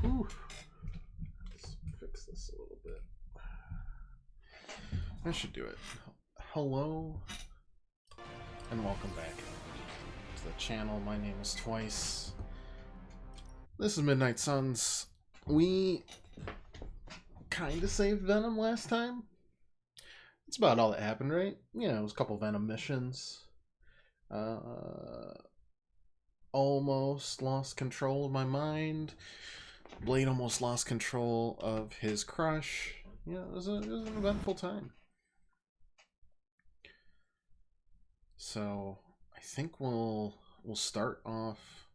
Whew. Let's fix this a little bit. I should do it. Hello and welcome back to the channel. My name is Twice. This is Midnight Suns. We kind of saved Venom last time. That's about all that happened, right? Yeah, it was a couple Venom missions. Almost lost control of my mind. Blade almost lost control of his crush. Yeah, it was an eventful time. So I think we'll start off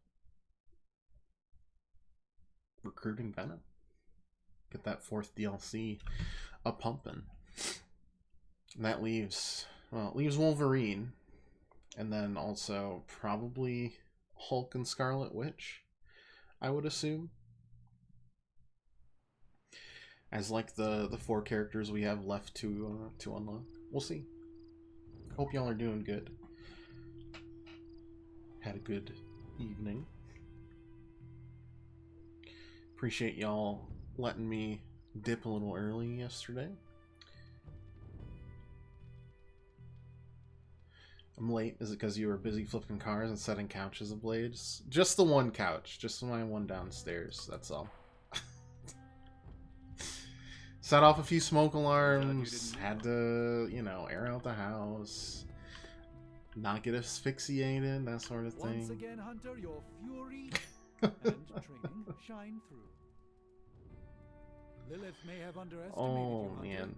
recruiting Venom. Get that 4th DLC a pumping. And that leaves Wolverine, and then also probably Hulk and Scarlet Witch, I would assume, as like the 4 characters we have left to unlock. We'll see. Hope y'all are doing good. Had a good evening. Appreciate y'all letting me dip a little early yesterday. I'm late. Is it because you were busy flipping cars and setting couches ablaze? Just the one couch. Just my one downstairs. That's all. Set off a few smoke alarms. Had to, you know, air out the house. Not get asphyxiated. That sort of thing. Once again, Hunter, your fury and training shine through. Lilith may have underestimated you, Hunter. Man.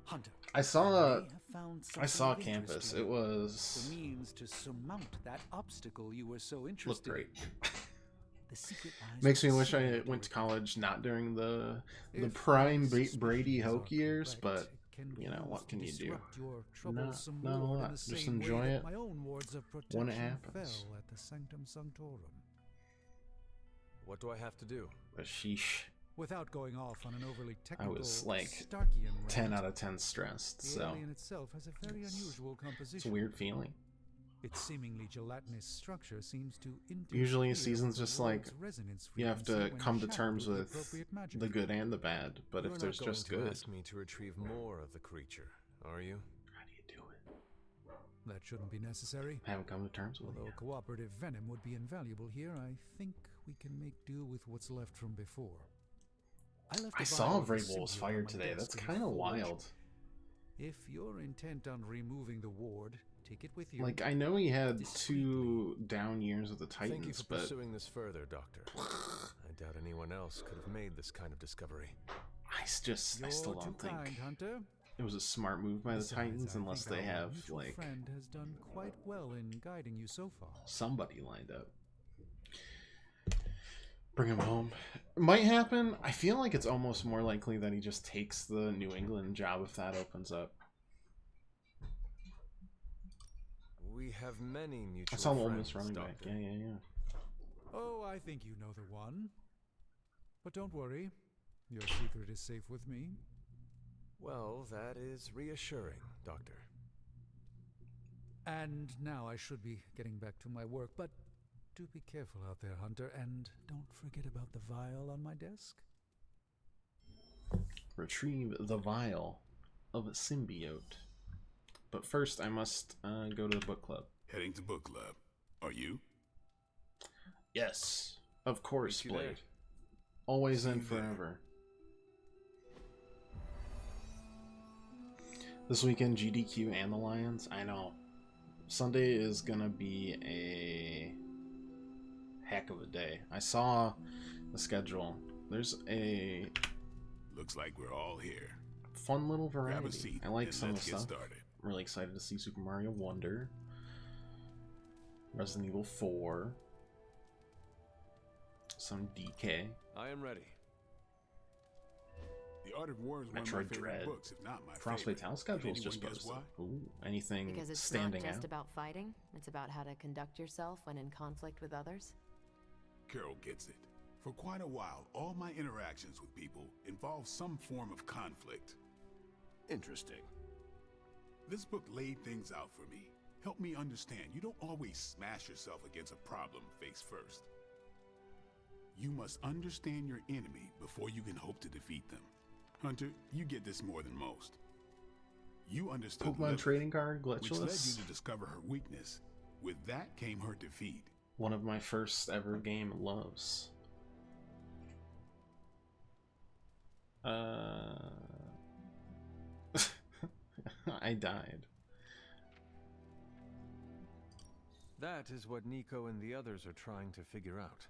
Hunter, I saw Campus. It was the means to surmount that obstacle you were so interested looked great. The secret lies Makes me with wish I secret went to college not during the If prime my Brady suspicions Hoke are years, correct, but it can be you know, used what to can you do? disrupt your Not troublesome a lord in lot. the Just same way enjoy that it my own wards of when it protection happens. fell at the Sanctum Sanctorum. What do I have to do? But sheesh. Without going off on an overly I technical was like Starkian 10 rant, out of 10 stressed, the so alien itself has a very unusual composition. it's a weird feeling. Its seemingly gelatinous structure seems to Usually a interfere season's with just the like world's resonance you have to frequency when come to shackled terms with the with appropriate magic. the good and the bad, but You're if there's not going just to good, ask me to retrieve more of the creature, are you? how do you do it? That shouldn't be necessary. I haven't come to terms with Although it. cooperative venom would be invaluable here, I think we can make do with what's left from before. I a saw vial of the Vrabel was symbiote fired on my today. That's desk in kind of forge. wild. If you're intent on removing the ward, take it with you. Like, I know he had Discreetly. 2 down years with the Thank you Titans, for but pursuing this further, Doctor. I doubt anyone else could have made this kind of discovery. I You're still too don't kind, think Hunter. it was a smart move by the Besides, Titans I unless think they our have, mutual like, friend has done quite well in guiding you so far. somebody lined up. Bring him home. Might happen. I feel like it's almost more likely that he just takes the New England job if that opens up. We have many mutual I saw Ole friends, Miss running back. Doctor. Yeah. Oh, I think you know the one. But don't worry, your secret is safe with me. Well, that is reassuring, Doctor. And now I should be getting back to my work, but do be careful out there, Hunter, and don't forget about the vial on my desk. Retrieve the vial of a symbiote. But first, I must go to the book club. Heading to book club. Are you? Yes, of course, Meet you there. Blade. Always See and you there. forever. This weekend, GDQ and the Lions. I know. Sunday is gonna be a heck of a day. I saw the schedule. There's a Looks like we're all here. fun little Grab a variety. seat I like and some of let's the get stuff. started. I'm really excited to see Super Mario Wonder, Resident Evil 4, some DK, I am ready. The Art of War is one of my Metroid favorite Dread. books, if not my Frostbite favorite. Town schedule's Can just anyone guess posted. why? Ooh, anything Because it's standing not just out? about fighting, it's about how to conduct yourself when in conflict with others. Carol gets it. For quite a while, all my interactions with people involve some form of conflict. Interesting. This book laid things out for me. Help me understand you don't always smash yourself against a problem face first. You must understand your enemy before you can hope to defeat them. Hunter, you get this more than most. You understood Pokemon Lilith, trading card which led you glitchless. to discover her weakness. With that came her defeat. One of my first ever game loves. I died. That is what Nico and the others are trying to figure out.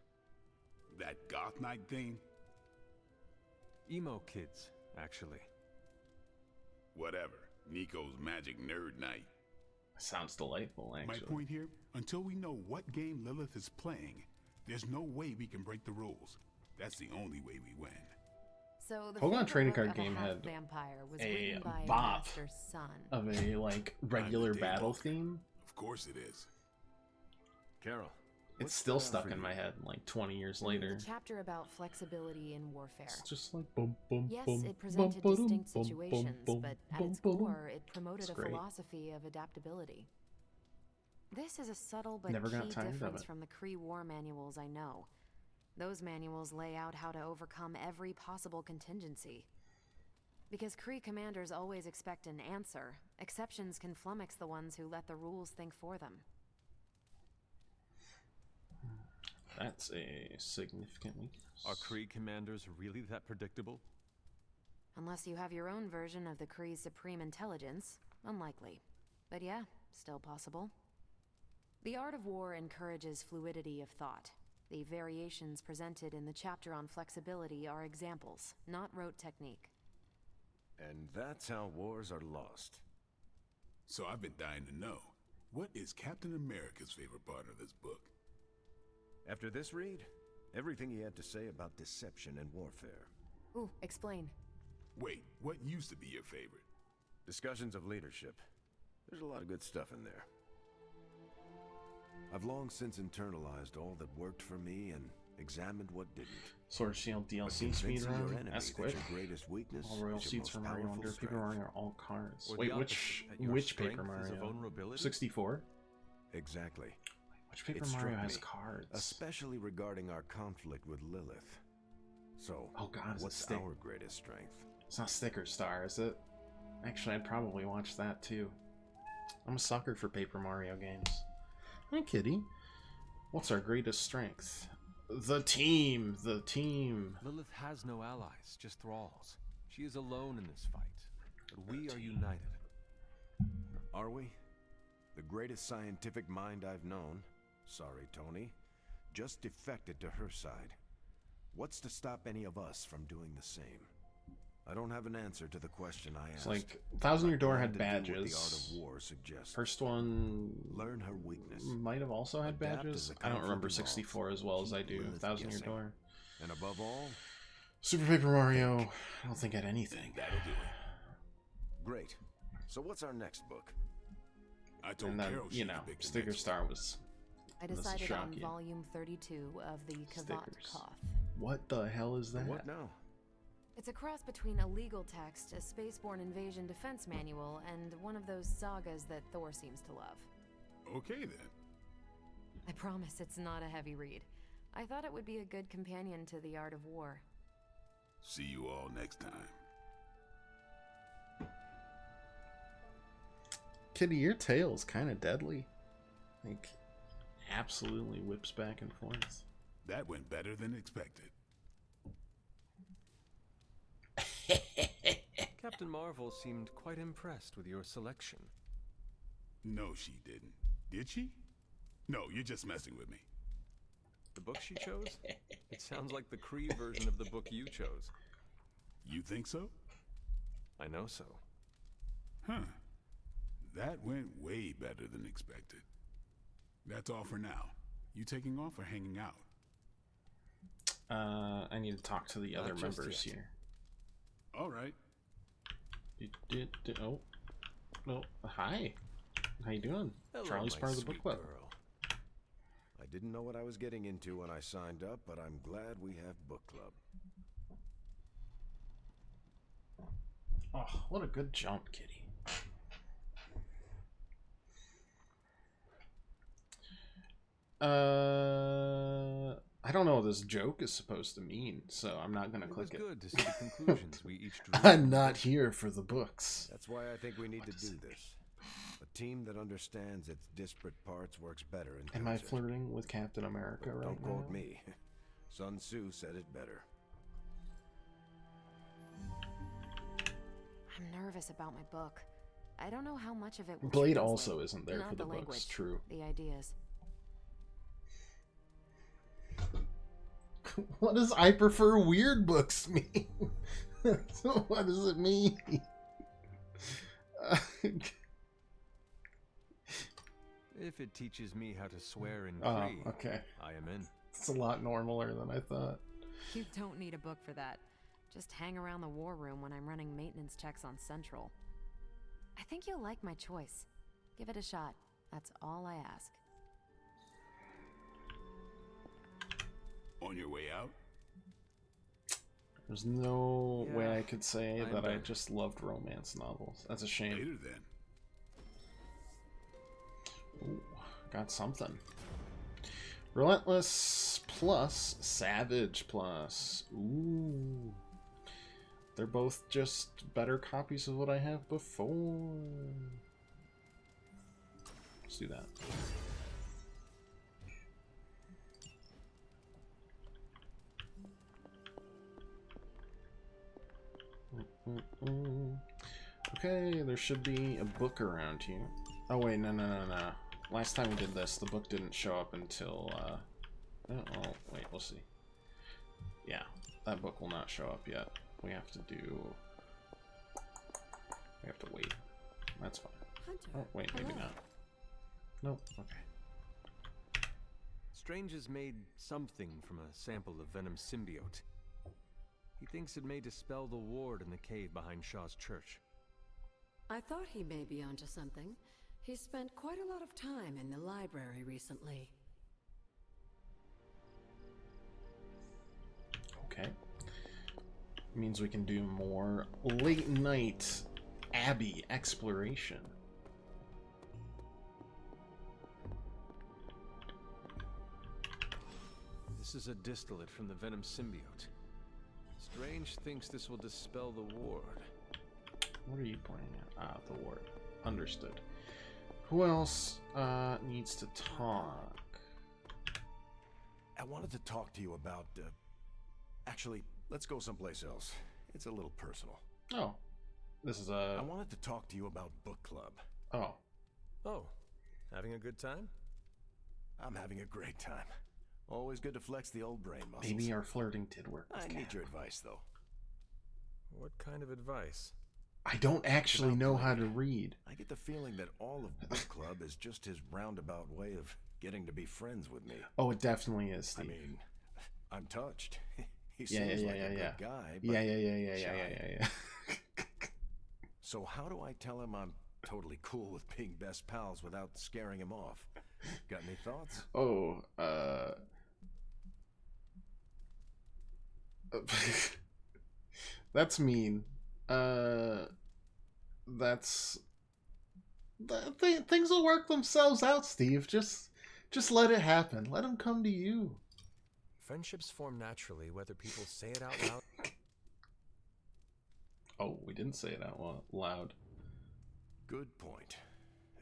That goth knight thing? Emo kids, actually. Whatever. Nico's magic nerd knight. Sounds delightful, My actually. point here, until we know what game Lilith is playing, there's no way we can break the rules. That's the only way we win. So the Pokemon favorite trading book card of a game half had vampire was a written by bop master's son. Of a like regular day battle walker. theme. Of course it is. Carol. It's what's still going on stuck for in you? my head like 20 years later. The chapter about flexibility in warfare. It's just like boom, boom, Yes, boom, it presented boom, distinct boom, situations, boom, but at boom, its boom. core, it promoted It's a great. philosophy of adaptability. This is a subtle but Never got key tired of difference it. from the Kree war manuals I know. Those manuals lay out how to overcome every possible contingency. Because Kree commanders always expect an answer, exceptions can flummox the ones who let the rules think for them. That's a significant weakness. Are Kree commanders really that predictable? Unless you have your own version of the Kree's supreme intelligence, unlikely. But yeah, still possible. The art of war encourages fluidity of thought. The variations presented in the chapter on flexibility are examples, not rote technique. And that's how wars are lost. So I've been dying to know, what is Captain America's favorite part of this book? After this read, everything he had to say about deception and warfare. Ooh, explain. Wait, what used to be your favorite? Discussions of leadership. There's a lot of good stuff in there. I've long since internalized all that worked for me and examined what didn't. Sword Shield But DLC convincing your speedrun. enemy That's that quick. your greatest weakness All royal is your seats most for Mario powerful Wonder. Paper strength. Mario are all cards. Or the Wait, opposite, that your which Paper strength is a Mario? vulnerability? 64? Exactly. Which Paper It struck Mario has me, cards? especially regarding our conflict with Lilith. So, Oh god, is it what's stick? our greatest strength? It's not Sticker Star, is it? Actually, I'd probably watch that too. I'm a sucker for Paper Mario games. Hi, kitty. What's our greatest strength? The team! The team! Lilith has no allies, just thralls. She is alone in this fight, but we are united. Are we? The greatest scientific mind I've known, sorry Tony, just defected to her side. What's to stop any of us from doing the same? I don't have an answer to the question I It's asked. like, Thousand Year Door had Plan to do what the art badges. of war suggests. First one Learn her weakness. might have also had Adapt badges. as the I don't conflict remember evolves. 64 as well as I Keep do Lilith Thousand Year guessing. Door. And above all, Super Paper Mario, I don't think had anything. That'll do it. great. So what's our next book? I told And then, Carol you she know, could pick the Sticker next Star was... I This is decided on shocking. volume 32 of the Kavat Stickers. Koth. What the hell is that? What now? It's a cross between a legal text, a spaceborne invasion defense manual, and one of those sagas that Thor seems to love. one. Okay then. I promise it's not a heavy read. I thought it would be a good companion to The Art of War. See you all next time. Kitty, your tail's kind of deadly. Like, absolutely whips back and forth. That went better than expected. Captain Marvel seemed quite impressed with your selection. No, she didn't. Did she? No, you're just messing with me. The book she chose? It sounds like the Kree version of the book you chose. You think so? I know so. Huh. That went way better than expected. That's all for now. You taking off or hanging out? I need to talk to the other Not just members yet. here. All right. Oh, no. Hi. How you doing? Hello, Charlie's my part of the book sweet club. girl. I didn't know what I was getting into when I signed up, but I'm glad we have book club. Oh, what a good jump, kitty. I don't know what this joke is supposed to mean, so I'm not gonna click it. It was good to see the conclusions we each drew. I'm not here for the books. That's why I think we need to do this. A team that understands its disparate parts works better in Am I concert. flirting with Captain America right Don't now? quote me. Sun Tzu said it better. I'm nervous about my book. I don't know how much of it will Blade translate. also isn't there Not for the books, language, true. the ideas. What does I prefer weird books mean? So what does it mean? If it teaches me how to swear in Oh, Cree, okay. I am in. It's a lot normaler than I thought. You don't need a book for that. Just hang around the war room when I'm running maintenance checks on Central. I think you'll like my choice. Give it a shot. That's all I ask. On your way out? There's no way Yeah, I could say I'm that I done. just loved romance novels. That's a shame. Later then. Ooh, got something. Relentless plus Savage plus. Ooh. They're both just better copies of what I have before. Let's do that. Okay, there should be a book around here. Oh wait, no. Last time we did this, the book didn't show up until, oh, wait, we'll see. Yeah, that book will not show up yet. We have to wait. That's fine. Hunter, Oh, wait, maybe hello. not. Nope, okay. Strange has made something from a sample of Venom symbiote. He thinks it may dispel the ward in the cave behind Shaw's church. I thought he may be onto something. He spent quite a lot of time in the library recently. Okay. Means we can do more late night Abbey exploration. This is a distillate from the Venom symbiote. Strange thinks this will dispel the ward. What are you pointing at? Ah, the ward. Understood. Who else needs to talk? I wanted to talk to you about, actually, let's go someplace else. It's a little personal. Oh. This is I a... wanted to talk to you about book club. Oh. Oh, having a good time? I'm having a great time. Always good to flex the old brain muscles. Maybe our flirting did work with I Cap. need your advice, though. What kind of advice? I don't actually know how to read. I get the feeling that all of book club is just his roundabout way of getting to be friends with me. Oh, it definitely is, I Steve. mean, I'm touched. He Yeah, seems yeah, like yeah, a yeah. good guy, but Yeah. So how do I tell him I'm totally cool with being best pals without scaring him off? Got any thoughts? Oh, that's mean. Things will work themselves out, Steve. Just let it happen. Let them come to you. Friendships form naturally, whether people say it out loud. Oh, we didn't say it out loud. Good point.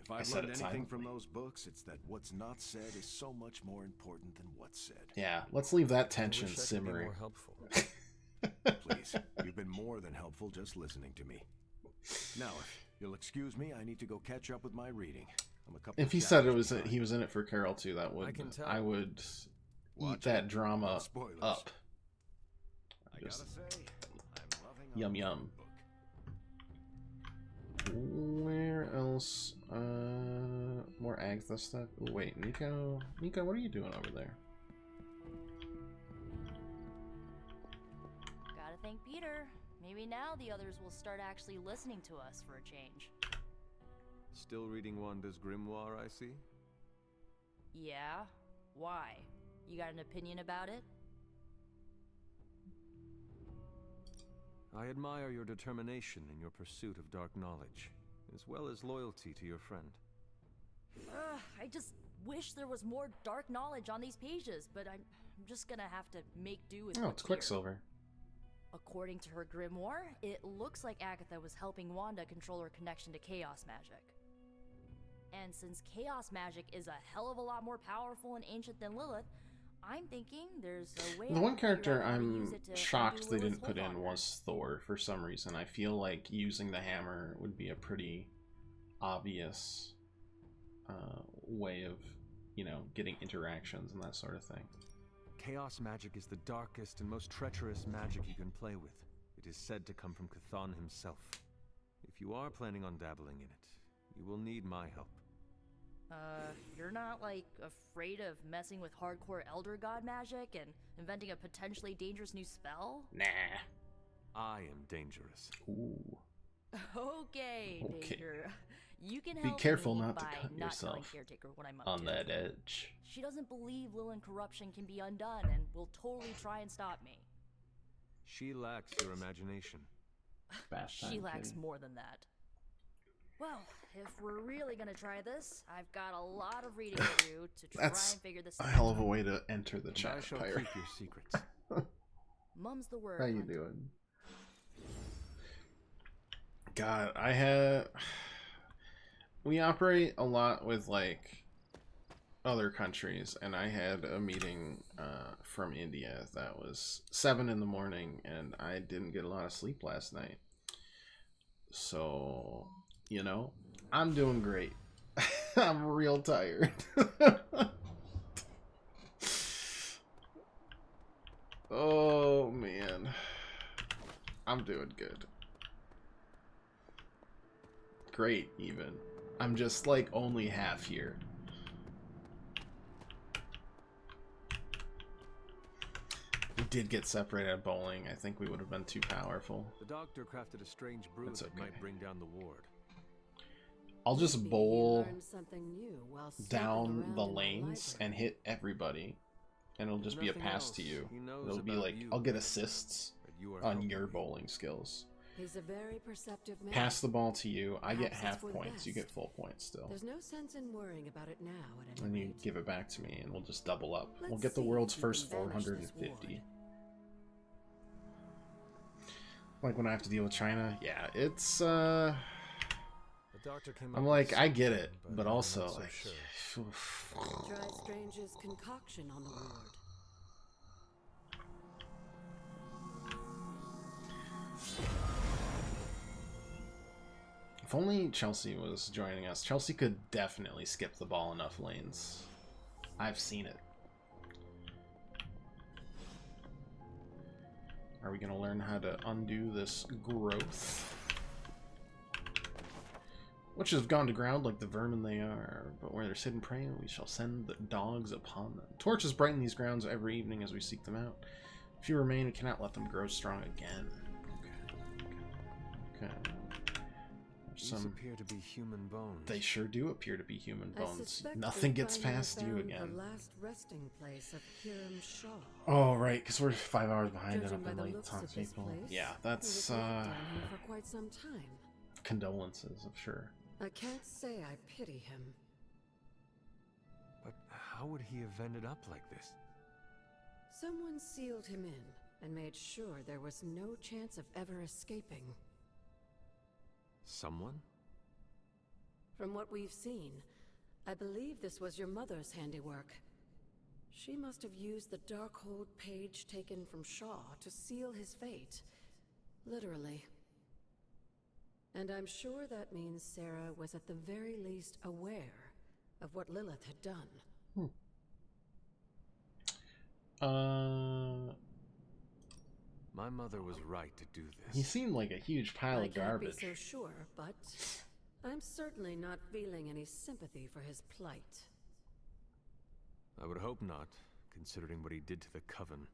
If I I've said learned it anything from silently. those books, it's that what's not said is so much more important than what's said. Yeah, let's leave that I tension wish I could be simmering. more helpful. Please, you've been more than helpful just listening to me. Now, if you'll excuse me, I need to go catch up with my reading. I'm a couple If of he said it chapters was behind. he was in it for Carol too, that would I can tell. I would Watch eat that it. drama No spoilers. up. I Just gotta say, I'm loving Yum, our yum. book. Where else? More Agatha stuff. Ooh, wait, Nico, what are you doing over there? Gotta thank Peter. Maybe now the others will start actually listening to us for a change. Still reading Wanda's grimoire, I see? Yeah? Why? You got an opinion about it? I admire your determination in your pursuit of dark knowledge, as well as loyalty to your friend. I just wish there was more dark knowledge on these pages, but I'm I'm just gonna have to make do with Oh, what's it's here. Quicksilver. According to her grimoire, it looks like Agatha was helping Wanda control her connection to chaos magic. And since chaos magic is a hell of a lot more powerful and ancient than Lilith, I'm thinking there's a way. The one character I'm shocked they didn't put in was Thor for some reason. I feel like using the hammer would be a pretty obvious way of, you know, getting interactions and that sort of thing. Chaos magic is the darkest and most treacherous magic you can play with. It is said to come from Cthon himself. If you are planning on dabbling in it, you will need my help. You're not, like, afraid of messing with hardcore Elder God magic and inventing a potentially dangerous new spell? Nah. I am dangerous. Ooh. Okay, Danger. You can Be help careful me not to by cut not yourself telling Caretaker what I'm up on to. that edge. She doesn't believe Lilith corruption can be undone and will totally try and stop me. She lacks your imagination. She lacks more than that. Well, if we're really gonna try this, I've got a lot of reading to do to try and figure this out. That's a hell of a way to enter the chat. I shall keep your secrets. Mum's the word. How you Hunter. doing? God, we operate a lot with like other countries, and I had a meeting from India that was 7 in the morning, and I didn't get a lot of sleep last night. So, you know, I'm doing great. I'm real tired. Oh man, I'm doing good. Great, even. I'm just like only half here. We did get separated at bowling. I think we would have been too powerful. The doctor crafted a strange brew That's that okay. might bring down the ward. I'll just Maybe you bowl learned something new while snooping down around the in lanes and library. hit everybody, and it'll just be a Nothing pass else to you. he knows It'll be about like you, I'll get assists but you are on helping your me. bowling skills. He's a very perceptive man. Pass the ball to you. I get Perhaps it's half for the points. You best. get full points still. There's no sense in worrying about it now at any And you rate. give it back to me, and we'll just double up. We'll Let's get the see world's if you can first banish this 450. ward. Like when I have to deal with China, yeah, it's The doctor came I'm up like, with I get something, it, but but I'm also not so like sure. Try Strange's concoction on the ward. If only Chelsea was joining us. Chelsea could definitely skip the ball enough lanes. I've seen it. Are we going to learn how to undo this growth? Which have gone to ground like the vermin they are, but where there's hidden prey, we shall send the dogs upon them. Torches brighten these grounds every evening as we seek them out. If you remain, we cannot let them grow strong again. Okay. These appear to be human bones. They sure do appear to be human I bones. suspect Nothing they gets finally past you found again. The last resting place of Hiram Shaw. Oh, right, because we're 5 hours behind and Judging I've by been the late looks talking of to this people. place, Yeah, he that's was locked down here for quite some time. condolences, I'm sure. I can't say I pity him. But how would he have ended up like this? Someone sealed him in and made sure there was no chance of ever escaping. Someone? From what we've seen, I believe this was your mother's handiwork. She must have used the Darkhold page taken from Shaw to seal his fate. Literally. And I'm sure that means Sarah was at the very least aware of what Lilith had done. My mother was right to do this. He seemed like a huge pile I of can't garbage. be so sure, but I'm certainly not feeling any sympathy for his plight. I would hope not, considering what he did to the Coven.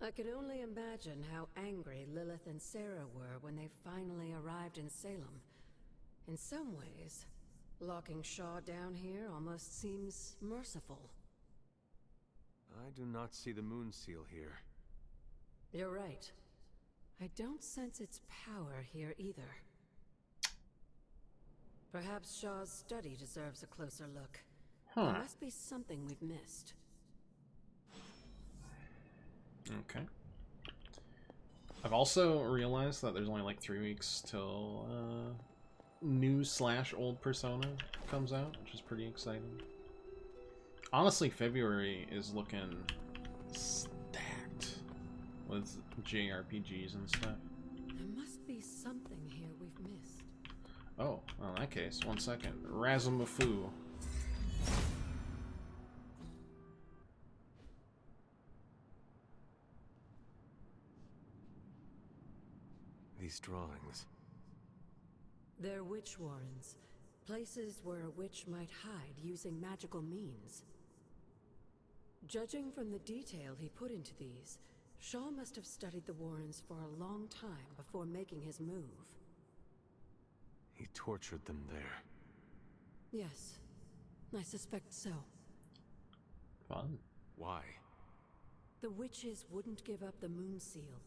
I can only imagine how angry Lilith and Sarah were when they finally arrived in Salem. In some ways, locking Shaw down here almost seems merciful. I do not see the moon seal here. You're right. I don't sense its power here either. Perhaps Shaw's study deserves a closer look. There must be something we've missed. Okay. I've also realized that there's only like 3 weeks till new/old Persona comes out, which is pretty exciting. Honestly, February is looking stacked with JRPGs and stuff. There must be something here we've missed. Oh, well, in that case, 1 second. Razumafu. These drawings. They're witch warrens. Places where a witch might hide using magical means. Judging from the detail he put into these, Shaw must have studied the warrens for a long time before making his move. He tortured them there. Yes, I suspect so. Fun. Why? The witches wouldn't give up the moon seal.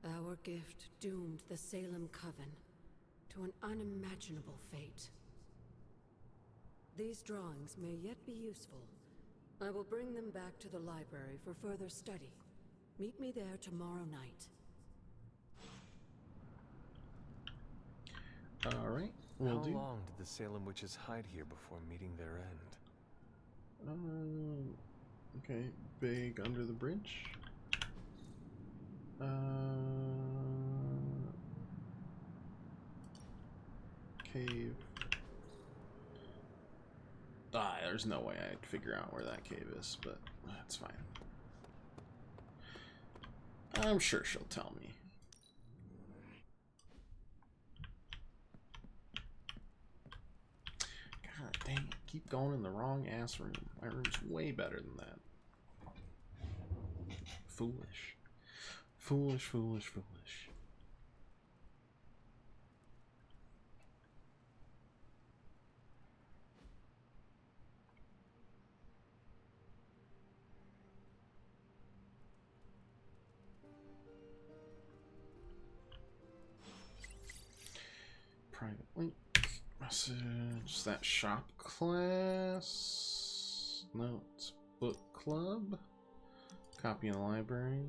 Our gift doomed the Salem Coven to an unimaginable fate. These drawings may yet be useful. I will bring them back to the library for further study. Meet me there tomorrow night. Alright, How will do. long did the Salem witches hide here before meeting their end? Okay, big under the bridge. Cave. There's no way I'd figure out where that cave is, but that's fine. I'm sure she'll tell me. God dang it, keep going in the wrong ass room. My room's way better than that. Foolish. Foolish, foolish, foolish. Private link. Message. That shop class? No, it's book club. Copy in the library.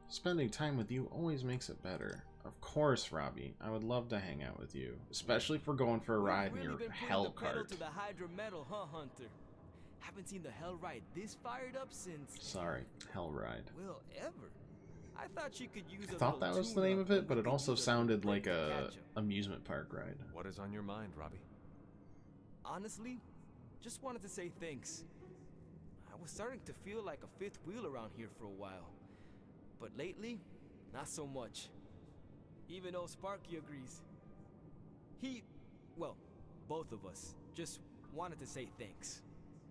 Spending time with you always makes it better. Of course, Robbie. I would love to hang out with you, especially if we're going for a ride in your hell cart. To the Hydra metal, huh, Hunter? Haven't seen the hell ride this fired up since. Sorry, hell ride. Well, ever. I thought you could use. I thought that was the name of it, but it also sounded like a amusement park ride. What is on your mind, Robbie? Honestly, just wanted to say thanks. I was starting to feel like a fifth wheel around here for a while. But lately, not so much. Even though Sparky agrees. Well, both of us just wanted to say thanks.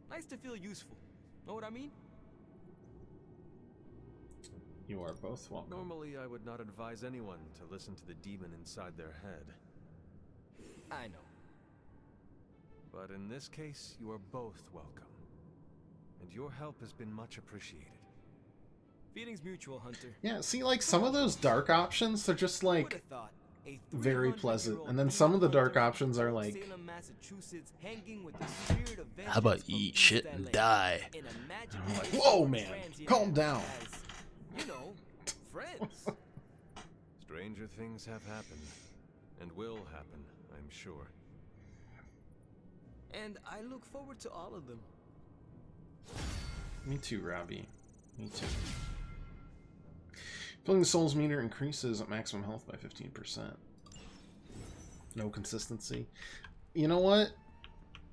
Nice to feel useful. Know what I mean? You are both welcome. Normally, I would not advise anyone to listen to the demon inside their head. I know. But in this case, you are both welcome. And your help has been much appreciated. Feelings mutual, Hunter. Yeah, see, like, some of those dark options, they're just, like, very pleasant. And then some of the dark options are, like... How about you eat shit and die? I'm like, whoa, man! Calm down! You know, friends. Stranger things have happened. And will happen, I'm sure. And I look forward to all of them. Me too, Robbie. Me too. Filling the souls meter increases maximum health by 15%. No consistency. You know what?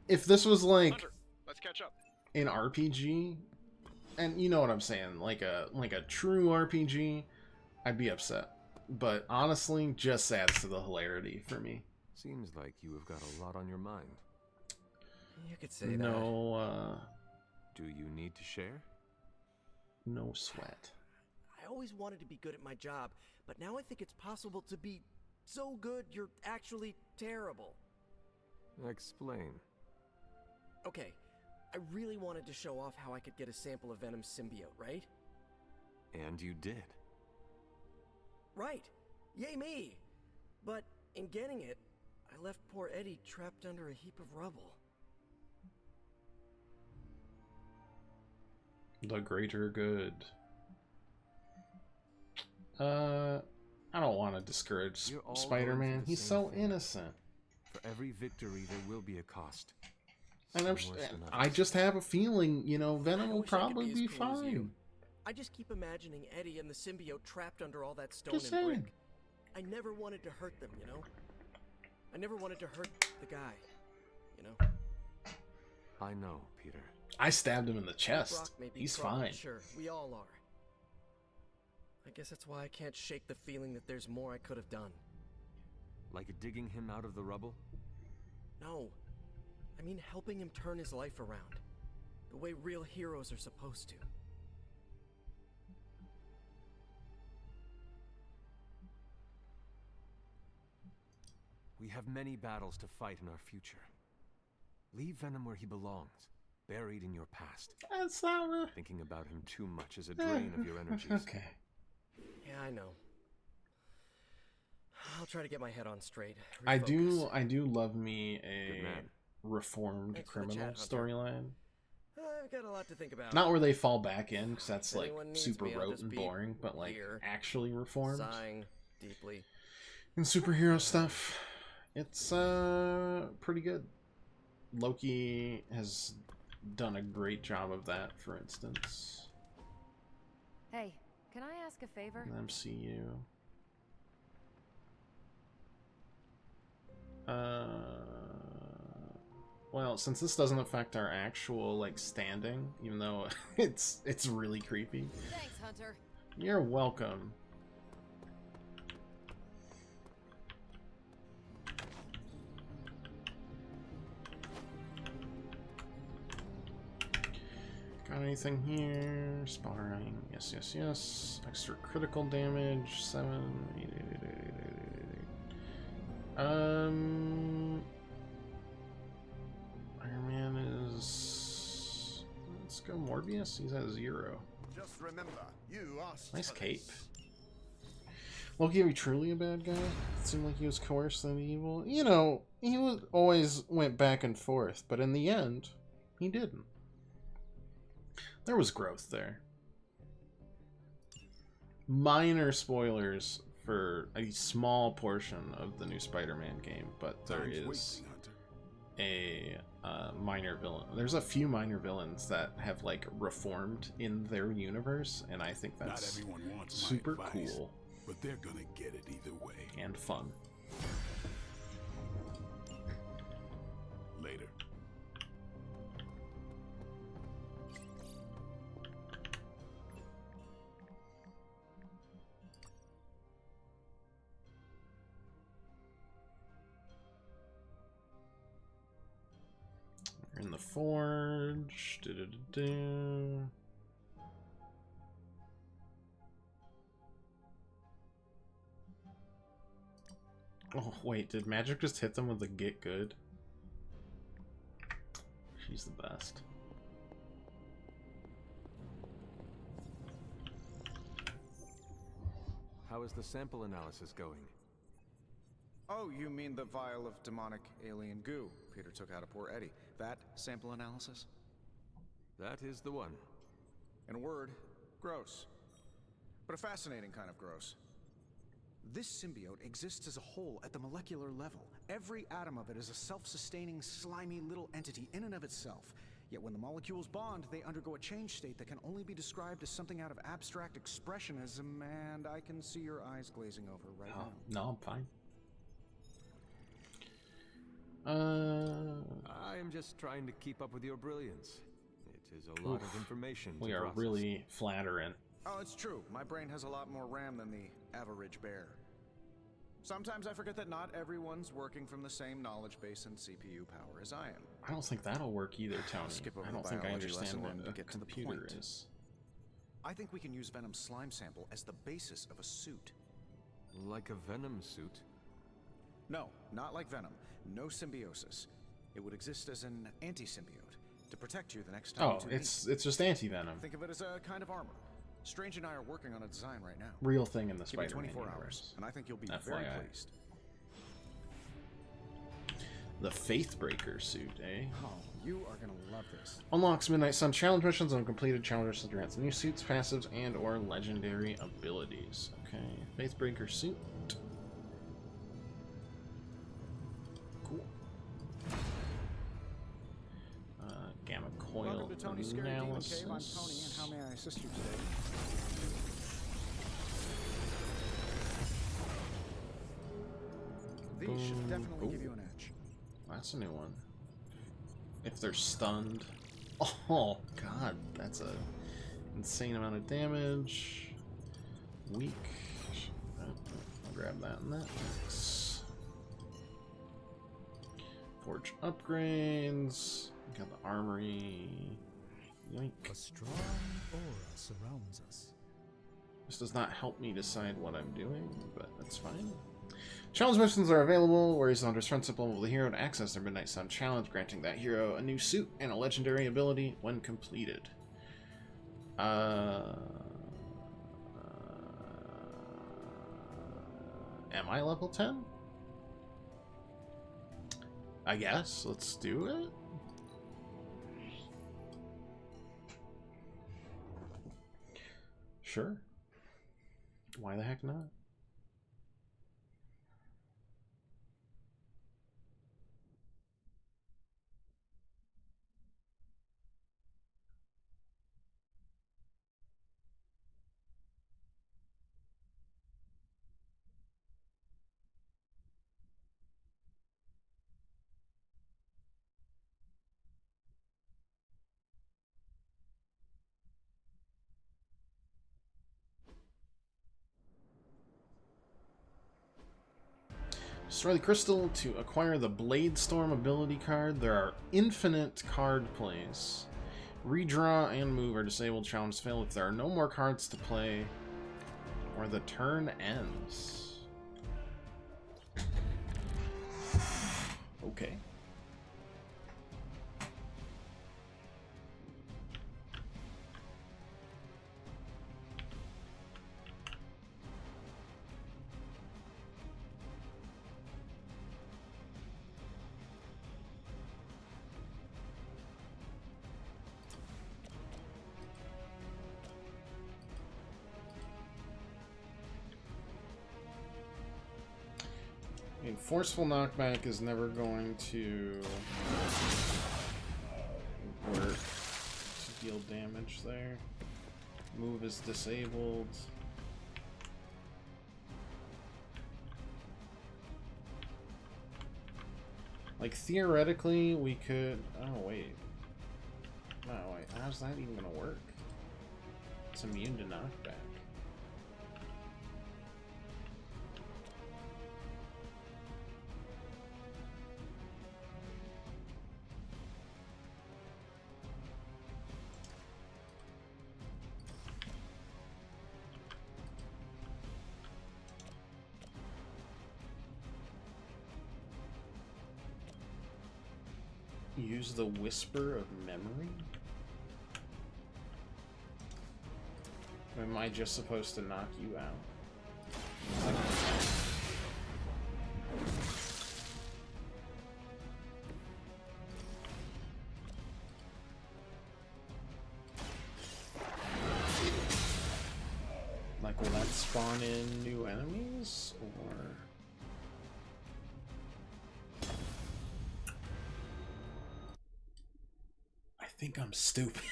If this was like Hunter, let's catch up. An RPG, and you know what I'm saying, like a true RPG, I'd be upset. But honestly, just adds to the hilarity for me. Seems like you have got a lot on your mind. You could say that. No, Do you need to share? no sweat. I always wanted to be good at my job, but now I think it's possible to be so good you're actually terrible. Explain. Okay, I really wanted to show off how I could get a sample of Venom's symbiote, right? And you did. Right. Yay me! But in getting it, I left poor Eddie trapped under a heap of rubble. The greater good. I don't want to discourage You're all Spider-Man. going for the He's same so thing. innocent. For every victory, there will be a cost. And Some worse than I others. just have a feeling, you know, Venom I will wish I could probably be as be cool as you. fine. I just keep imagining Eddie and the symbiote trapped under all that stone Just and saying. brick. I never wanted to hurt them, you know? I never wanted to hurt the guy, you know? I know, Peter. I stabbed him in the Brock chest. may be He's troubled, fine. Sure, we all are. I guess that's why I can't shake the feeling that there's more I could have done. Like digging him out of the rubble? No. I mean helping him turn his life around. The way real heroes are supposed to. We have many battles to fight in our future. Leave Venom where he belongs, buried in your past. That's not really... Thinking about him too much is a drain of your energies. Okay. Yeah, I know. I'll try to get my head on straight. I Refocus. do love me Good a man. reformed Thanks for the criminal chat, Hunter. storyline. I've got a lot to think about. Not where they fall back in, because that's If like anyone needs super me, I'll rote just and be boring, but like here, actually reformed sighing deeply. in superhero stuff, it's pretty good. Loki has done a great job of that, for instance. Hey, can I ask a favor? In MCU. Well, since this doesn't affect our actual like standing, even though it's really creepy. Thanks, Hunter. You're welcome. Got anything here? Sparring. Yes, yes, yes. Extra critical damage. 7. 8, 8, 8, 8, 8, 8, 8. Iron Man is... Let's go Morbius. He's at 0. Just remember, you asked Nice for cape. this. Loki, are we truly a bad guy? It seemed like he was coerced into evil. You know, he always went back and forth, but in the end, he didn't. There was growth there. Minor spoilers for a small portion of the new Spider-Man game, but there Time's is wasting, Hunter. a minor villain. There's a few minor villains that have like reformed in their universe, and I think Not that's everyone wants super my advice, cool but they're gonna get it either way. and fun. Later. We're in the forge. Du-du-du-du. Oh, wait, did Magic just hit them with the get good? She's the best. How is the sample analysis going? Oh, you mean the vial of demonic alien goo Peter took out of poor Eddie? That sample analysis? That is the one. In a word, gross. But a fascinating kind of gross. This symbiote exists as a whole at the molecular level. Every atom of it is a self-sustaining, slimy little entity in and of itself. Yet when the molecules bond, they undergo a change state that can only be described as something out of abstract expressionism, and I can see your eyes glazing over right Oh, now. no, I'm fine. I am just trying to keep up with your brilliance. It is a lot of information to We are process. really flattering. Oh, it's true. My brain has a lot more RAM than the average bear. Sometimes I forget that not everyone's working from the same knowledge base and CPU power as I am. I don't think that'll work either, Tony. Skip over I don't the think I biology understand lesson what and a get to the computer point. is. I think we can use Venom's slime sample as the basis of a suit. Like a Venom suit. No, not like Venom. No symbiosis. It would exist as an anti-symbiote to protect you the next time Oh, you two it's just anti-venom. meet. Think of it as a kind of armor. Strange and I are working on a design right now. Real thing in the Give me Spider-Man 24 universe. hours, and I think you'll be very FYI. pleased. The Faithbreaker suit, eh? Oh You are gonna love this. Unlocks Midnight Sun challenge missions and completed challenge grants new suits, passives, and or legendary abilities. Okay, Faithbreaker suit. Cool. Gamma coil Welcome to Tony's Scary Demon analysis. Cave. I'm Tony, and how may I assist you today? These should definitely give you an edge. That's a new one. If they're stunned. Oh god, that's a insane amount of damage. Weak. I'll grab that and that. Thanks. Forge upgrades. Got the armory. Yoink. A strong aura surrounds us. This does not help me decide what I'm doing, but that's fine. Challenge missions are available where he's under strength supplement of the hero to access their Midnight Sun challenge, granting that hero a new suit and a legendary ability when completed. Am I level 10? I guess. Let's do it. Sure. Why the heck not? Destroy the crystal to acquire the Blade Storm ability card. There are infinite card plays. Redraw and move are disabled. Challenge fail if there are no more cards to play or the turn ends. Okay. I mean, forceful knockback is never going to work to deal damage there. Move is disabled. Like, theoretically, we could... Oh, wait. No, wait. How's that even gonna work? It's immune to knockback. Use the Whisper of Memory? Or am I just supposed to knock you out? Like, will that spawn in new enemies? Or... I think I'm stupid.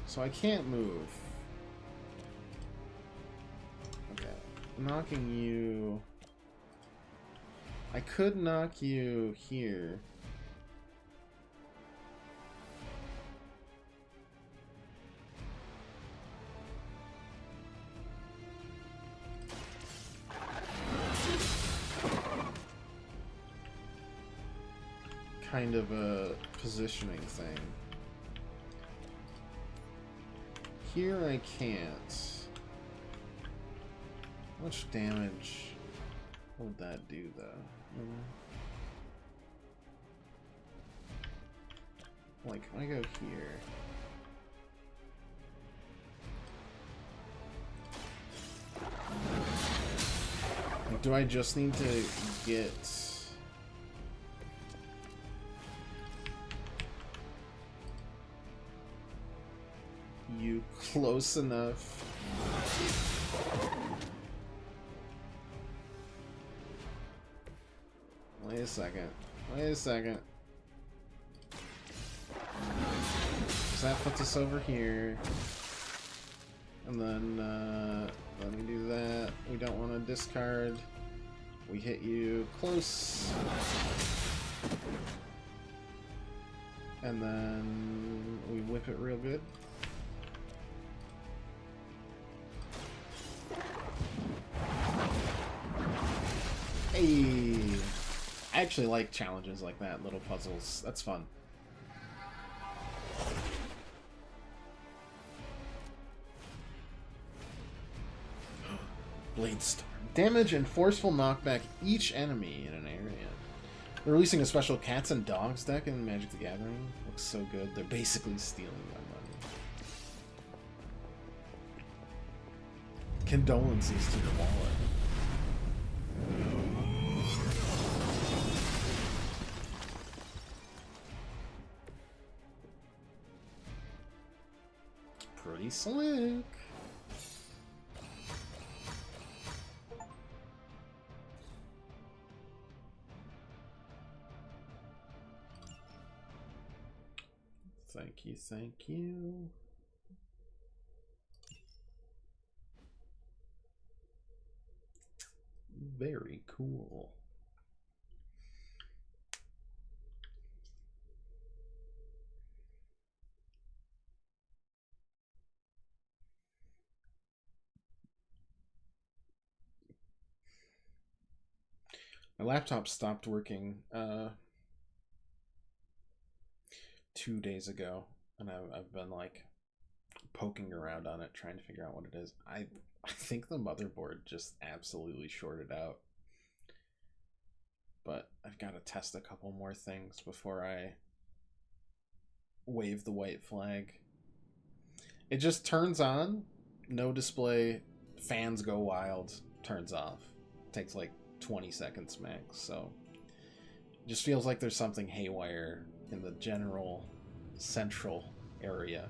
So I can't move. Okay. Knocking you... I could knock you here. Kind of a positioning thing. Here I can't. How much damage would that do, though? Like, if I go here... Do I just need to get... you close enough? Wait a second. Wait a second. So that puts us over here. And then, let me do that. We don't want to discard. We hit you close. And then we whip it real good. Hey! I actually like challenges like that, little puzzles. That's fun. Blade Storm. Damage and forceful knockback each enemy in an area. They're releasing a special Cats and Dogs deck in Magic the Gathering. Looks so good. They're basically stealing my money. Condolences to the wallet. Pretty slick. Thank you, thank you. Very cool. My laptop stopped working 2 days ago, and I've been like poking around on it, trying to figure out what it is. I think the motherboard just absolutely shorted out, but I've got to test a couple more things before I wave the white flag. It just turns on, no display, fans go wild, turns off. Takes like 20 seconds max, so it just feels like there's something haywire in the general central area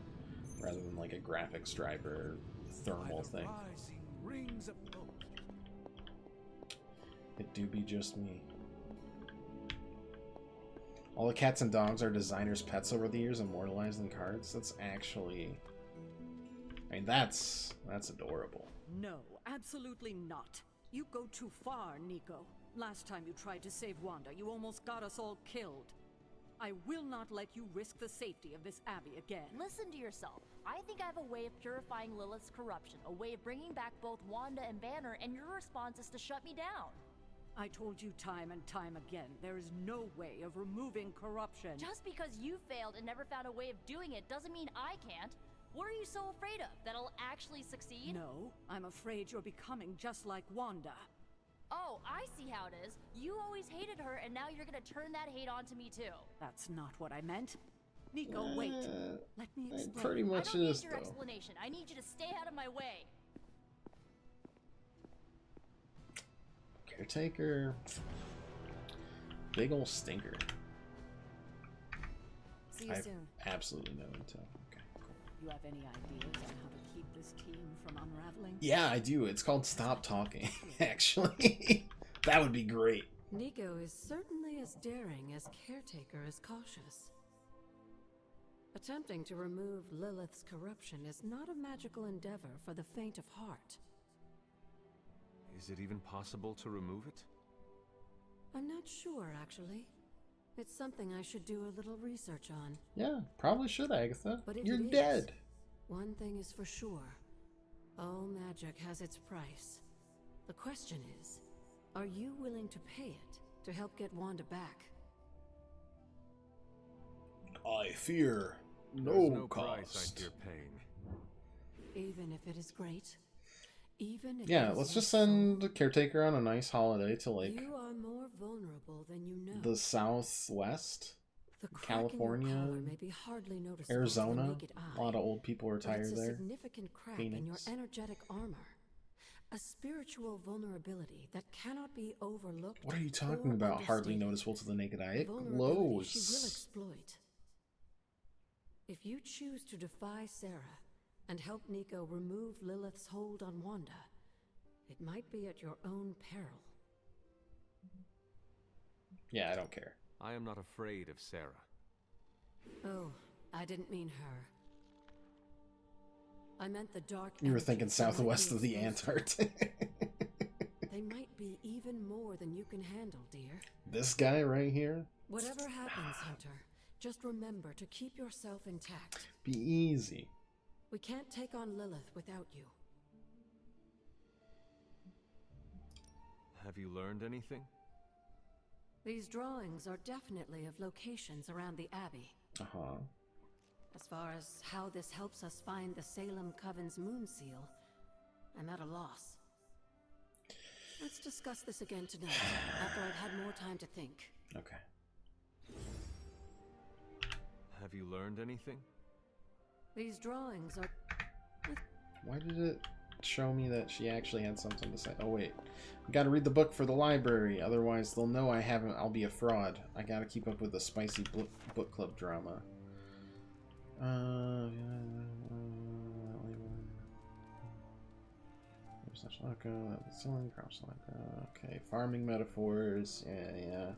rather than like a graphics driver thermal thing. It do be just me. All the cats and dogs are designers' pets over the years, immortalized in cards. That's actually, I mean, that's adorable. No, absolutely not. You go too far, Nico. Last time you tried to save Wanda, you almost got us all killed. I will not let you risk the safety of this abbey again. Listen to yourself. I think I have a way of purifying Lilith's corruption, a way of bringing back both Wanda and Banner, and your response is to shut me down. I told you time and time again, there is no way of removing corruption. Just because you failed and never found a way of doing it doesn't mean I can't. What are you so afraid of? That I'll actually succeed? No, I'm afraid you're becoming just like Wanda. Oh, I see how it is. You always hated her, and now you're gonna turn that hate onto me too. That's not what I meant. Nico, wait. Let me explain. Pretty much I don't is, need your though. explanation. I need you to stay out of my way. Caretaker. Big ol' stinker. See you soon. Absolutely no intel. Okay, cool. You have any ideas on how to keep this team from unraveling? Yeah, I do. It's called Stop Talking, actually. That would be great. Nico is certainly as daring as Caretaker is cautious. Attempting to remove Lilith's corruption is not a magical endeavor for the faint of heart. Is it even possible to remove it? I'm not sure, actually. It's something I should do a little research on. Yeah, probably should, Agatha. But if You're it is, dead. one thing is for sure. All magic has its price. The question is, are you willing to pay it to help get Wanda back? I fear There's no cost. price I fear paying. Even if it is great? Even if Yeah, it is let's just your send the Caretaker on a nice holiday to, like, You are more vulnerable than you know. the Southwest, The crack in your California, collar may be hardly noticeable to the Arizona. naked eye, A lot of old people but retired it's a there. significant crack in your Phoenix. energetic armor. A spiritual vulnerability that cannot be overlooked. What are you talking about? Hardly noticeable to the naked eye. It Vulnerability she will glows. exploit. If you choose to defy Sarah and help Nico remove Lilith's hold on Wanda, it might be at your own peril. Yeah, I don't care. I am not afraid of Sarah. Oh, I didn't mean her. I meant the dark. You were thinking energies that might southwest be of the exposed to you. Antarctic. They might be even more than you can handle, dear. This guy right here? Whatever happens, Hunter, just remember to keep yourself intact. Be easy. We can't take on Lilith without you. Have you learned anything? These drawings are definitely of locations around the Abbey. Uh-huh. As far as how this helps us find the Salem Coven's moon seal, I'm at a loss. Let's discuss this again tonight, after I've had more time to think. Okay. Have you learned anything? These drawings are... Why did it show me that she actually had something to say? Oh, wait. I gotta read the book for the library, otherwise they'll know I'll be a fraud. I gotta keep up with the spicy book club drama. Okay, farming metaphors, yeah.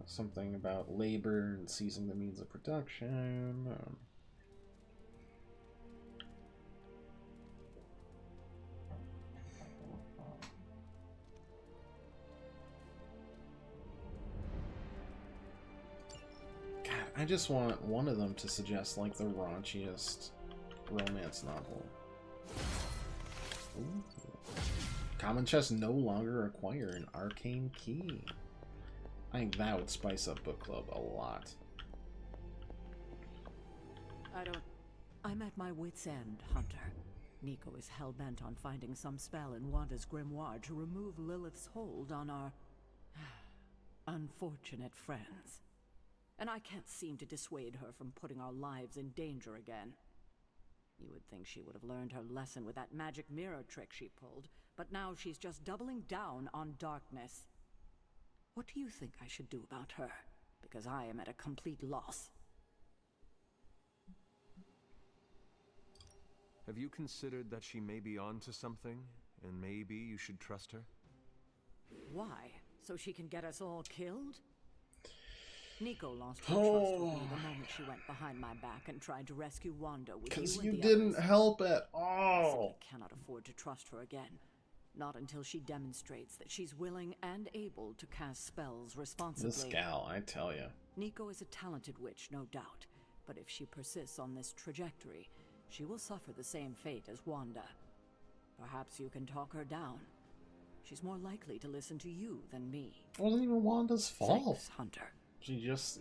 Something about labor and seizing the means of production. I just want one of them to suggest like the raunchiest romance novel. Ooh. Common chests no longer require an arcane key. I think that would spice up book club a lot. I'm at my wit's end, Hunter. Nico is hell-bent on finding some spell in Wanda's grimoire to remove Lilith's hold on our unfortunate friends. And I can't seem to dissuade her from putting our lives in danger again. You would think she would have learned her lesson with that magic mirror trick she pulled, but now she's just doubling down on darkness. What do you think I should do about her? Because I am at a complete loss. Have you considered that she may be onto something, and maybe you should trust her? Why? So she can get us all killed? Nico lost her trust with me the moment she went behind my back and tried to rescue Wanda with you and the others. Because you didn't help at I all. simply cannot afford to trust her again. Not until she demonstrates that she's willing and able to cast spells responsibly. This gal, I tell you. Nico is a talented witch, no doubt. But if she persists on this trajectory, she will suffer the same fate as Wanda. Perhaps you can talk her down. She's more likely to listen to you than me. It wasn't even Wanda's fault. Thanks, Hunter. She just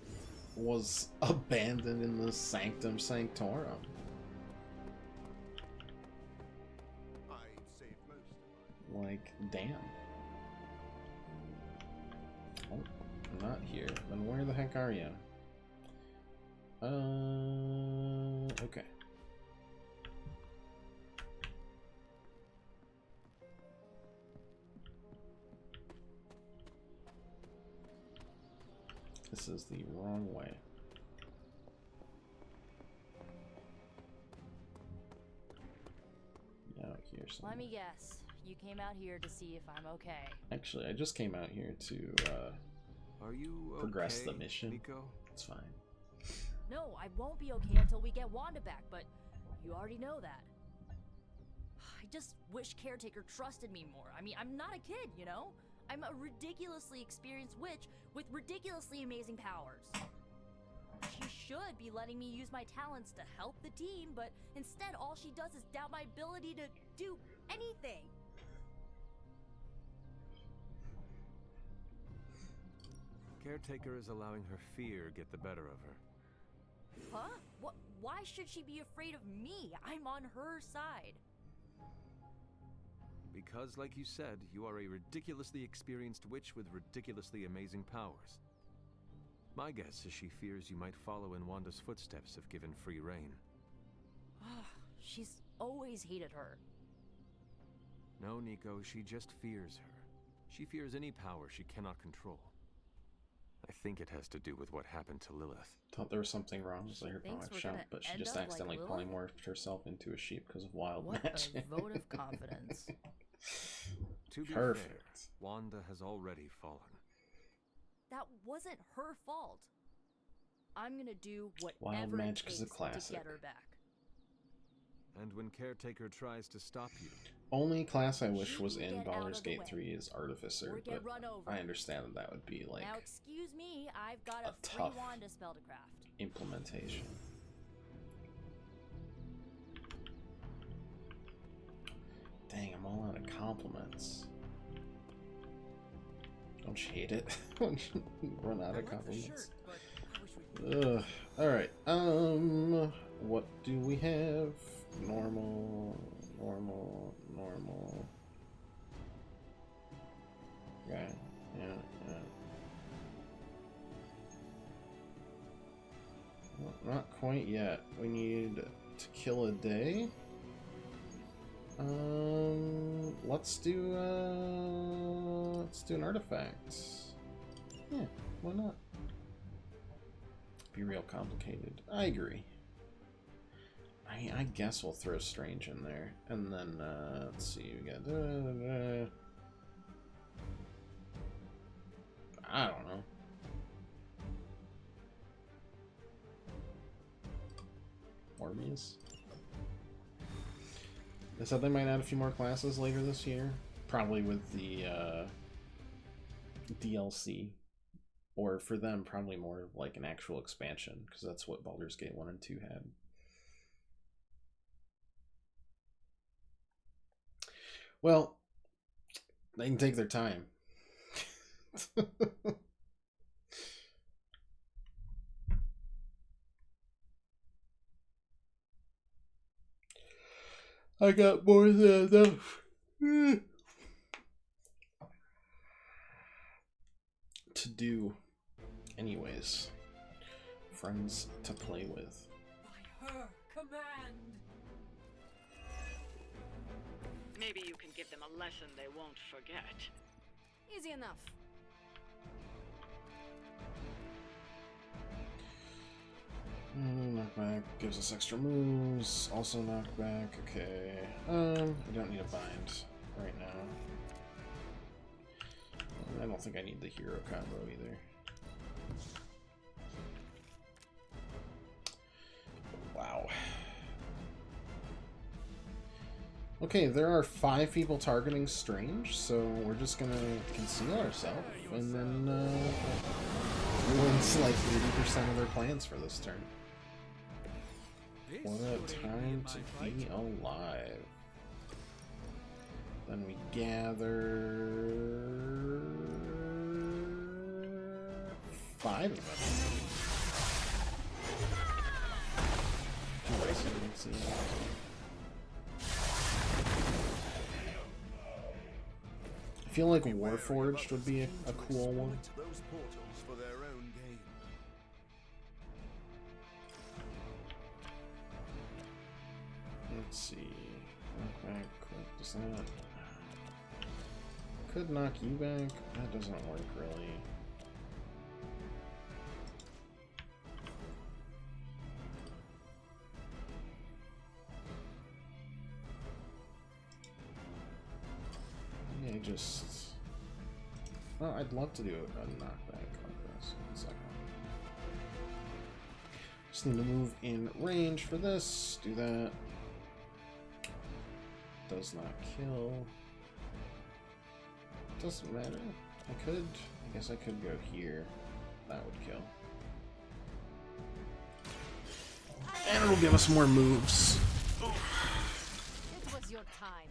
was abandoned in the Sanctum Sanctorum. Like, damn. Oh, not here. Then where the heck are you? Okay. This is the wrong way. Out here somewhere. Let me guess. You came out here to see if I'm okay. Actually, I just came out here to Are you progress okay, the mission. Nico? It's fine. No, I won't be okay until we get Wanda back, but you already know that. I just wish Caretaker trusted me more. I mean, I'm not a kid, you know? I'm a ridiculously experienced witch with ridiculously amazing powers. She should be letting me use my talents to help the team, but instead all she does is doubt my ability to do anything. Caretaker is allowing her fear get the better of her. Huh? What? Why should she be afraid of me? I'm on her side. Because, like you said, you are a ridiculously experienced witch with ridiculously amazing powers. My guess is she fears you might follow in Wanda's footsteps if given free rein. She's always hated her. No, Nico, she just fears her. She fears any power she cannot control. I think it has to do with what happened to Lilith. Thought there was something wrong with her thinks power we're shout, gonna but she end just up accidentally like Lilith? polymorphed herself into a sheep because of wild What magic. a vote of confidence. To be Perfect. fair, Wanda has already fallen. That wasn't her fault. I'm gonna do Wild whatever it magic is takes a to classic. get her back. And when Caretaker tries to stop you, Only class I wish She was can in get out Baldur's of the Gate way. 3 is Artificer, Or get but run over. I understand that that would be like Now, excuse me, I've got a a free tough Wanda spell to craft. implementation. Dang, I'm all out of compliments. Don't you hate it when you run out of compliments? Ugh. Alright, what do we have? Normal, normal, normal. Okay, yeah. Well, not quite yet. We need to kill a day. Let's do an artifact. Yeah, why not? Be real complicated. I agree. I guess we'll throw Strange in there, and then let's see. We got I don't know. Morbius. They said they might add a few more classes later this year, probably with the DLC, or for them, probably more like an actual expansion, because that's what Baldur's Gate 1 and 2 had. Well, they can take their time. I got more than enough to do. Anyways, friends to play with. By her command! Maybe you can give them a lesson they won't forget. Easy enough. Knockback gives us extra moves. Also knockback. Okay. I don't need a bind right now. I don't think I need the hero combo either. Wow. Okay, there are 5 people targeting Strange, so we're just gonna conceal ourselves and then ruins like 80% of their plans for this turn. What a time to be alive. Then we gather 5 of them. I feel like Warforged would be a cool one. Those portals for their own gain. Let's see. Okay, quick. Does that could knock you back? That doesn't work really. Yeah, just. Oh, I'd love to do a knockback like this. 1 second. Just need to move in range for this. Do that. Does not kill. Doesn't matter. I guess I could go here. That would kill. And it'll give us more moves. It was your time.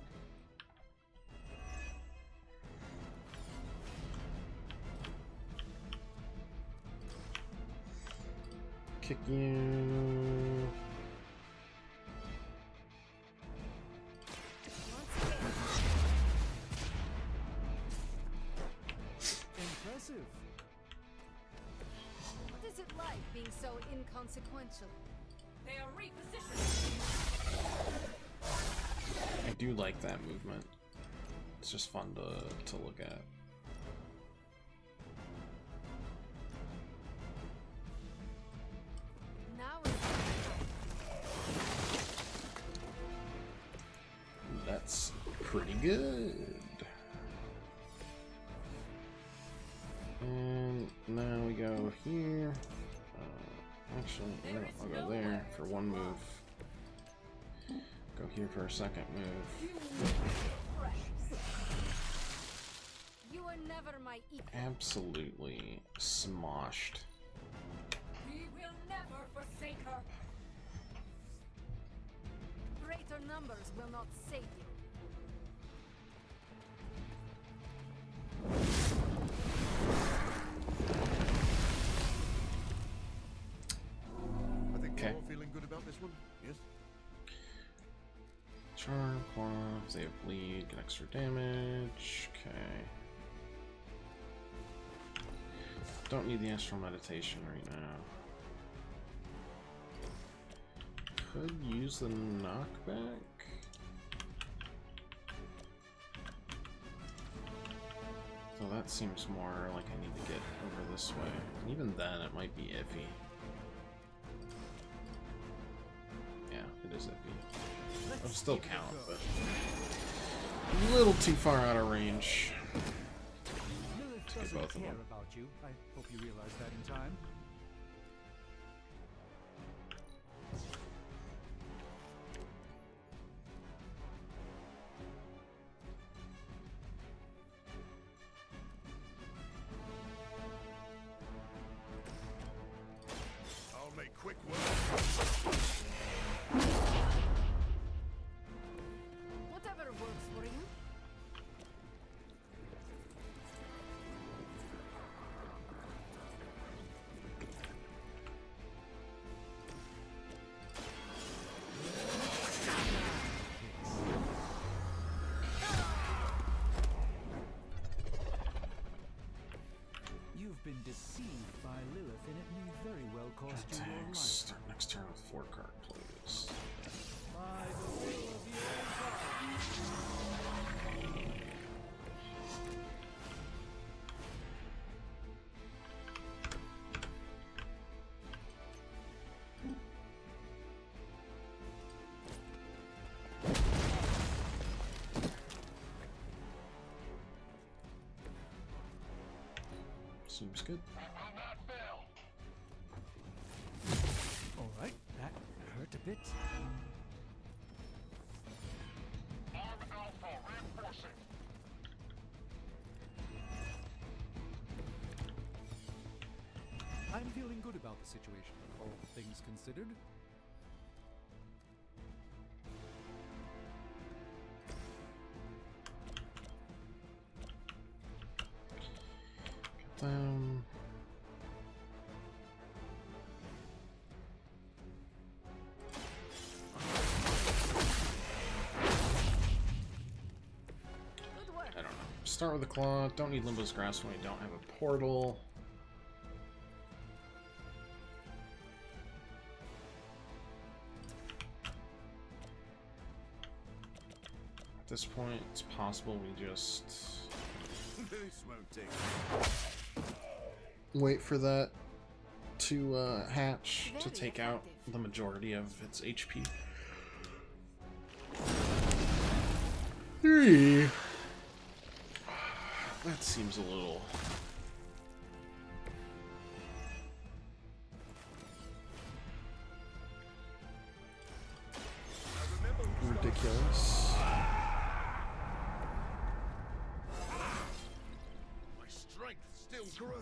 Kick you. Impressive. What is it like being so inconsequential? They are repositioned! I do like that movement. It's just fun to look at. That's pretty good. And now we go here. Actually, no, I'll go there for one move. Go here for a second move. You were never my equal. Absolutely smoshed. We will never forsake her. Greater numbers will not save you. I think we're all feeling good about this one, yes? Charm, claws, they have bleed, get extra damage. Okay. Don't need the astral meditation right now. Could use the knockback. So that seems more like I need to get over this way. And even then, it might be iffy. Yeah, it is iffy. It'll still count, but a little too far out of range. Lilith doesn't care about you. I hope you realize that in time. I'll make quick work. Whatever works for you. You've been deceived by Lilith, and it may very well cost you your life. Start next turn with 4 card plays. By the will of the Old Seems good. All right, that hurt a bit. I'm feeling good about the situation, all things considered. I don't know. Start with the claw. Don't need Limbo's Grasp when we don't have a portal. At this point, it's possible we just This won't take. wait for that to hatch to take out the majority of its HP. 3. That seems a little ridiculous. My strength still grows.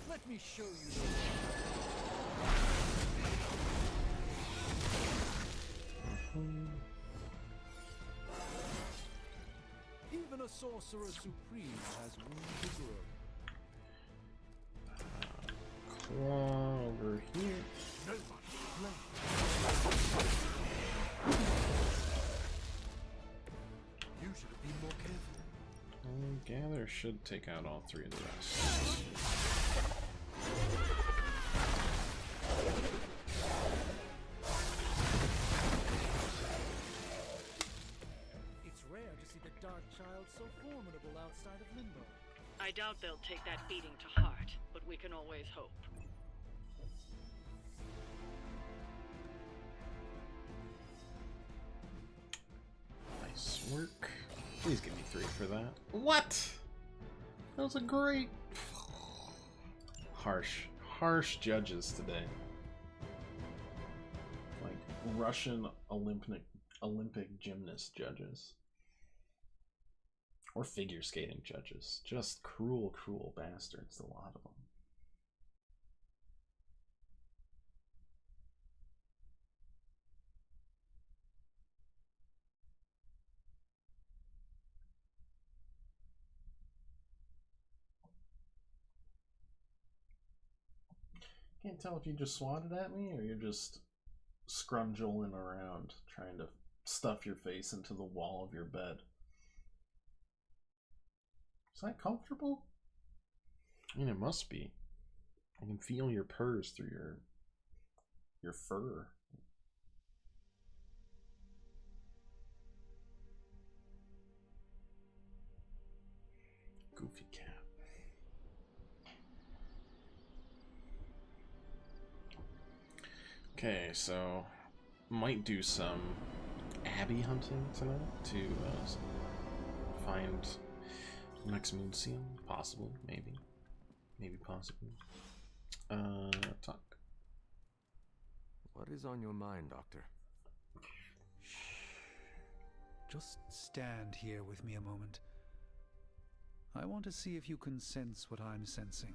Let me show you the Even a sorcerer supreme has room to grow. Claw over here. You should have been more careful. And gather should take out all three of the rest. It's rare to see the Dark Child so formidable outside of Limbo. I doubt they'll take that beating to heart, but we can always hope. Nice work. Please give me 3 for that. What? That was a great... Harsh judges today. Like Russian Olympic gymnast judges. Or figure skating judges. Just cruel bastards, a lot of them. Can't tell if you just swatted at me or you're just scrungeling around trying to stuff your face into the wall of your bed. Is that comfortable? I mean, it must be. I can feel your purrs through your fur. Goofy cat. Okay, so might do some abbey hunting tonight to find next moon seal. Possible, maybe possible. Talk. What is on your mind, Doctor? Just stand here with me a moment. I want to see if you can sense what I'm sensing.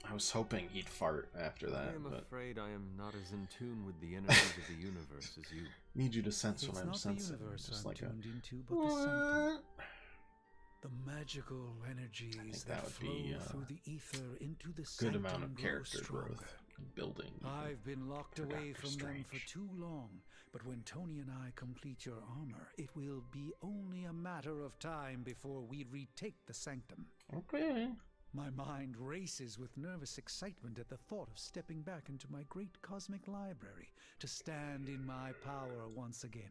I was hoping he'd fart after that. I am but afraid I am not as in tune with the energies of the universe as you. Need you to sense what It's I'm not sensing. the universe Just I'm like tuned into, but the sanctum. The magical energies that that would flow be, through the ether into the good sanctum amount of grow character stronger. growth and building. I've been locked for away Doctor from them for Strange. too long, but when Tony and I complete your armor, it will be only a matter of time before we retake the sanctum. Okay. My mind races with nervous excitement at the thought of stepping back into my great cosmic library to stand in my power once again.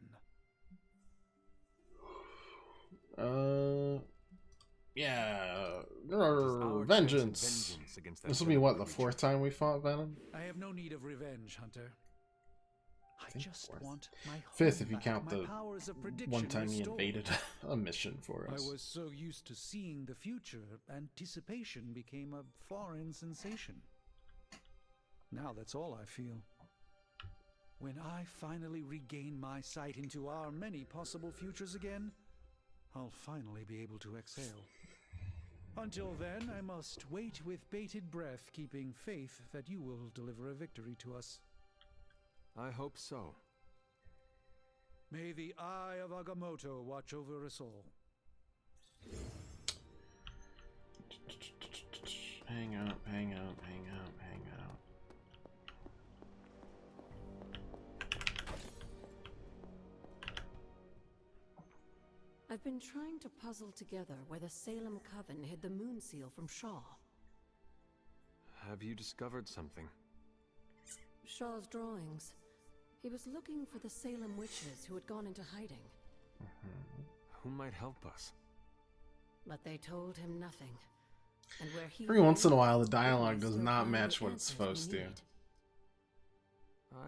Yeah. Our Vengeance. chance of vengeance against that This will be villain what, the creature. 4th time we fought Venom? I have no need of revenge, Hunter. I just want my 5th home if you back, count my the powers of prediction one time he restored. invaded a mission for I us. was so used to seeing the future, anticipation became a foreign sensation. Now that's all I feel. When I finally regain my sight into our many possible futures again, I'll finally be able to exhale. Until then, I must wait with bated breath, keeping faith that you will deliver a victory to us. I hope so. May the eye of Agamotto watch over us all. Hang out, hang out, hang out, hang out. I've been trying to puzzle together where the Salem Coven hid the moon seal from Shaw. Have you discovered something? Shaw's drawings. He was looking for the Salem witches who had gone into hiding. Who might help us? But they told him nothing. And where he Every once in a while, the there dialogue still does not find the match what it's answers supposed we to. need.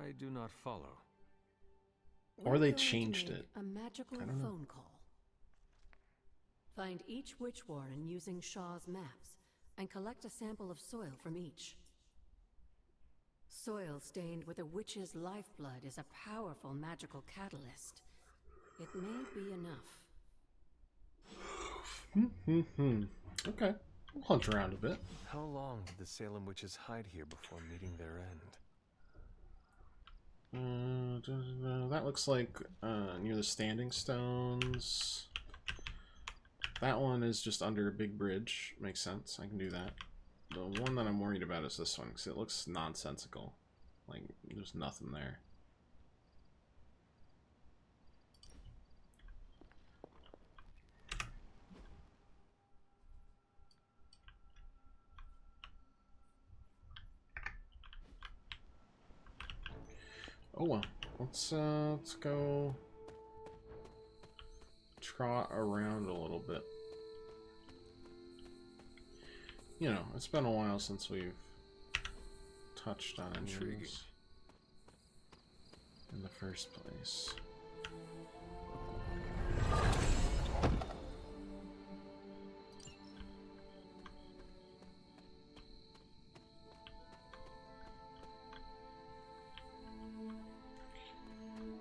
I do not follow. Or We're they going to changed make it. A magical I don't know. phone call. Find each witch warren using Shaw's maps and collect a sample of soil from each. Soil stained with a witch's lifeblood is a powerful magical catalyst. It may be enough. Okay. We'll hunt around a bit. How long did the Salem witches hide here before meeting their end? That looks like near the Standing Stones. That one is just under a big bridge. Makes sense. I can do that. The one that I'm worried about is this one, because it looks nonsensical. Like, there's nothing there. Oh well. Let's go trot around a little bit. You know, it's been a while since we've touched on any of this in the first place.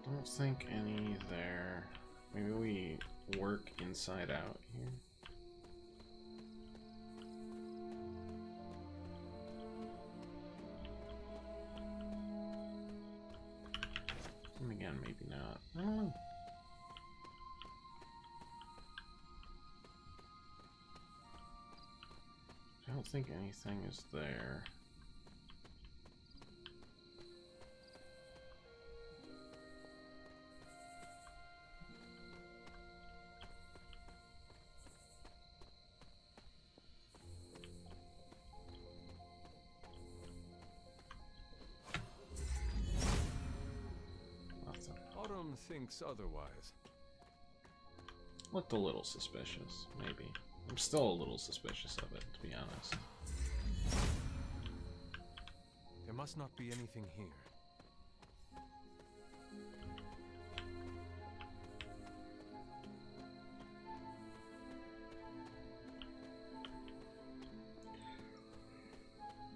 Don't think any there. Maybe we work inside out here. And again, maybe not. I don't know. I don't think anything is there. Autumn thinks otherwise. Looked a little suspicious, maybe. I'm still a little suspicious of it, to be honest. There must not be anything here.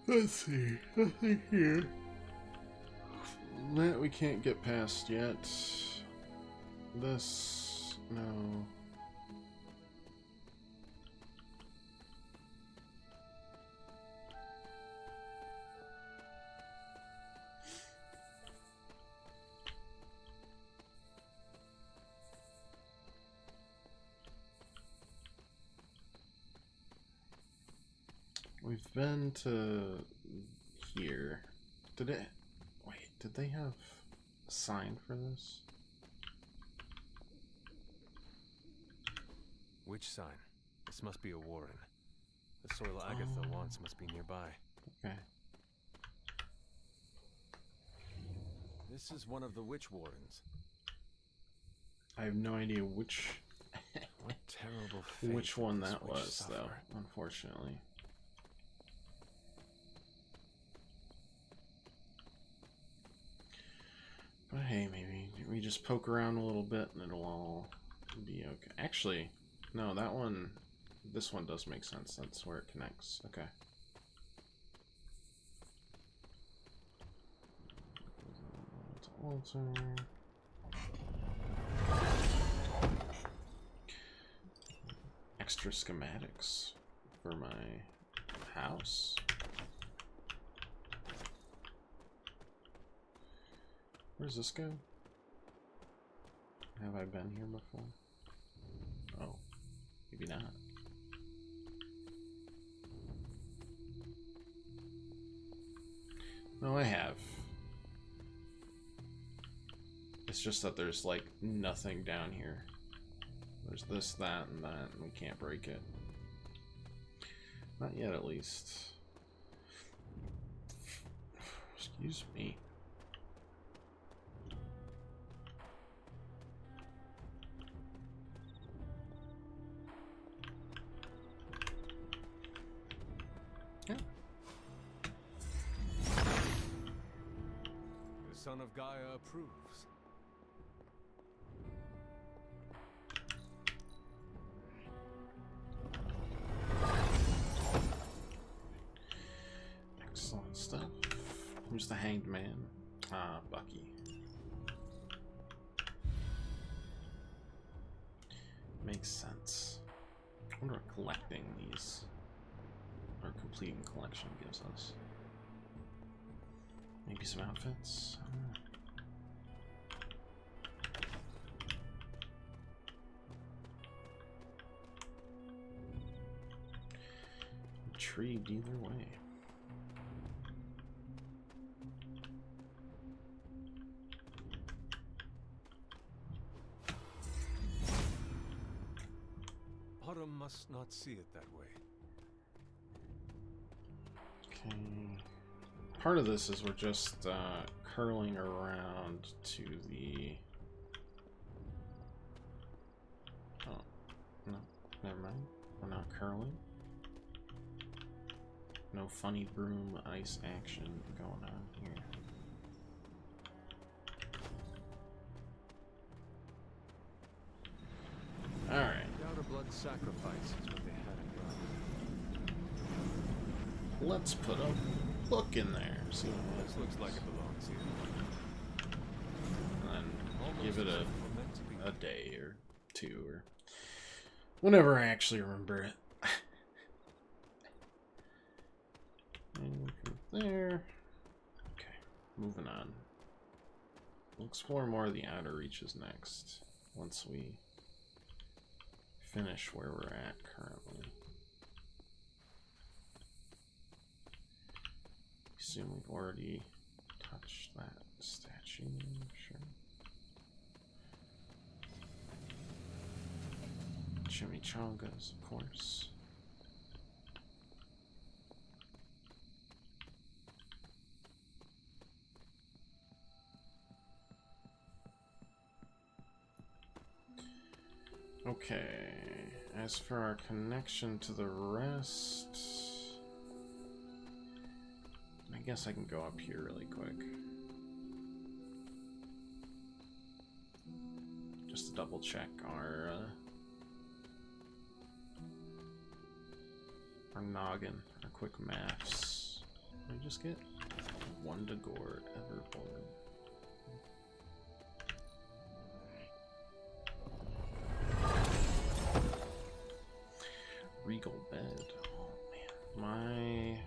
Let's see. Nothing here. That we can't get past yet. This, no. We've been to here. Did it? Wait, did they have a sign for this? Which sign? This must be a warren. The soil Agatha wants must be nearby. Okay. This is one of the witch wardens. I have no idea which What terrible fate which one this that witch was, suffer. though, unfortunately. But hey, maybe we just poke around a little bit and it'll all be okay. Actually, no, that one, this one does make sense. That's where it connects. Okay. Altar. Extra schematics for my house. Where's this go? Have I been here before? Oh, maybe not. No, I have. It's just that there's like nothing down here. There's this, that, and that, and we can't break it. Not yet, at least. Excuse me. Yeah. The son of Gaia approves. Excellent stuff. Who's the hanged man? Ah, Bucky. Makes sense. I wonder what collecting these, or completing collection, gives us. Maybe some outfits? I don't know. Intrigued either way. Autumn must not see it that way. Okay. part of this is we're just curling around to the... Oh, no, never mind. We're not curling. No funny broom ice action going on here. Alright. Without a blood sacrifice is what they had in mind. Let's put a book in there. See what This looks like it belongs here. and then Almost give it as if we're meant to be. a day or two or whenever I actually remember it. And from there. Okay, moving on. We'll explore more of the outer reaches next, once we finish where we're at currently. Assume we've already touched that statue, sure. Chimichangas, of course. Okay, as for our connection to the rest, I guess I can go up here really quick. Just to double check our noggin, our quick maths. Did we just get one to Gord, Everborn? Regal bed. Oh man,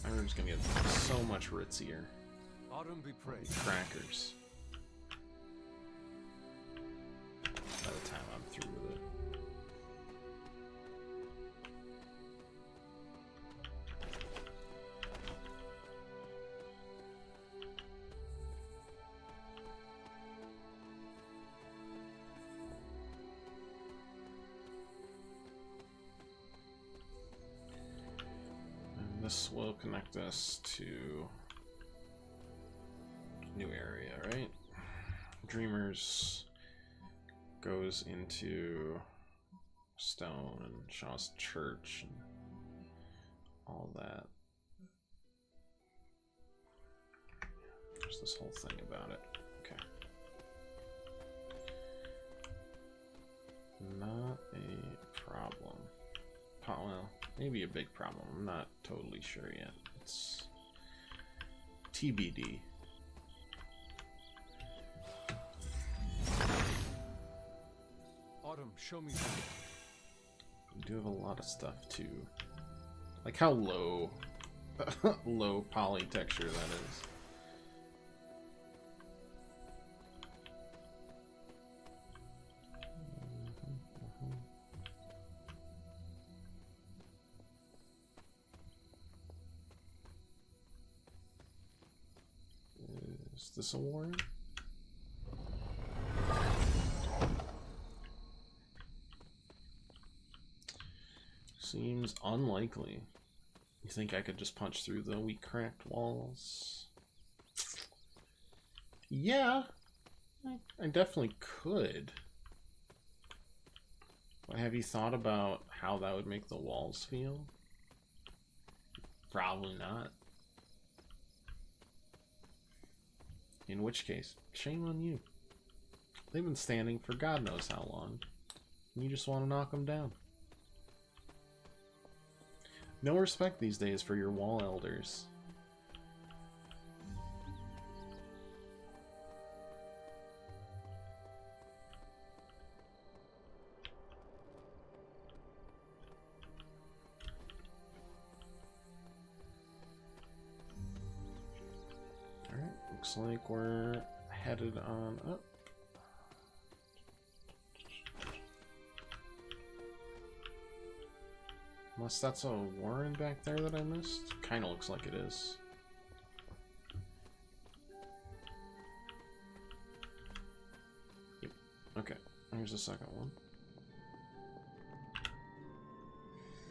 my room's gonna get so much ritzier. Autumn be praised. Crackers. By the time I'm through with it. This will connect us to new area, right? Dreamers goes into Stone and Shaw's Church and all that. There's this whole thing about it. Okay. Not a problem. Well, maybe a big problem. I'm not totally sure yet. It's TBD. Autumn, show me. We do have a lot of stuff too. Like how low, low poly texture that is. Is this a warren? Seems unlikely. You think I could just punch through the weak cracked walls? Yeah, I definitely could. But have you thought about how that would make the walls feel? Probably not. In which case, shame on you. They've been standing for God knows how long. And you just want to knock them down. No respect these days for your wall elders. Alright, looks like we're headed on up. Unless that's a warren back there that I missed. Kinda looks like it is. Yep. Okay, here's the second one.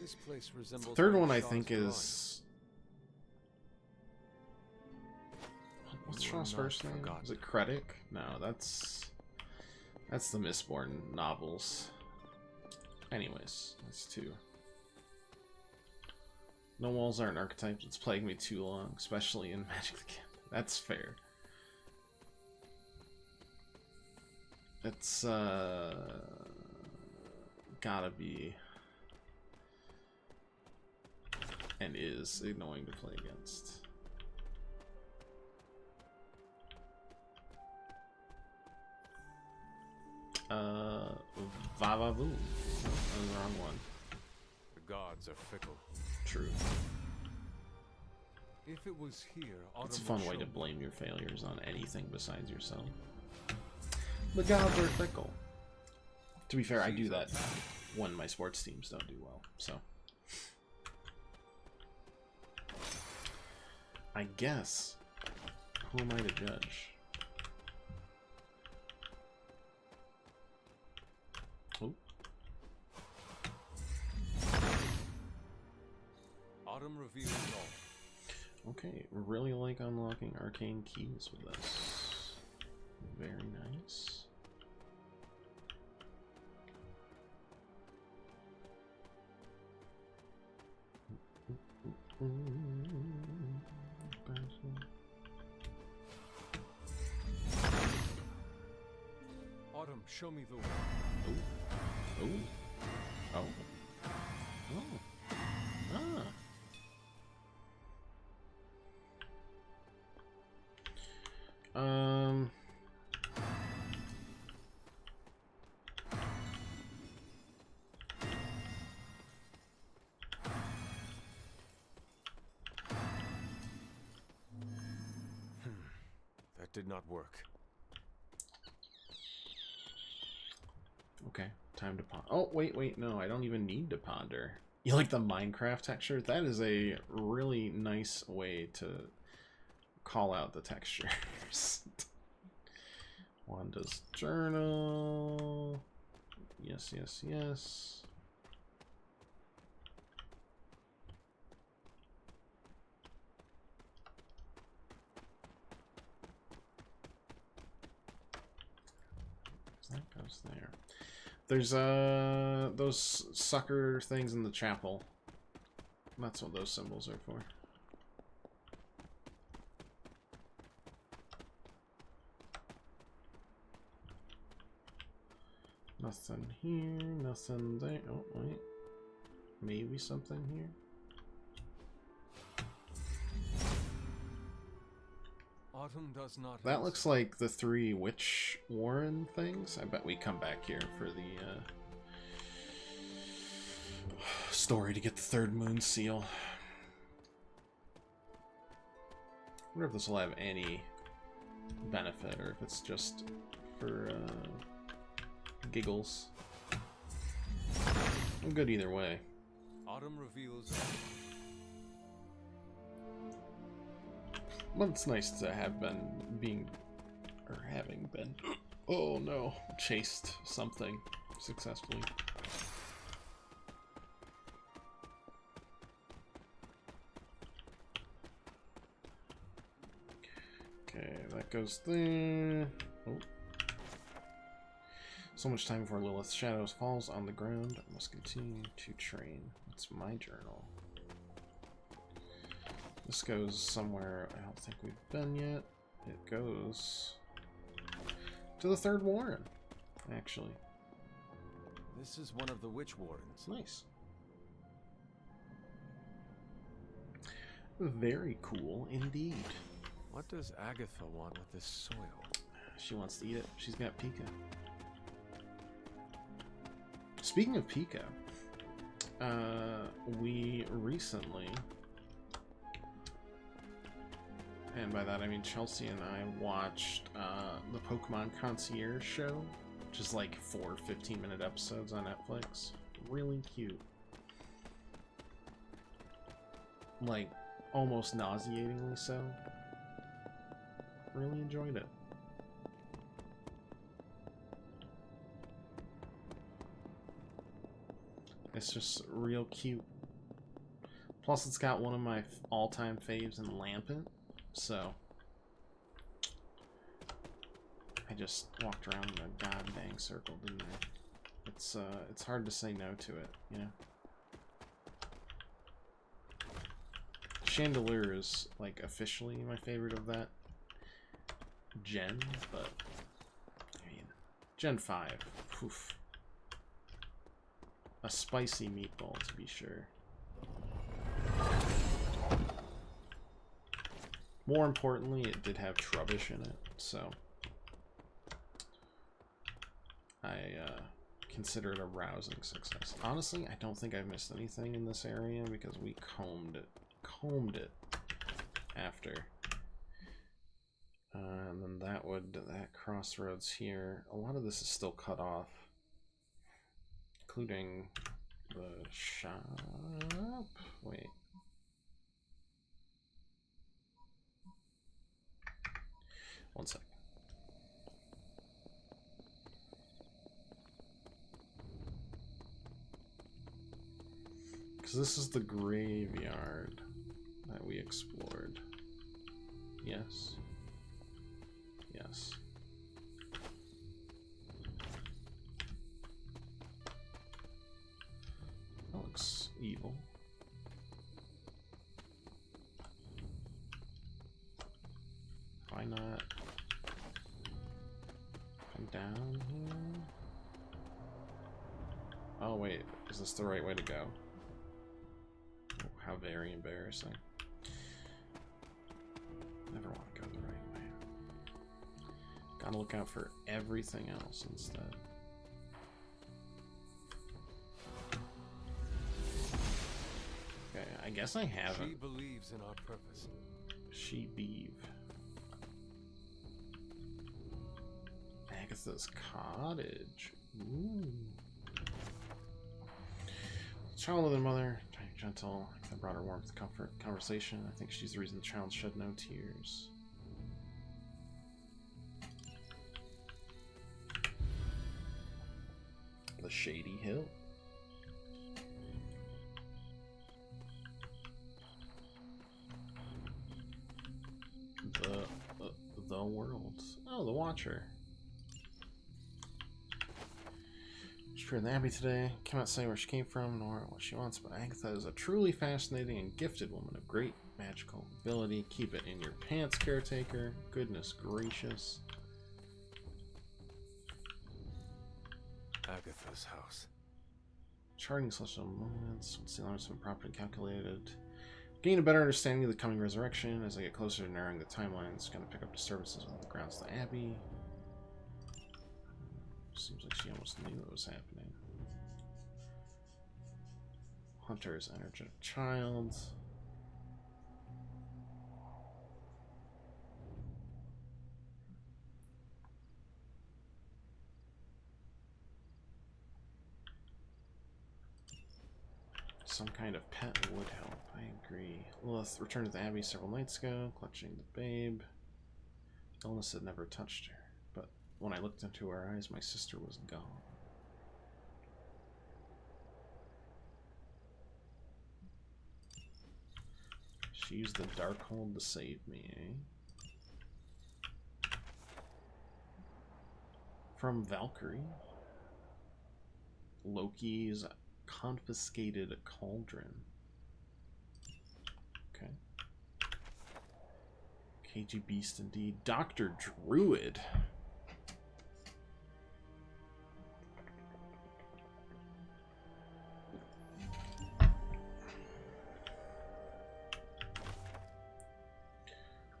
This place resembles Third one one of I Shaw's think drawings. is... What's You are Shaw's not first name? forgotten. Is it Krennic? No, that's the Mistborn novels. Anyways, that's 2. No walls aren't archetypes. It's plagued me too long, especially in Magic the Gathering. That's fair. It's gotta be and is annoying to play against. Vavavoom. That was the wrong one. The gods are fickle. True. If it was here, It's a Autumn fun would way to show blame your failures on anything besides yourself. The gods are fickle. To be fair, I do that when my sports teams don't do well, so. I guess. Who am I to judge? Oh. Autumn reveals all. Okay, really like unlocking arcane keys with this. Very nice. Autumn, show me the way. Oh. Oh. Oh. Oh. Ah. That did not work. Okay, time to ponder. Oh, wait, no, I don't even need to ponder. You like the Minecraft texture? That is a really nice way to call out the textures. Wanda's journal. Yes, yes, yes. That goes there. There's those sucker things in the chapel. That's what those symbols are for. Nothing here, nothing there. Oh, wait. Maybe something here. Autumn does not. That looks like the 3 Witch Warren things. I bet we come back here for the story to get the 3rd moon seal. I wonder if this will have any benefit or if it's just for giggles. I'm good either way. Autumn reveals. Well, it's nice to have having been, oh no, chased something successfully. Okay, that goes there. Oh. So much time before Lilith's shadows falls on the ground. I must continue to train. It's my journal. This goes somewhere I don't think we've been yet. It goes to the 3rd Warren, actually. This is one of the Witch Wardens. Nice. Very cool indeed. What does Agatha want with this soil? She wants to eat it. She's got Pika. Speaking of Pika, we recently, and by that I mean Chelsea and I, watched the Pokemon Concierge show, which is like 4 15-minute episodes on Netflix. Really cute. Like, almost nauseatingly so. Really enjoyed it. It's just real cute. Plus, it's got one of my all-time faves in Lampent, so I just walked around in a god-dang circle, didn't I? It's hard to say no to it, you know? Chandelier is, like, officially my favorite of that gen, but, I mean, Gen 5, oof. A spicy meatball, to be sure. More importantly, it did have Trubbish in it, so I consider it a rousing success. Honestly, I don't think I missed anything in this area because we combed it after. And then that crossroads here, a lot of this is still cut off, including the shop. Wait. One sec. Because this is the graveyard that we explored. Yes. Yes. That looks evil. Why not come down here? Oh wait, is this the right way to go? Oh, how very embarrassing. Never want to go the right way. Gotta look out for everything else instead. Okay, I guess I haven't. She believes in our purpose. She beeve. Agatha's cottage. Ooh. Child of the mother, gentle. I brought her warmth, comfort, conversation. I think she's the reason the child shed no tears. The Shady Hill. The world. Oh, the Watcher. She's here in the Abbey today. Cannot say where she came from nor what she wants, but Agatha is a truly fascinating and gifted woman of great magical ability. Keep it in your pants, caretaker. Goodness gracious. Agatha's house. Charting social moments. Once the alarms have been properly calculated. Gain a better understanding of the coming resurrection. As I get closer to narrowing the timelines, gonna pick up disturbances on the grounds of the Abbey. Seems like she almost knew what was happening. Hunter's energetic child. Some kind of pet would help, I agree. Lilith returned to the Abbey several nights ago, clutching the babe. Illness had never touched her, but when I looked into her eyes, my sister was gone. She used the Darkhold to save me, eh? From Valkyrie. Loki's confiscated cauldron. Okay. KG Beast indeed. Dr. Druid.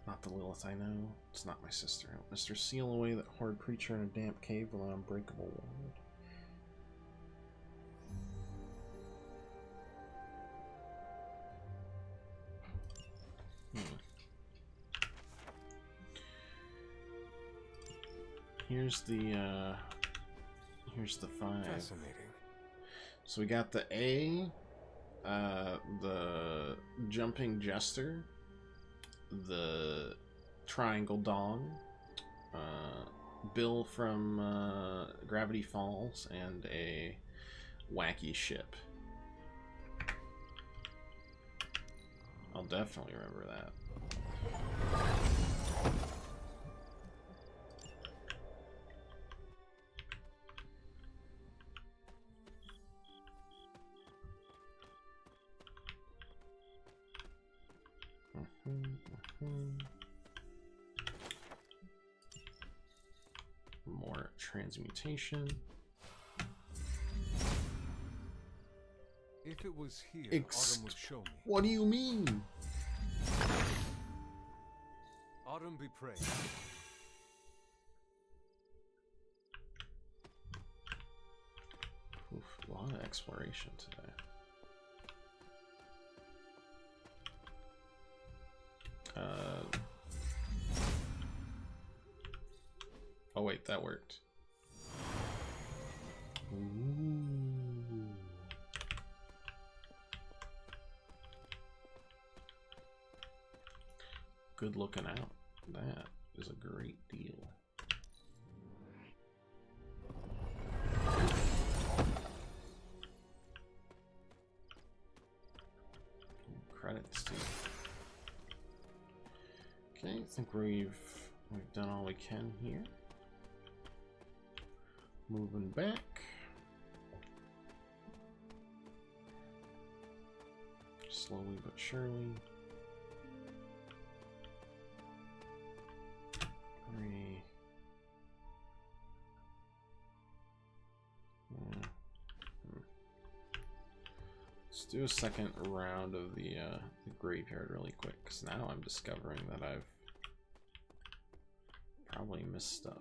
Not the Lilith I know. It's not my sister. Mr. Seal away that horrid creature in a damp cave with an unbreakable wall. Here's the 5. Fascinating. So we got the A, the Jumping Jester, the Triangle Dong, Bill from Gravity Falls, and a Wacky Ship. I'll definitely remember that. More transmutation. If it was here, Autumn would show me. What do you mean? Autumn be praised. Oof, a lot of exploration today. Oh wait, that worked. Ooh. Good looking out. That is a great deal. Credits too. Okay, I think we've done all we can here. Moving back. Slowly but surely. 3. Let's do a second round of the graveyard really quick, because now I'm discovering that I've probably missed stuff.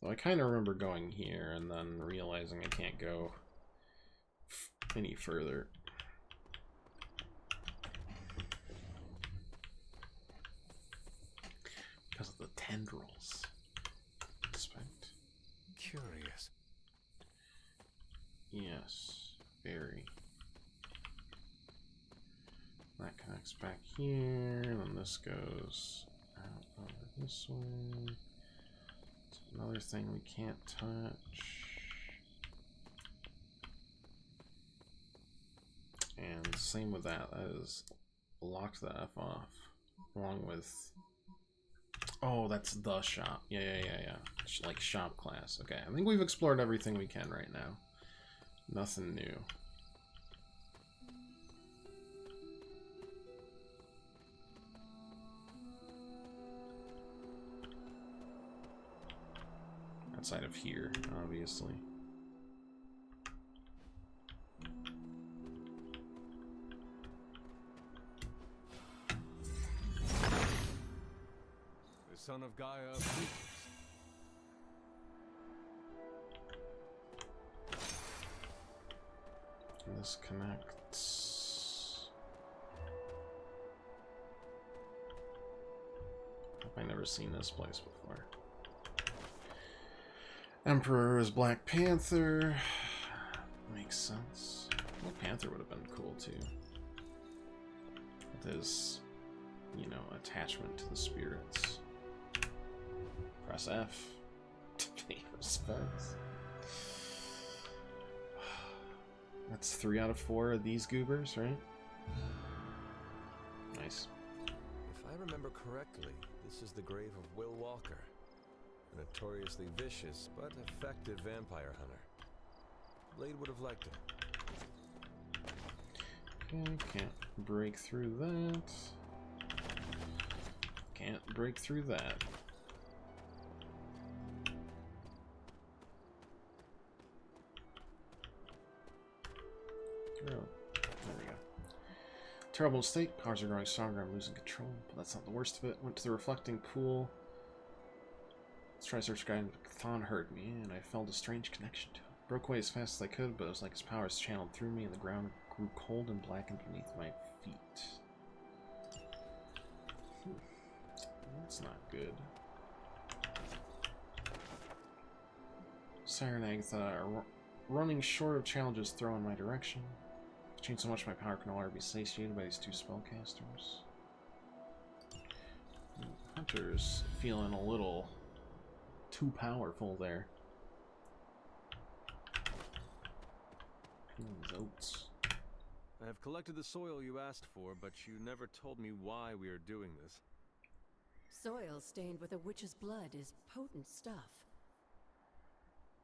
Though I kind of remember going here and then realizing I can't go any further. Because of the tendrils. Expect. Curious. Yes, very. That connects back here, and then this goes out over this way. It's another thing we can't touch. And same with that. That is locked the F off. Along with... Oh, that's the shop. Yeah. Like shop class. Okay, I think we've explored everything we can right now. Nothing new. Outside of here, obviously. The son of Gaia. This connects. I've never seen this place before. Emperor is Black Panther. Makes sense. Black Panther would have been cool too. With his, you know, attachment to the spirits. Press F to pay respects. That's 3 out of 4 of these goobers, right? Nice. If I remember correctly, this is the grave of Will Walker, a notoriously vicious but effective vampire hunter. Blade would have liked him. Okay, can't break through that. Can't break through that. Oh, there we go. Terrible mistake. Powers are growing stronger. I'm losing control. But that's not the worst of it. Went to the reflecting pool. Let's try search guide. Chthon heard me, and I felt a strange connection to him. Broke away as fast as I could, but it was like his powers channeled through me, and the ground grew cold and blackened beneath my feet. That's not good. Sire and Agatha are running short of challenges thrown in my direction. I've changed so much my power can no longer be satiated by these 2 spellcasters. Hunter's feeling a little too powerful there. These oats. I have collected the soil you asked for, but you never told me why we are doing this. Soil stained with a witch's blood is potent stuff.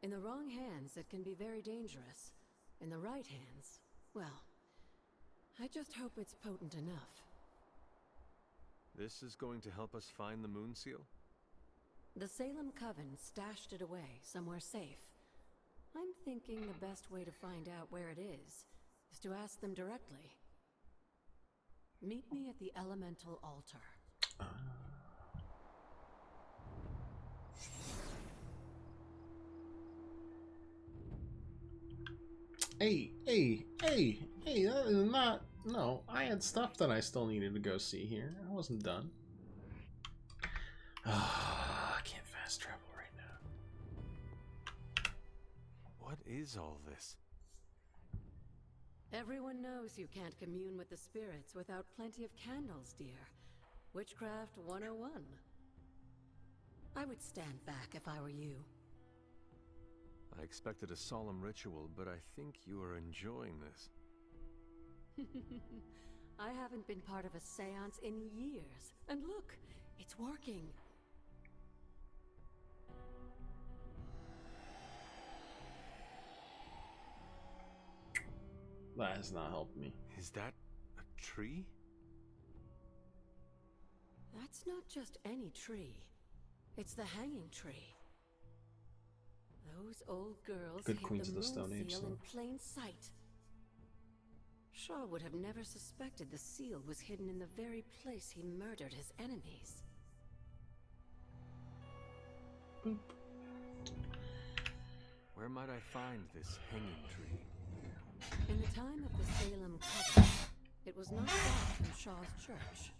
In the wrong hands, it can be very dangerous. In the right hands, well, I just hope it's potent enough. This is going to help us find the moon seal? The Salem Coven stashed it away somewhere safe. I'm thinking the best way to find out where it is to ask them directly. Meet me at the Elemental Altar. Hey, that is not... No, I had stuff that I still needed to go see here. I wasn't done. I can't fast travel right now. What is all this? Everyone knows you can't commune with the spirits without plenty of candles, dear. Witchcraft 101. I would stand back if I were you. I expected a solemn ritual, but I think you are enjoying this. I haven't been part of a seance in years. And look, it's working. That has not helped me. Is that a tree? That's not just any tree. It's the hanging tree. Those old girls Good hid Queens the of the Stone moon Age, seal though. in plain sight. Shaw would have never suspected the seal was hidden in the very place he murdered his enemies. Boop. Where might I find this hanging tree? In the time of the Salem Coven, it was not far from Shaw's church.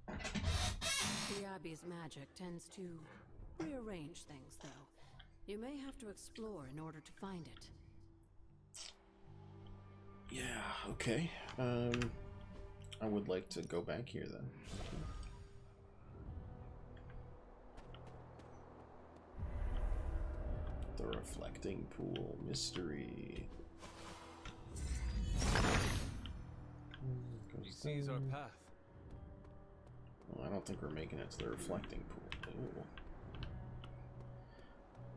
The Abbey's magic tends to rearrange things, though. You may have to explore in order to find it. Yeah, okay. I would like to go back here then. The reflecting pool mystery. He sees our path. Well, I don't think we're making it to the reflecting pool. Ooh.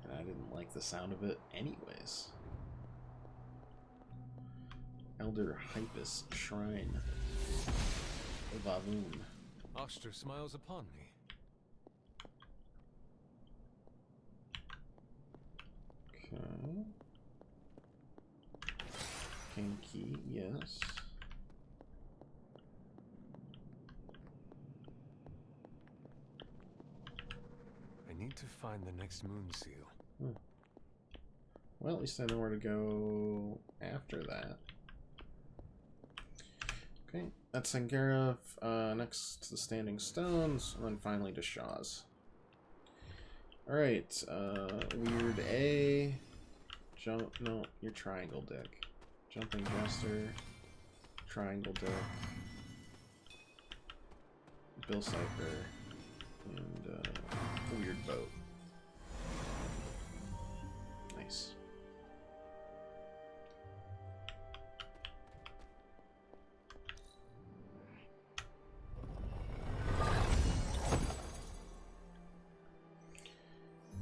And I didn't like the sound of it anyways. Elder Hypus Shrine of Avun. Oster smiles upon me. Okay. King key, yes. I need to find the next moon seal. Well, at least I know where to go after that. Okay, that's Sangara, next to the Standing Stones, and then finally to Shaw's. Alright, Weird A. Jump, no, you're Triangle Dick. Jumping Jester, Triangle Dick, Bill Cipher, and Weird Boat. Nice.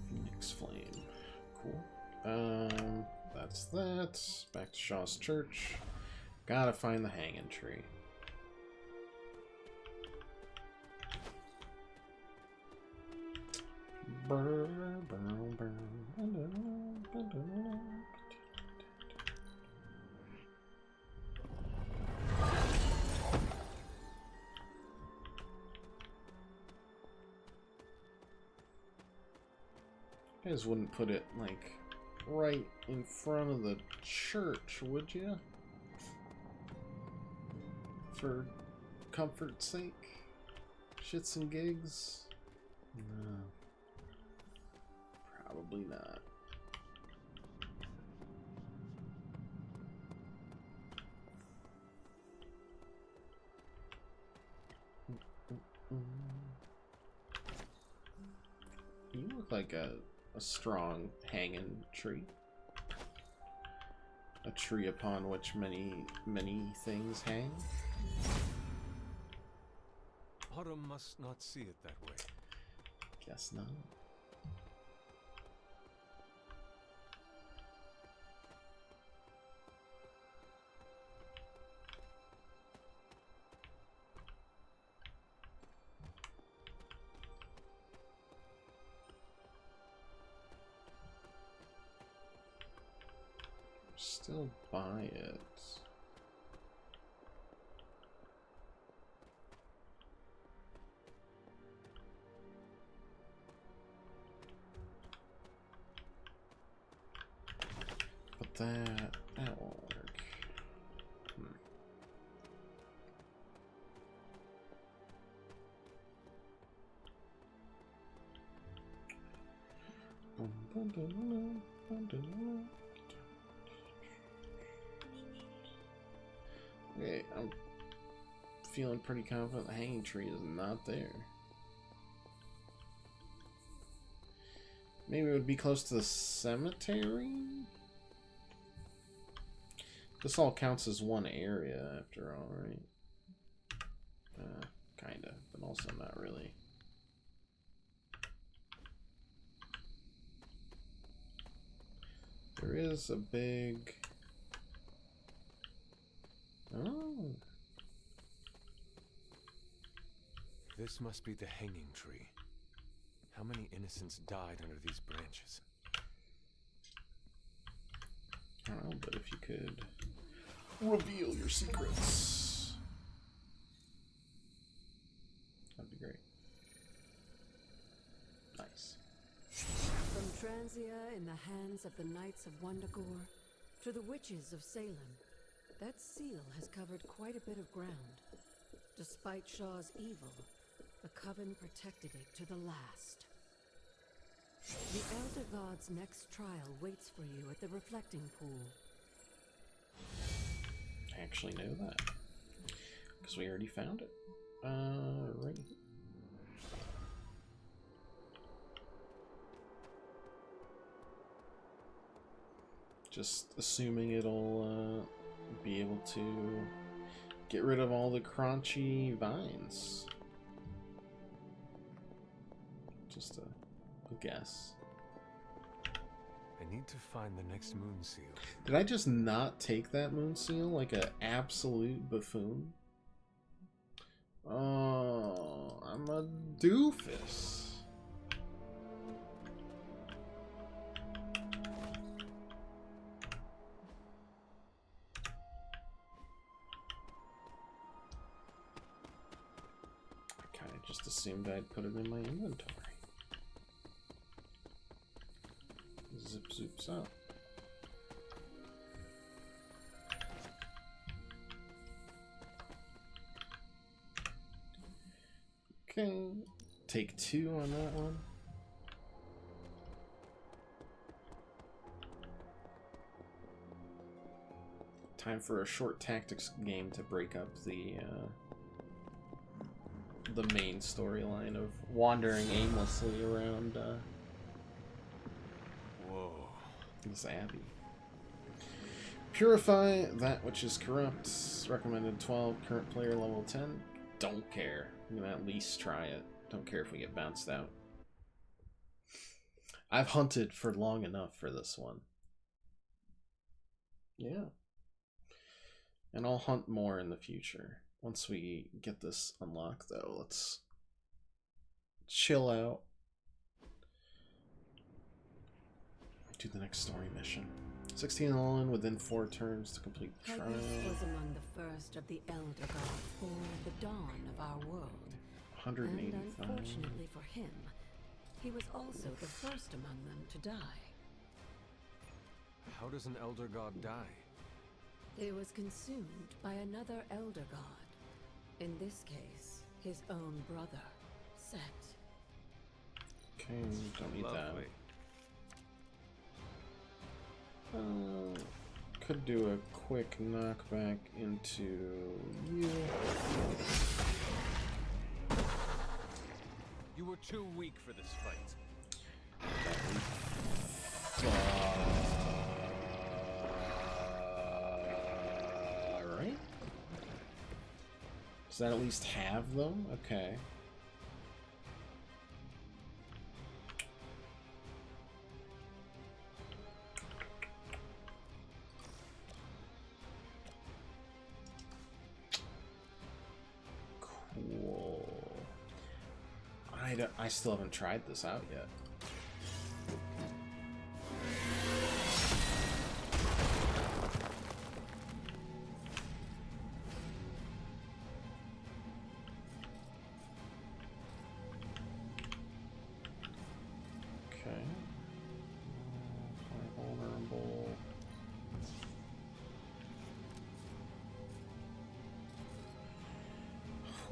Phoenix Flame. Cool. That's that. Back to Shaw's Church. Gotta find the hanging tree. You guys wouldn't put it, like, right in front of the church, would you? For comfort's sake? Shits and gigs? No. Probably not. You look like a strong hanging tree. a tree upon which many things hang. Autumn must not see it that way. Guess not. Still buy it. But that won't work. Okay, I'm feeling pretty confident the hanging tree is not there. Maybe it would be close to the cemetery? This all counts as one area after all, right? Kinda, but also not really. There is a big... Oh. This must be the hanging tree. How many innocents died under these branches? I don't know, but if you could reveal your secrets, that'd be great. Nice. From Transia in the hands of the Knights of Wundagore to the witches of Salem, that seal has covered quite a bit of ground. Despite Shaw's evil, the Coven protected it to the last. The Elder God's next trial waits for you at the reflecting pool. I actually know that, because we already found it. Right. Just assuming it'll be able to get rid of all the crunchy vines. Just a guess. I need to find the next moon seal. Did I just not take that moon seal like an absolute buffoon? Oh, I'm a doofus. Just assumed I'd put it in my inventory. Zip zoops up. Okay, take 2 on that one. Time for a short tactics game to break up the main storyline of wandering aimlessly around this abbey. Purify that which is corrupt. Recommended 12. Current player level 10. Don't care. I'm gonna at least try it. Don't care if we get bounced out. I've hunted for long enough for this one. Yeah. And I'll hunt more in the future. Once we get this unlocked, though, let's chill out. Do the next story mission. 16 all-in within 4 turns to complete the trial. Typhus was among the first of the Elder Gods, or the dawn of our world. 185. And unfortunately for him, he was also the first among them to die. How does an Elder God die? He was consumed by another Elder God. In this case, his own brother, Set. Okay, don't need Lovely. that. Could do a quick knockback into you. You were too weak for this fight. that at least have them? Okay. Cool. I still haven't tried this out yet. Okay. Vulnerable.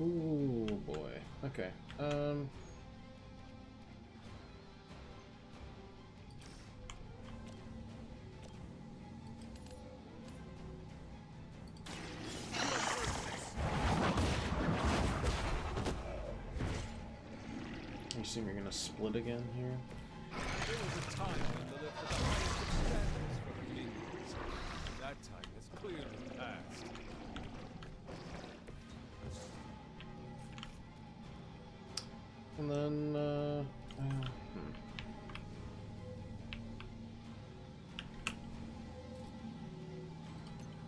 Ooh, boy. Okay. You assume you're gonna split again here? There was a time when the lift was the highest of standards for the minions. That time has clearly passed. And then,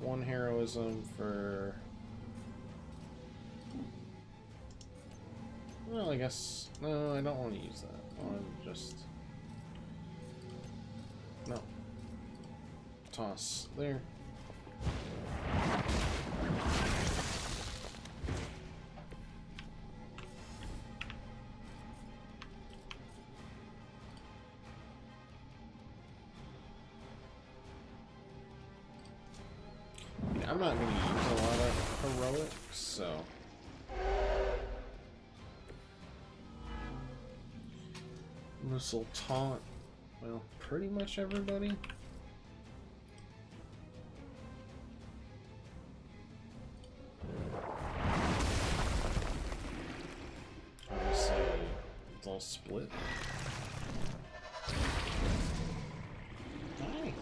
one heroism for... Well, I guess... No, I don't want to use that. I want to just... No. Toss. There. I'm not going to use a lot of heroics, so... Missile taunt, well, pretty much everybody. Obviously, it's all split. Hi.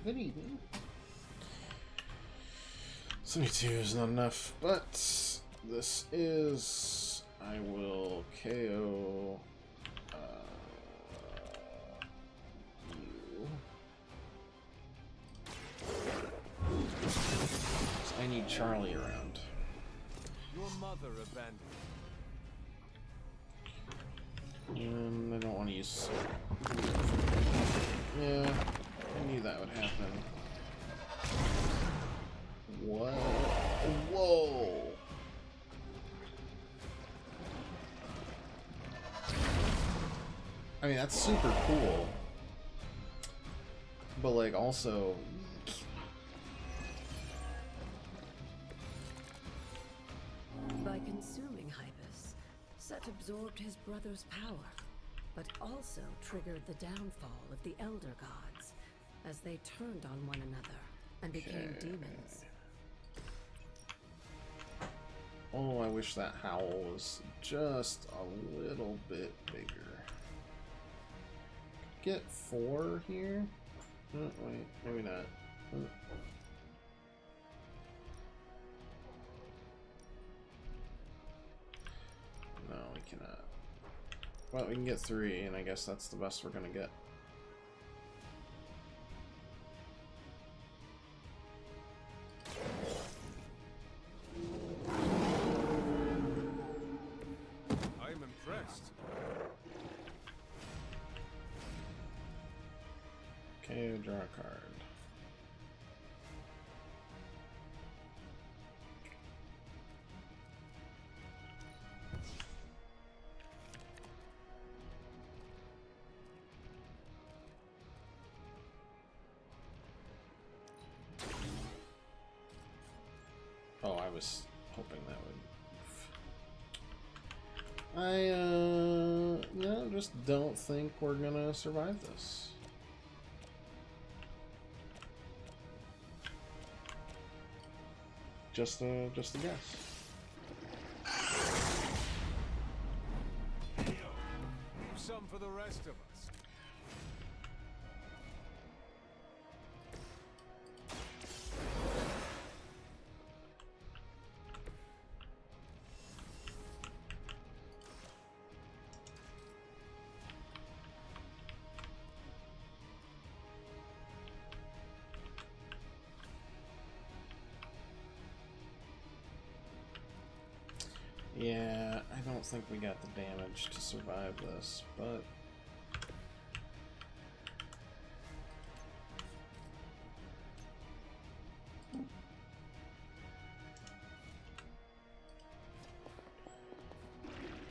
Good evening. 72 is not enough, but this is... I will KO... I need Charlie around. Your mother abandoned I don't want to use Sulk. Yeah, I knew that would happen. What? Whoa! I mean, that's super cool. But, like, also... By consuming Hypus, Set absorbed his brother's power, but also triggered the downfall of the Elder Gods, as they turned on one another and became demons. Oh, I wish that howl was just a little bit bigger. Get 4 here? Oh, wait, maybe not. No, we cannot. Well, we can get 3, and I guess that's the best we're gonna get. I'm impressed. Okay, draw a card. Oh, I was hoping that would... no, just don't think we're gonna survive this. Just a guess. Leave some for the rest of us. Yeah, I don't think we got the damage to survive this, but...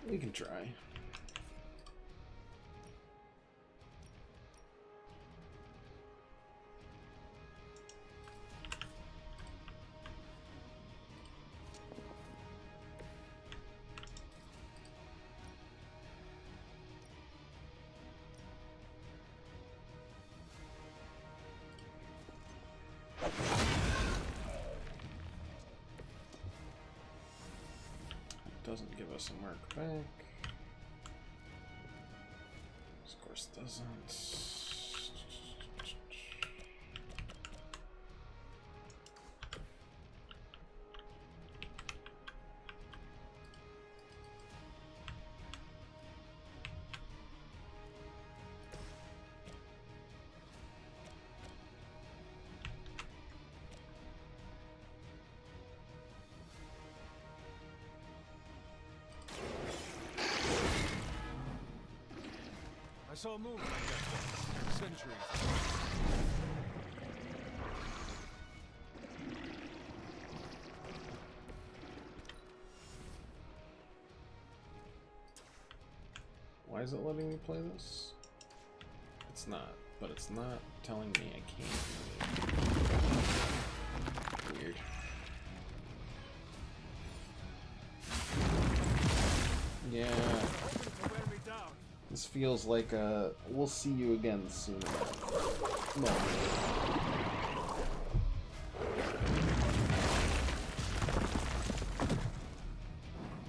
we can try. Doesn't give us a mark back. Of course doesn't. I saw a movement like that centuries. Why is it letting me play this? It's not, but it's not telling me I can't do it. Weird. Yeah. This feels like a we'll see you again soon moment.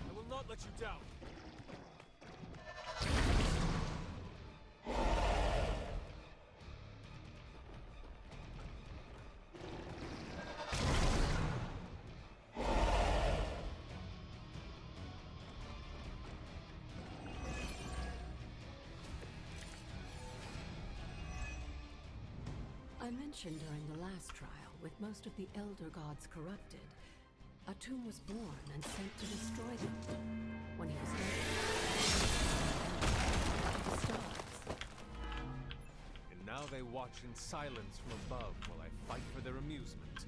I will not let you down. I mentioned during the last trial, with most of the Elder Gods corrupted, a tomb was born and sent to destroy them. When he was dead, the stars. And now they watch in silence from above while I fight for their amusement.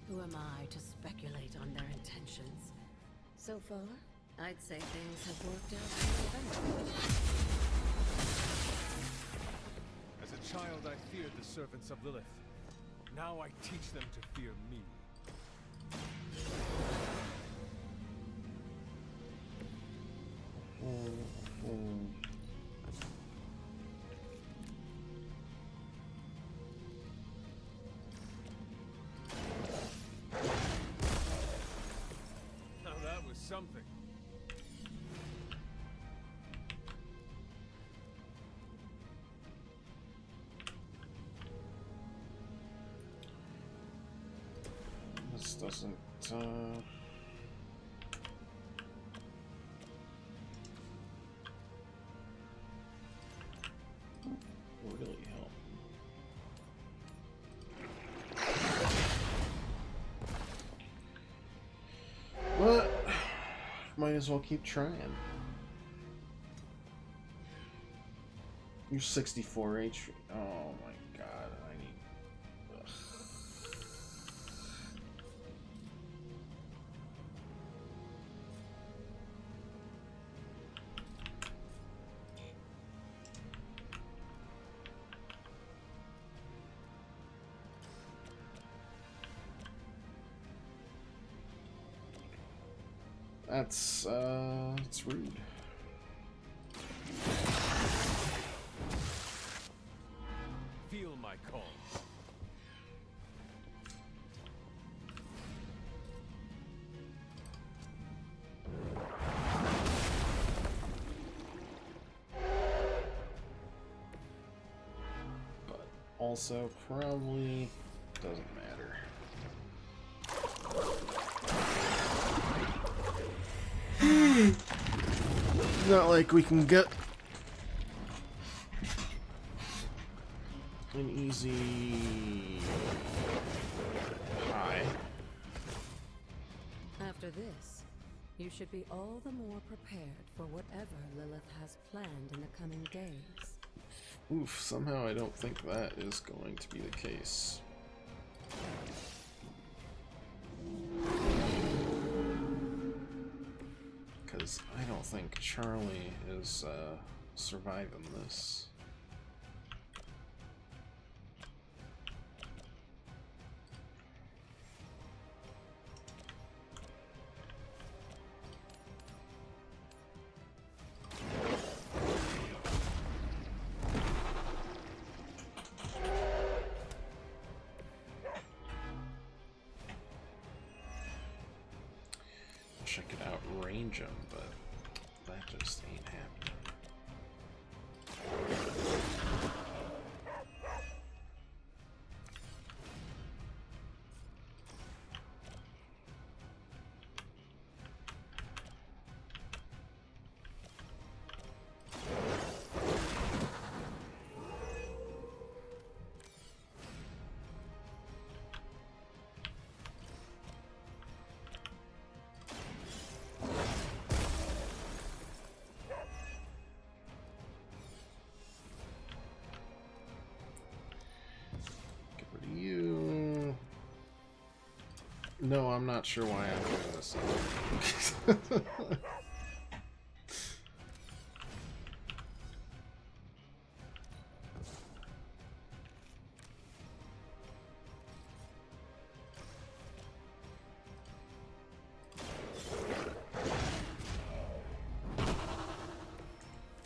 Who am I to speculate on their intentions? So far, I'd say things have worked out very well. As a child, I feared the servants of Lilith. Now I teach them to fear me. Now that was something. This doesn't, really help. But, might as well keep trying. You're 64 HP. Oh my god, I need... Ugh. It's rude. Feel my call. But also probably doesn't matter. Not like we can get an easy high. After this, You should be all the more prepared for whatever Lilith has planned in the coming days. Oof, somehow I don't think that is going to be the case. Because I don't think Charlie is surviving this. Wish I could outrange him, but that just ain't happening. You... No, I'm not sure why I'm doing this.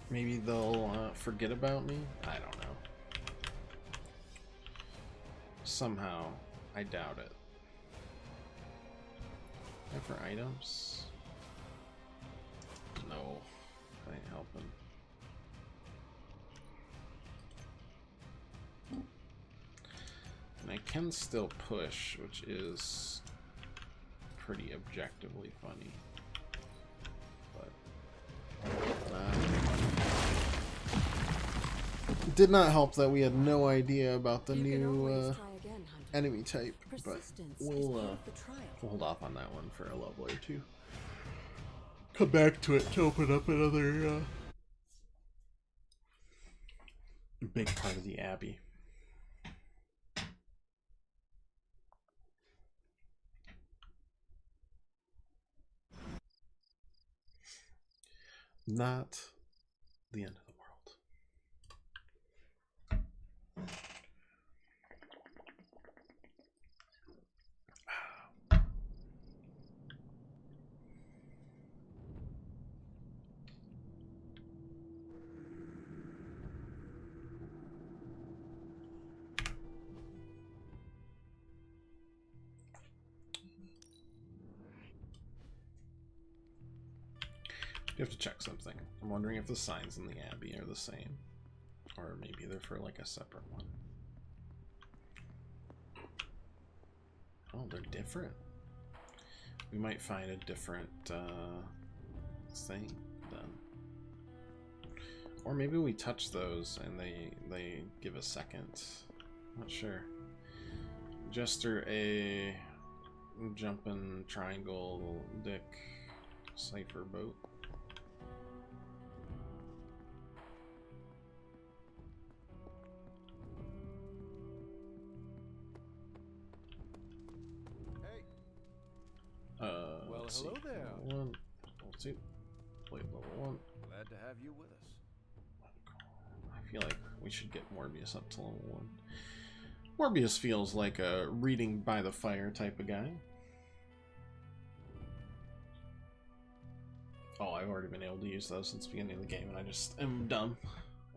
Maybe they'll forget about me? I don't know. Somehow, I doubt it. For items? No, that ain't helping. And I can still push, which is pretty objectively funny. But it did not help that we had no idea about the new enemy type, but we'll hold off on that one for a level or two. Come back to it to open up another big part of the Abbey. Not the end of the world. You have to check something. I'm wondering if the signs in the Abbey are the same. Or maybe they're for like a separate one. Oh, they're different. We might find a different thing then. Or maybe we touch those and they give a second. Not sure. Jester A, jumping triangle, Dick, Cypher boat. Well, hello there. Level 1, level 2, plate level 1. Glad to have you with us. I feel like we should get Morbius up to level 1. Morbius feels like a reading by the fire type of guy. Oh, I've already been able to use those since the beginning of the game, and I just am dumb.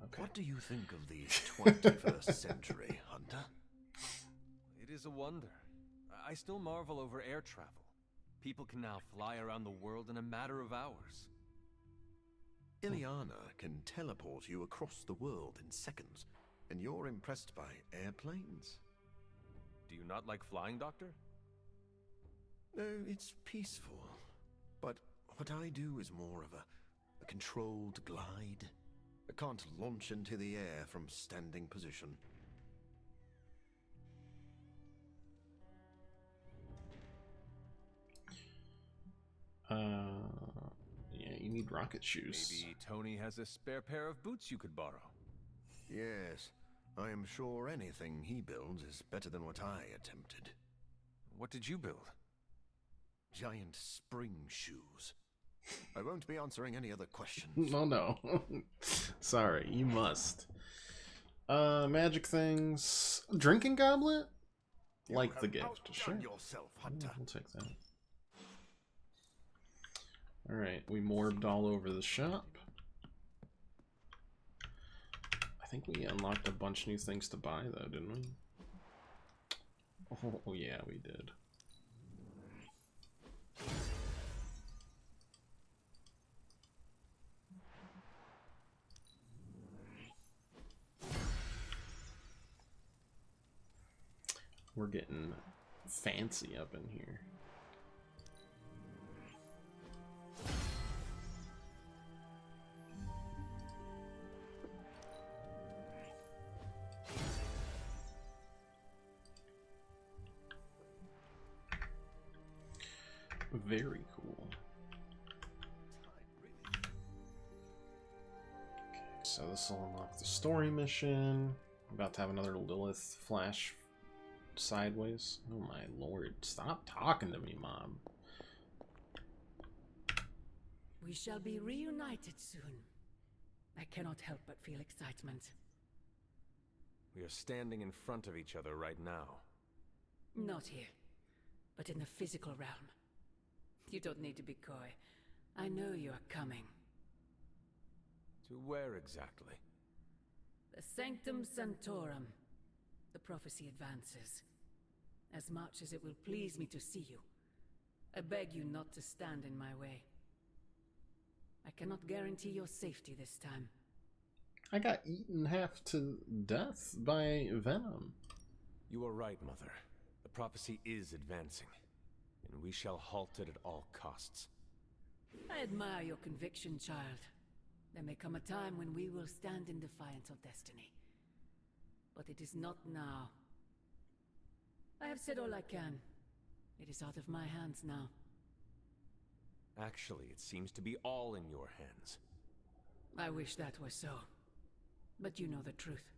Okay. What do you think of the 21st century, Hunter? It is a wonder. I still marvel over air travel. People can now fly around the world in a matter of hours. Ileana can teleport you across the world in seconds, and you're impressed by airplanes? Do you not like flying, Doctor? No, it's peaceful. But what I do is more of a controlled glide. I can't launch into the air from standing position. Yeah, you need rocket shoes. Maybe Tony has a spare pair of boots you could borrow. Yes, I am sure anything he builds is better than what I attempted. What did you build? Giant spring shoes. I won't be answering any other questions. No. Sorry, you must. Magic things. Drinking goblet? Like the gift. Sure. Yourself, Hunter. We'll take that. Alright, we morbed all over the shop. I think we unlocked a bunch of new things to buy, though, didn't we? Oh yeah, we did. We're getting fancy up in here. Very cool. Okay, so this will unlock the story mission. I'm about to have another Lilith flash sideways. Oh my lord. Stop talking to me, Mom. We shall be reunited soon. I cannot help but feel excitement. We are standing in front of each other right now. Not here, but in the physical realm. You don't need to be coy. I know you are coming. To where exactly? The Sanctum Sanctorum. The prophecy advances. As much as it will please me to see you, I beg you not to stand in my way. I cannot guarantee your safety this time. I got eaten half to death by Venom. You are right, Mother. The prophecy is advancing, and we shall halt it at all costs. I admire your conviction, child. There may come a time when we will stand in defiance of destiny. But it is not now. I have said all I can. It is out of my hands now. Actually, it seems to be all in your hands. I wish that were so. But you know the truth.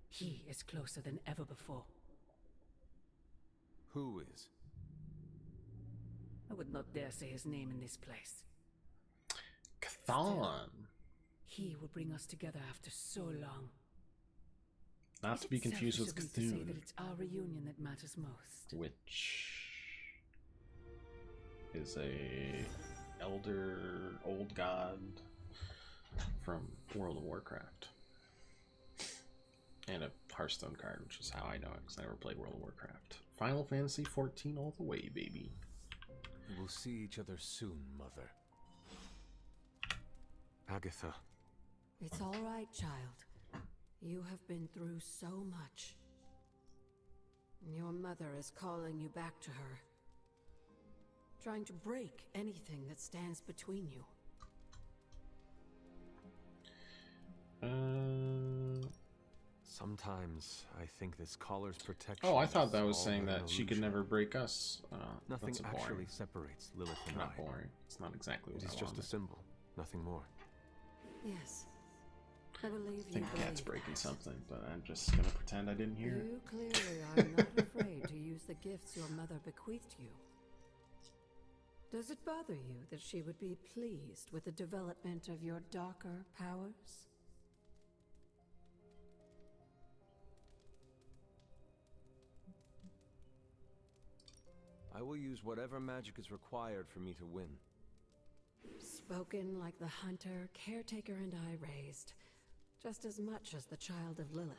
He is closer than ever before. Who is? I would not dare say his name in this place. Chthon. He will bring us together after so long. Not to be confused with Selfish of me to say that Cthulhu, it's our reunion that matters most. which is a elder old god from World of Warcraft. And a Hearthstone card, which is how I know it, because I never played World of Warcraft. Final Fantasy 14 all the way, baby. We will see each other soon, Mother. Agatha. It's all right, child. You have been through so much. Your mother is calling you back to her. Trying to break anything that stands between you. Sometimes I think this collar's protection. Oh, I thought that was is saying all that an she could illusion. never break us. Nothing that's boring. actually separates Lilith and Not I. boring. It's not exactly what It is I just a wanted. symbol, nothing more. Yes. I believe I think you Cat's believe breaking that. something, but I'm just gonna pretend I didn't hear it. You clearly are not afraid to use the gifts your mother bequeathed you. Does it bother you that she would be pleased with the development of your darker powers? I will use whatever magic is required for me to win. Spoken like the hunter, caretaker, and I raised, just as much as the child of Lilith.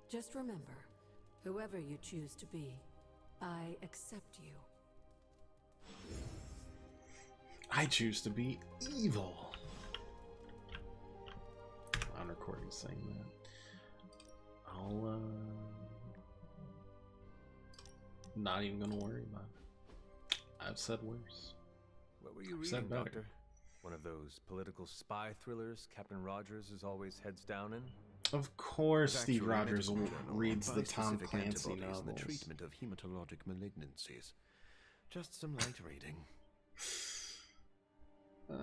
Just remember, whoever you choose to be, I accept you. I choose to be evil. On recording saying that. I'll, not even gonna worry about it. I've said worse. What were you I've said reading, better. Doctor? One of those political spy thrillers Captain Rogers is always heads down in? Of course, It's Steve actually a Rogers medical journal reads on the Tom bispecific Clancy antibodies and novels. the treatment of hematologic malignancies. Just some light reading. I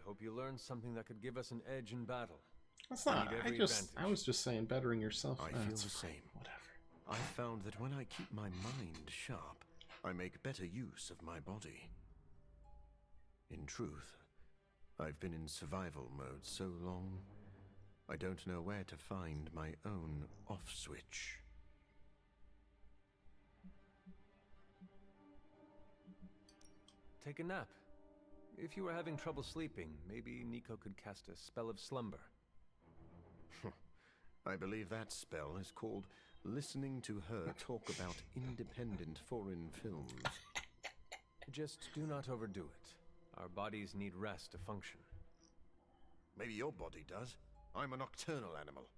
hope you learned something that could give us an edge in battle. That's We not. need I every was advantage. just saying bettering yourself. I Oh, feel it's the fine. same. Whatever. I found that when I keep my mind sharp, I make better use of my body. In truth, I've been in survival mode so long, I don't know where to find my own off switch. Take a nap. If you were having trouble sleeping, maybe Nico could cast a spell of slumber. I believe that spell is called listening to her talk about independent foreign films. Just do not overdo it. Our bodies need rest to function. Maybe your body does. I'm a nocturnal animal.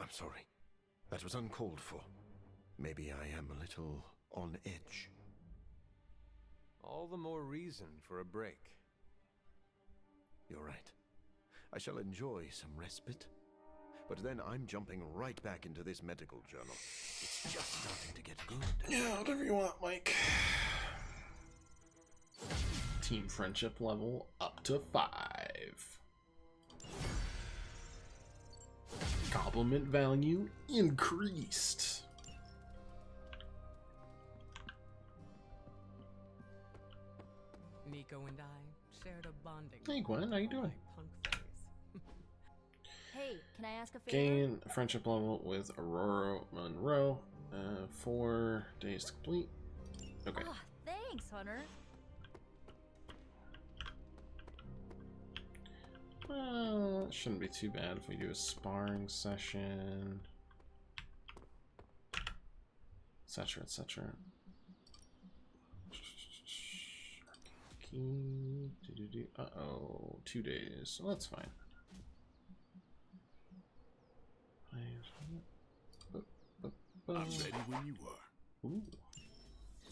I'm sorry. That was uncalled for. Maybe I am a little on edge. All the more reason for a break. You're right. I shall enjoy some respite. But then I'm jumping right back into this medical journal. It's just starting to get good. Yeah, whatever you want, Mike. Team friendship level up to 5. Compliment value increased. Nico and I shared a bonding. Hey Gwen, how you doing? Punk phase. Hey, can I ask a favor? Gain friendship level with Aurora Monroe. 4 days to complete. Okay. Ah, thanks, Hunter. Well, it shouldn't be too bad if we do a sparring session, etc., etc. Uh-oh, 2 days. Well, that's fine. I'm ready when you are. Ooh.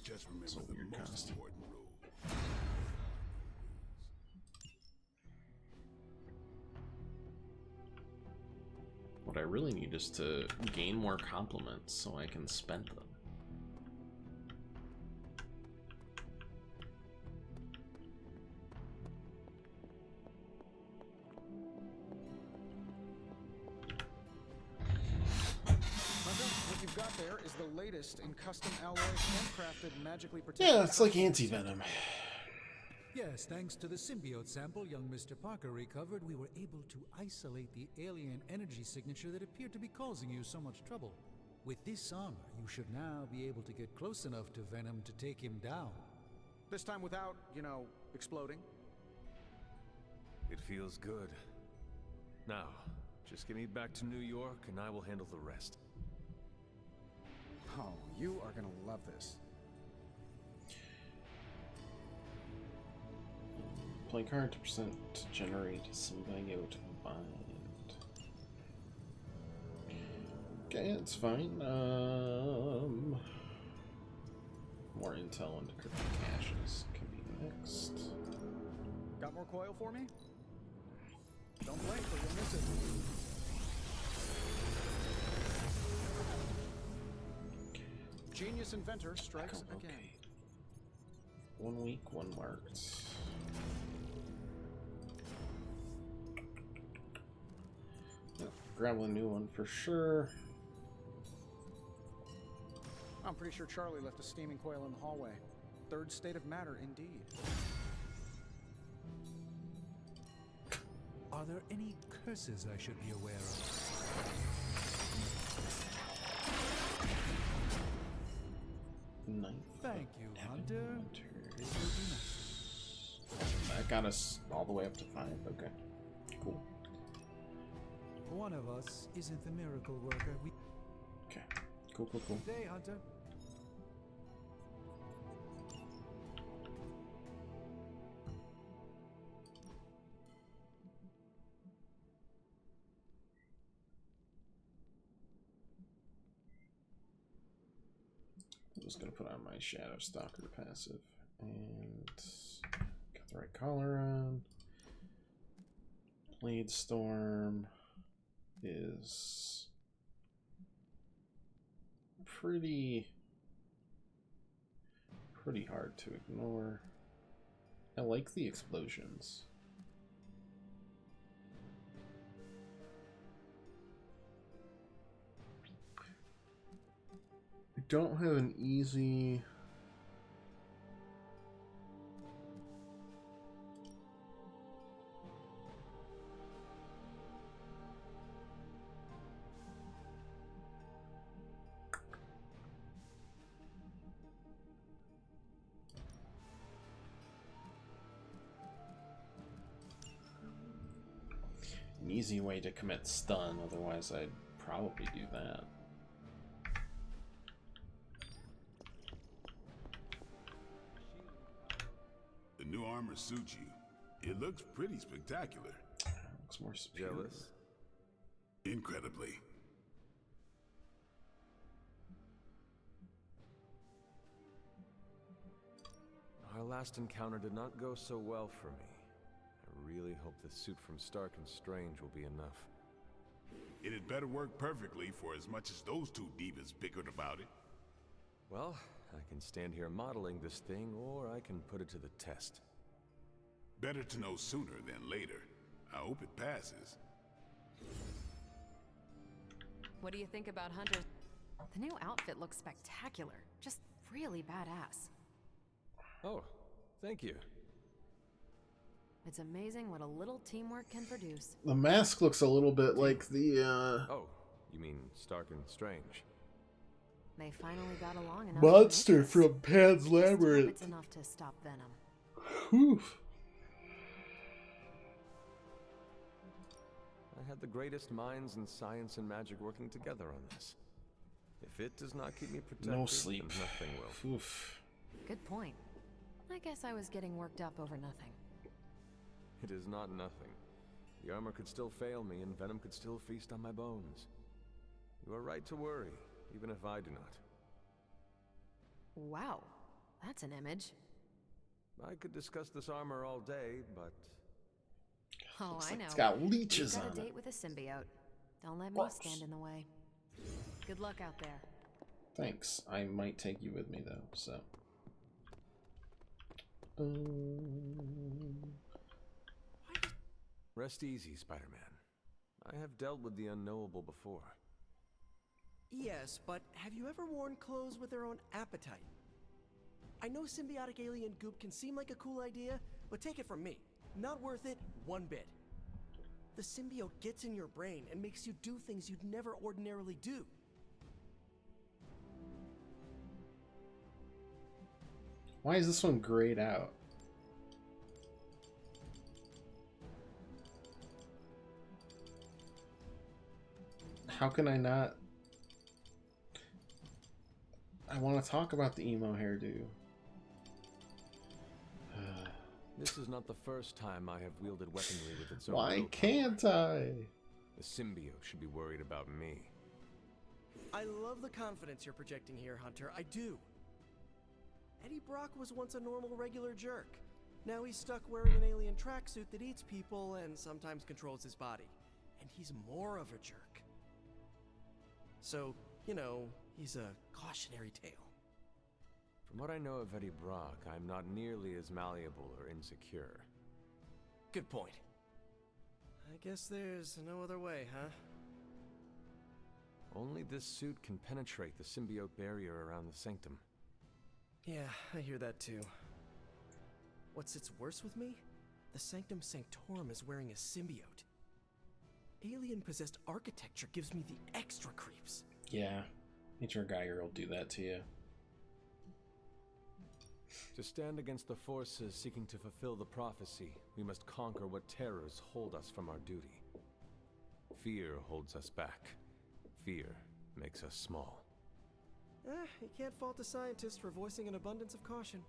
Just It's a remember the weird most costume. important rule. What I really need is to gain more compliments so I can spend them. What you've got there is the latest in custom alloy, handcrafted, magically protected. Yeah, it's like anti-venom. Yes, thanks to the symbiote sample young Mr. Parker recovered, we were able to isolate the alien energy signature that appeared to be causing you so much trouble. With this armor, you should now be able to get close enough to Venom to take him down. This time without, you know, exploding. It feels good. Now, just get me back to New York and I will handle the rest. Oh, you are gonna love this. Play card to percent to generate symbiote bind. Okay, it's fine. More intel into cryptic caches can be next. Got more coil for me? Don't blink or you'll miss it. Genius inventor strikes again. 1 week, 1 marked. Yep, grab a new one for sure. I'm pretty sure Charlie left a steaming coil in the hallway. Third state of matter, indeed. Are there any curses I should be aware of? Knife. Thank you, Hunter. This will be nice. That got us all the way up to 5. Okay, cool. One of us isn't the miracle worker. We. Okay, cool. Good day, Hunter. I'm just gonna put on my Shadow Stalker passive and got the right collar on. Blade Storm is pretty hard to ignore. I like the explosions. I don't have an easy... an easy way to commit stun, otherwise I'd probably do that. The new armor suits you. It looks pretty spectacular. Looks more superior. Jealous? Incredibly. Our last encounter did not go so well for me. I really hope the suit from Stark and Strange will be enough. It had better work perfectly for as much as those two divas bickered about it. Well, I can stand here modeling this thing, or I can put it to the test. Better to know sooner than later. I hope it passes. What do you think about Hunter? The new outfit looks spectacular. Just really badass. Oh, thank you. It's amazing what a little teamwork can produce. The mask looks a little bit like the, Oh, you mean Stark and Strange? They finally got along enough. monster from Pan's Labyrinth. It's enough to stop Venom. Whew. I had the greatest minds in science and magic working together on this. If it does not keep me protected, No sleep. then nothing will. Oof. Good point. I guess I was getting worked up over nothing. It is not nothing. The armor could still fail me, and Venom could still feast on my bones. You are right to worry, even if I do not. Wow, that's an image. I could discuss this armor all day, but... Oh, Looks I like know. it's got leeches You've got on a it. date with a symbiote. Don't let me Gross. stand in the way. Good luck out there. Thanks. I might take you with me though, so. Rest easy, Spider-Man. I have dealt with the unknowable before. Yes, but have you ever worn clothes with their own appetite? I know symbiotic alien goop can seem like a cool idea, but take it from me. Not worth it one bit. The symbiote gets in your brain and makes you do things you'd never ordinarily do. Why is this one grayed out? How can I not? I want to talk about the emo hairdo. This is not the first time I have wielded weaponry with its own Why willpower. can't I? The symbiote should be worried about me. I love the confidence you're projecting here, Hunter. I do. Eddie Brock was once a normal, regular jerk. Now he's stuck wearing an alien tracksuit that eats people and sometimes controls his body. And he's more of a jerk. So, you know, he's a cautionary tale. From what I know of Eddie Brock, I'm not nearly as malleable or insecure. Good point. I guess there's no other way, huh? Only this suit can penetrate the symbiote barrier around the sanctum. Yeah, I hear that too. What sits worse with me? The Sanctum Sanctorum is wearing a symbiote. Alien-possessed architecture gives me the extra creeps. Yeah, Nature Geiger will do that to you. To stand against the forces seeking to fulfill the prophecy, we must conquer what terrors hold us from our duty. Fear holds us back. Fear makes us small. You can't fault a scientist for voicing an abundance of caution.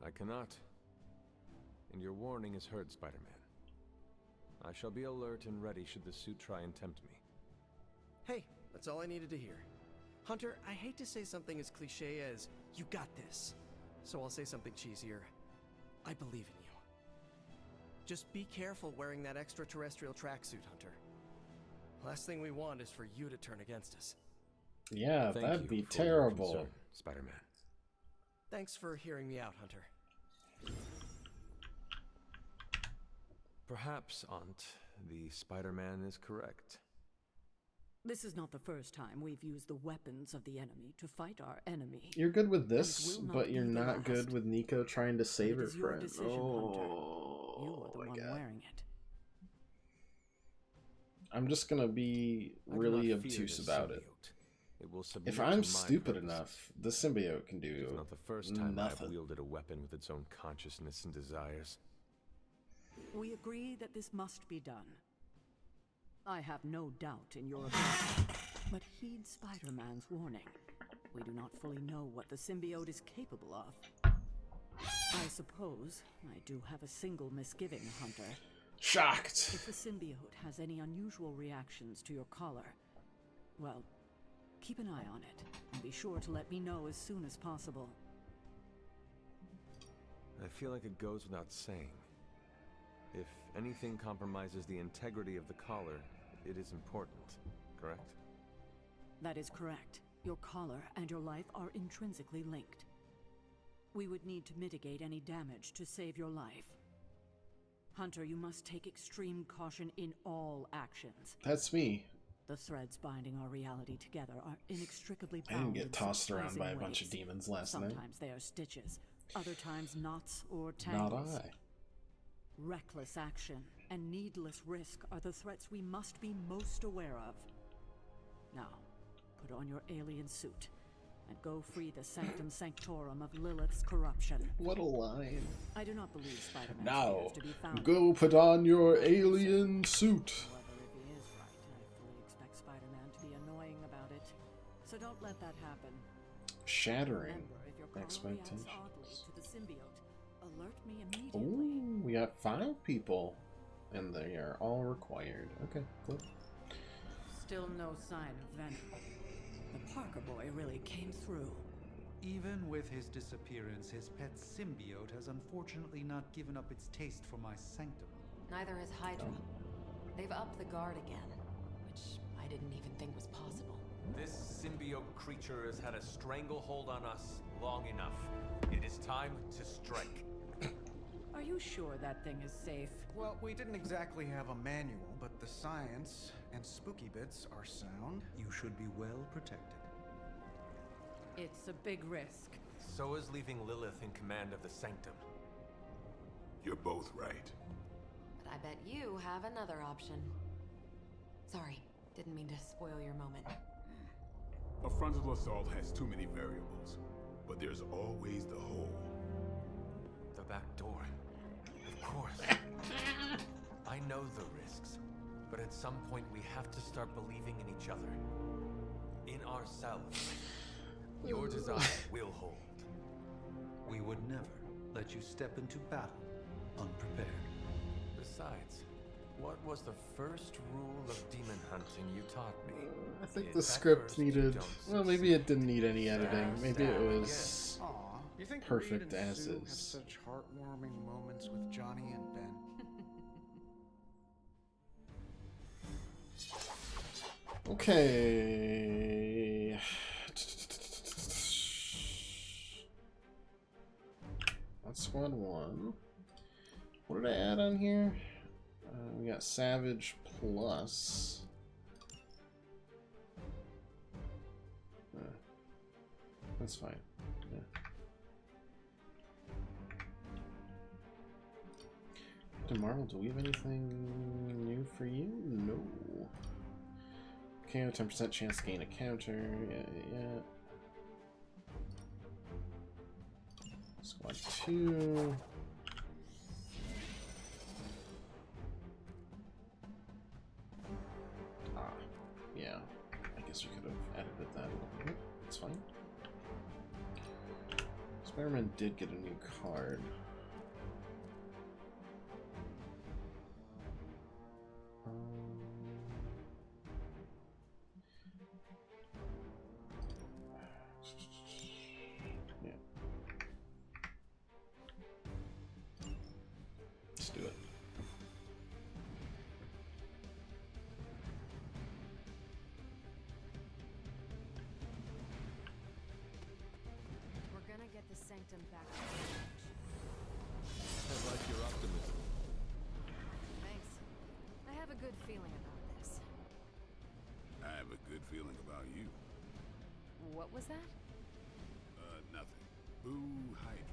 I cannot. And your warning is heard, Spider-Man. I shall be alert and ready should the suit try and tempt me. Hey, that's all I needed to hear. Hunter, I hate to say something as cliche as, you got this. So I'll say something cheesier. I believe in you. Just be careful wearing that extraterrestrial tracksuit, Hunter. Last thing we want is for you to turn against us. Yeah, Thank that'd you be for your terrible. concern, Spider-Man. Thanks for hearing me out, Hunter. Perhaps, Aunt, the Spider-Man is correct. This is not the first time we've used the weapons of the enemy to fight our enemy. You're good with And it this, will but not you're be the not last. good with Nico trying to save But it her is your friend. decision, Hunter. You are the my one God. wearing it. I'm just gonna be I do really not fear obtuse this about it. symbiote. It will submit If to I'm my stupid purposes. enough, the symbiote can It's do not the first time I've nothing. wielded a weapon with its own consciousness and desires. We agree that this must be done. I have no doubt in your ability, but heed Spider-Man's warning. We do not fully know what the symbiote is capable of. I suppose I do have a single misgiving, Hunter. Shocked. If the symbiote has any unusual reactions to your collar, well, keep an eye on it, and be sure to let me know as soon as possible. I feel like it goes without saying. If anything compromises the integrity of the collar, it is important, correct? That is correct. Your collar and your life are intrinsically linked. We would need to mitigate any damage to save your life. Hunter, you must take extreme caution in all actions. That's me. The threads binding our reality together are inextricably I bound. didn't get in tossed around by a surprising bunch of ways. demons last night. Sometimes they are stitches, other times knots or Not tangles. I. Reckless action and needless risk are the threats we must be most aware of. Now, put on your alien suit and go free the Sanctum Sanctorum of Lilith's corruption. What a line. I do not believe Spider-Man Now, appears to be found. go put on your alien suit. However, if he is right, I fully expect Spider-Man to be annoying about it. So don't let that happen. Shattering Remember, if your collar reacts expectations. oddly to the symbiote, alert me immediately. Ooh, we got 5 people, and they are all required. Okay, cool. Still no sign of Venom. The Parker boy really came through. Even with his disappearance, his pet symbiote has unfortunately not given up its taste for my sanctum. Neither has Hydra. They've upped the guard again, which I didn't even think was possible. This symbiote creature has had a stranglehold on us long enough. It is time to strike. Are you sure that thing is safe? Well, we didn't exactly have a manual, but the science and spooky bits are sound. You should be well protected. It's a big risk. So is leaving Lilith in command of the Sanctum. You're both right. But I bet you have another option. Sorry, didn't mean to spoil your moment. A frontal assault has too many variables, but there's always the hole. The back door. Of course. I know the risks, but at some point we have to start believing in each other. In ourselves. Your desire will hold. We would never let you step into battle unprepared. Besides, what was the first rule of demon hunting you taught me? I think If the at script first you needed... don't Well, maybe it didn't need any editing. Maybe it stab was Aw, you think perfect Reed and as Sue have is. such heartwarming moments with Johnny and Ben? Okay. That's squad 1. What did I add on here? We got Savage Plus. That's fine. Yeah. Captain Marvel, do we have anything new for you? No. KO 10% chance to gain a counter. Yeah. Squad 2. Yeah. I guess we could have edited that a little bit. It's fine. Spider-Man did get a new card. Yeah. Let's do it. sanctum back to stage. I like your optimism. Thanks. I have a good feeling about this. I have a good feeling about you. What was that? Nothing. Boo Hydra.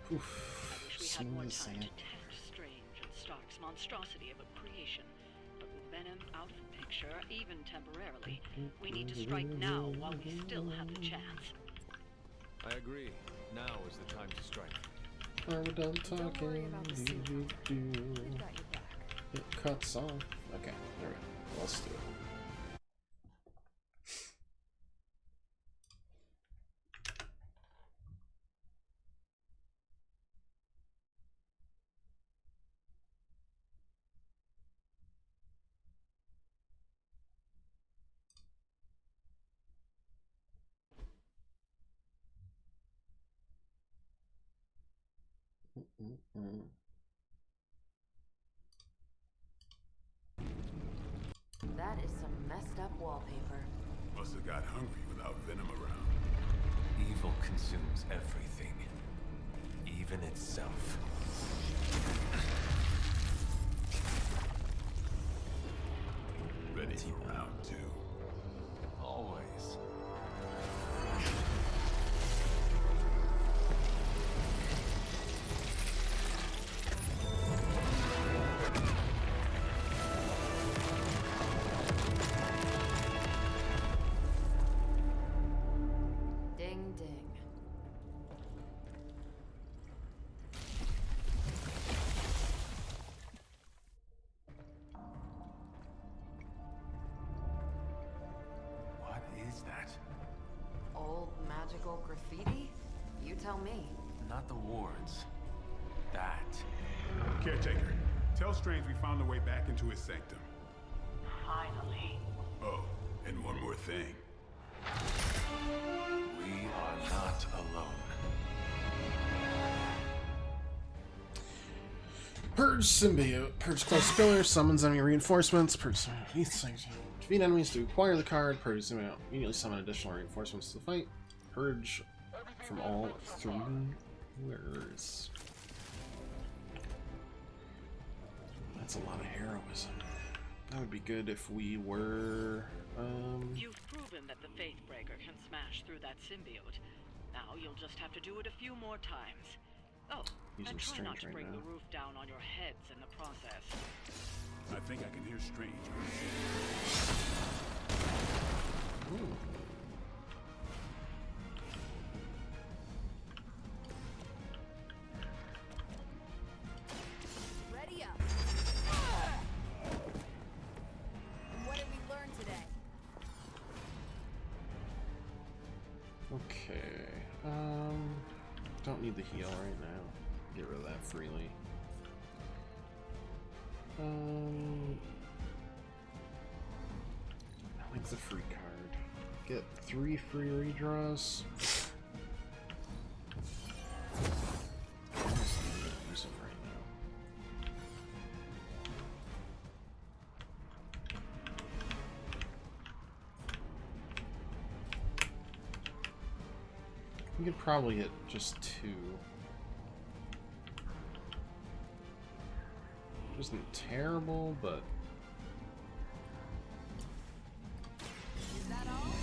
I wish we had more time to test Strange and Stark's monstrosity of a creation. But with Venom out of the picture, even temporarily, we need to strike now while we still have the chance. I agree. Now is the time to strike. Are we done talking? Don't worry about the suit. We've got your back. It cuts off. Okay, there we go. Let's do it. That is some messed up wallpaper. Must have got hungry without Venom around. Evil consumes everything, even itself. Ready for round 2? Always. Ding ding. What is that? Old magical graffiti? You tell me. Not the wards. That. Caretaker, tell Strange we found a way back into his sanctum. Finally. Oh, and one more thing. We are not alone. Purge symbiote. Purge close pillar. Summons enemy reinforcements. Purge defeat enemies to acquire the card. Purge symbiote. Immediately summon additional reinforcements to the fight. Purge from all 3 wearers. That's a lot of heroism. That would be good if we were. You've proven that the Faithbreaker can smash through that symbiote. Now you'll just have to do it a few more times. Oh, Using and try not Strange to right bring now. the roof down on your heads in the process. I think I can hear Strange. Ooh. Ready up. What did we learn today? Okay. Don't need the heal right now. Get rid of that freely. I like the free card. Get 3 free redraws. Use them right now. We could probably hit just 2. Isn't terrible, but Is that all?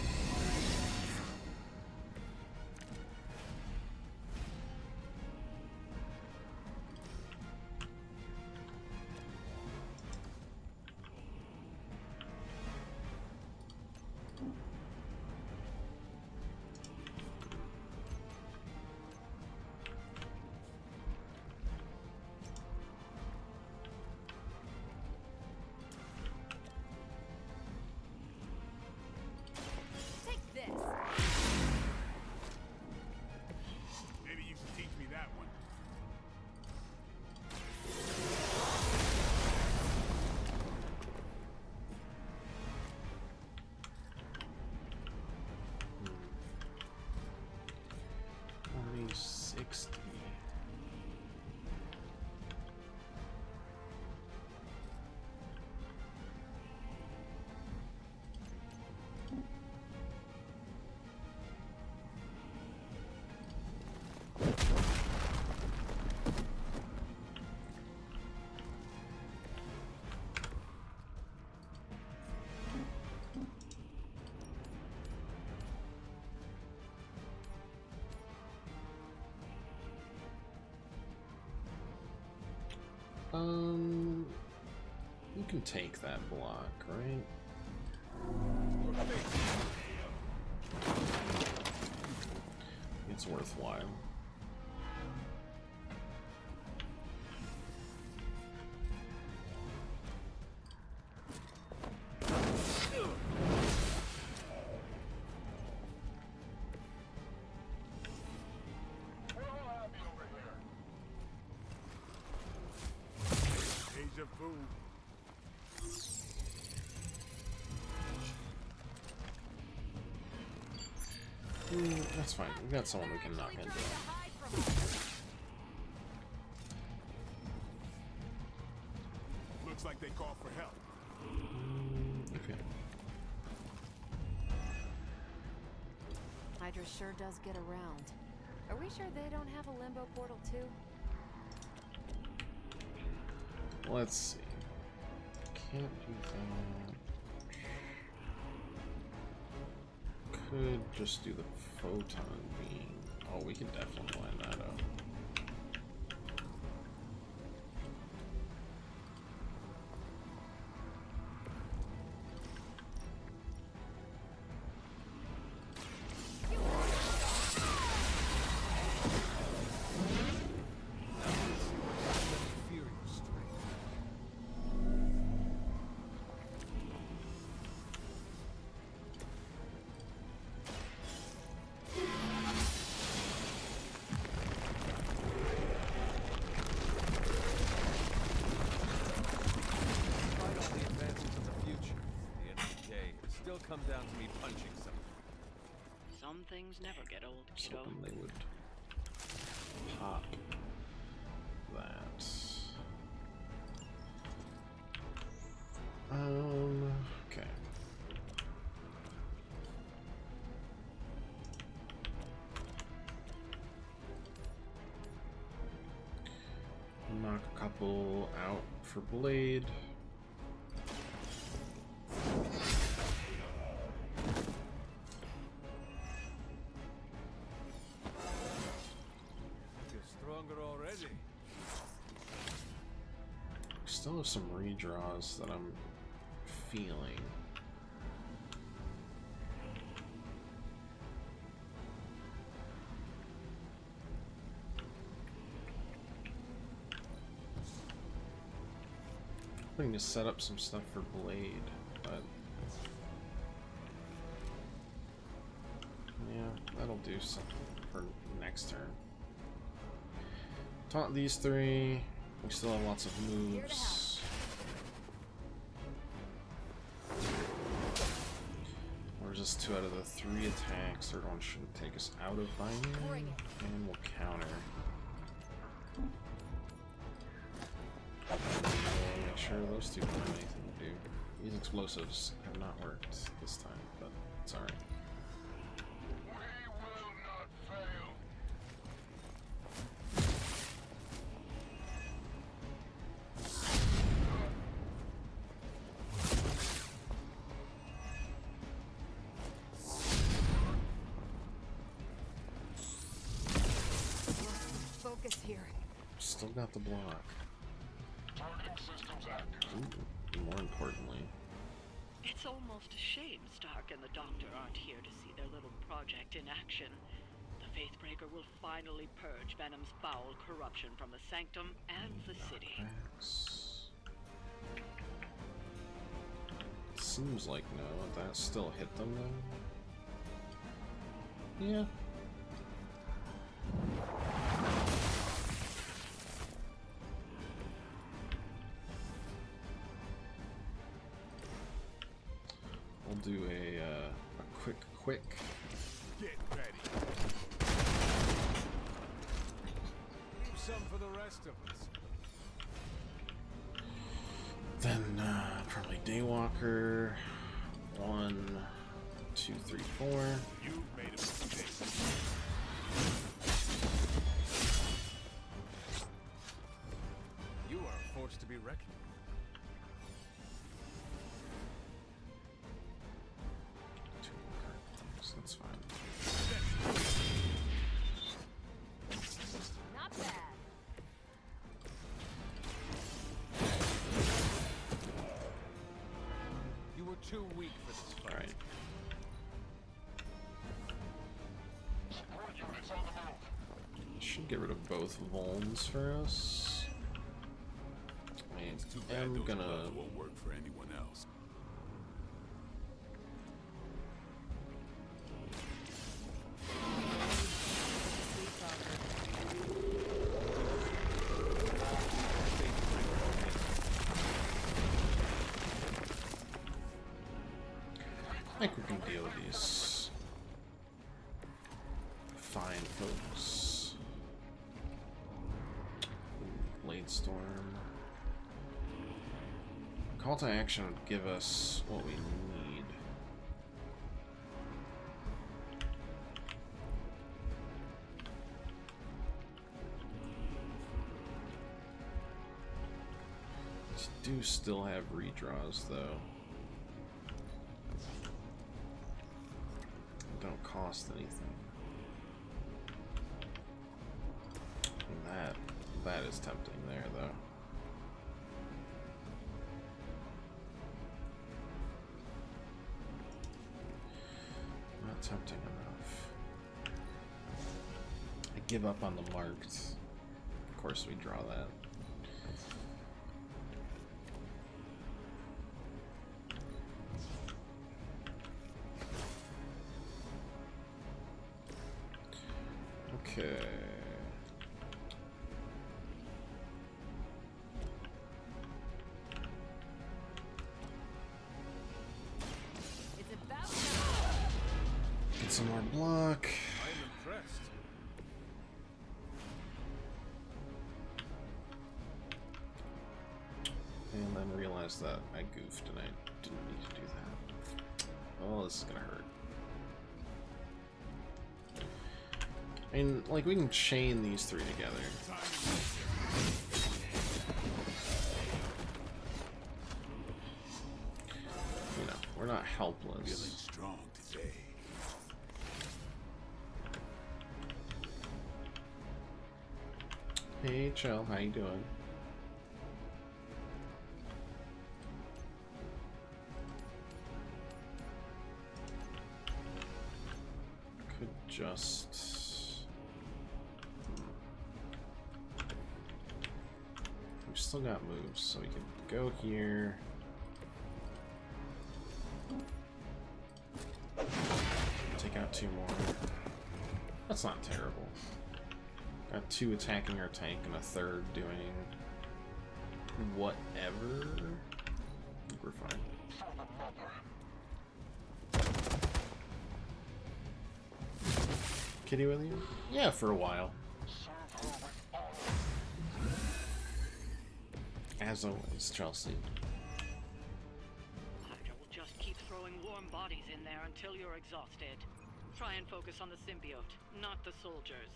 You can take that block, right? It's worthwhile. Deja vu. That's fine. We've got someone we can knock into. Looks like they call for help. Okay. Hydra sure does get around. Are we sure they don't have a limbo portal too? Let's see. Can't do that. Could just do the photon beam. Oh, we can definitely line that up. Come down to me punching something. Some things never get old, kiddo. Hoping they would pop that. Okay. Knock a couple out for Blade. Still have some redraws that I'm feeling. Hoping to set up some stuff for Blade, but yeah, that'll do something for next turn. Taunt these three. We still have lots of moves. We're just 2 out of the 3 attacks. Third one shouldn't take us out of binary. And we'll counter. Make sure those 2 don't have anything to do. These explosives have not worked this time, but it's alright. Still got the block. Ooh, more importantly. It's almost a shame Stark and the Doctor aren't here to see their little project in action. The Faithbreaker will finally purge Venom's foul corruption from the Sanctum and the city. Seems like no. That still hit them though. Yeah. We'll do a quick. Get ready. Leave some for the rest of us. Then probably Daywalker. 1, 2, 3, 4. You made a mistake. You are a force to be reckoned with. That's fine. Not bad. should get rid of both Volns for us. I'm gonna... won't work for anyone else. I think we can deal with these fine folks. Blade Storm. Call to action would give us what we need. These do still have redraws though. Don't cost anything. And that is tempting there though. Not tempting enough. I give up on the marked. Of course we draw that. Okay. It's about Get some more block. I'm impressed. And then realize that I goofed and I didn't need to do that. Oh, this is gonna hurt. I mean, like, we can chain these three together. You know, we're not helpless. Feeling strong today. Hey, Chell, how you doing? Could just... We've still got moves, so we can go here. Take out two more. That's not terrible. Got two attacking our tank and a third doing whatever. I think we're fine. Kitty with you? Yeah, for a while. As always, Chelsea. Hydra will just keep throwing warm bodies in there until you're exhausted. Try and focus on the symbiote, not the soldiers.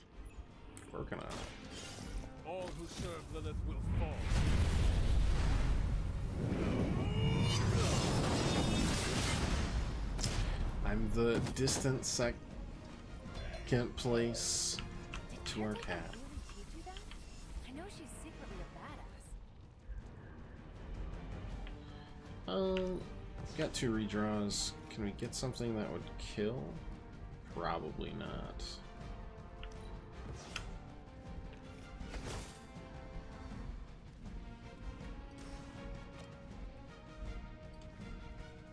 Working on it. All who serve Lilith will fall. I'm the distant second place to our cat. I know she's secretly a badass. Got two redraws. Can we get something that would kill? Probably not.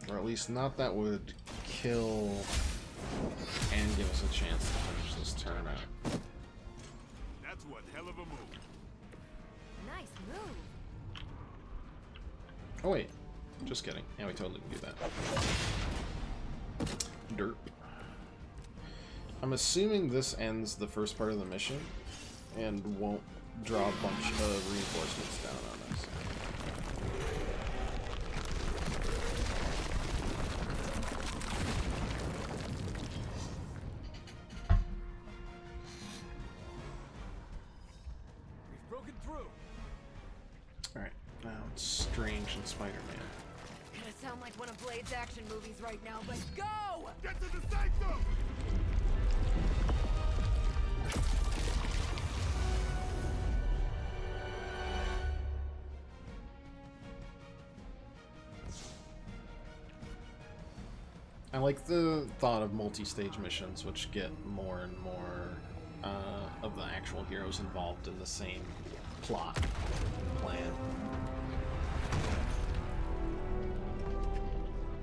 Or at least not that would kill and give us a chance to finish this turn out. That's one hell of a move. Nice move. Oh wait, just kidding. Yeah, we totally can do that. Derp. I'm assuming this ends the first part of the mission and won't draw a bunch of reinforcements down on us. We've broken through. Alright, now it's Strange and Spider-Man. Gonna sound like one of Blade's action movies right now, but go! Get to the sanctum! I like the thought of multi-stage missions, which get more and more of of the actual heroes involved in the same plot plan.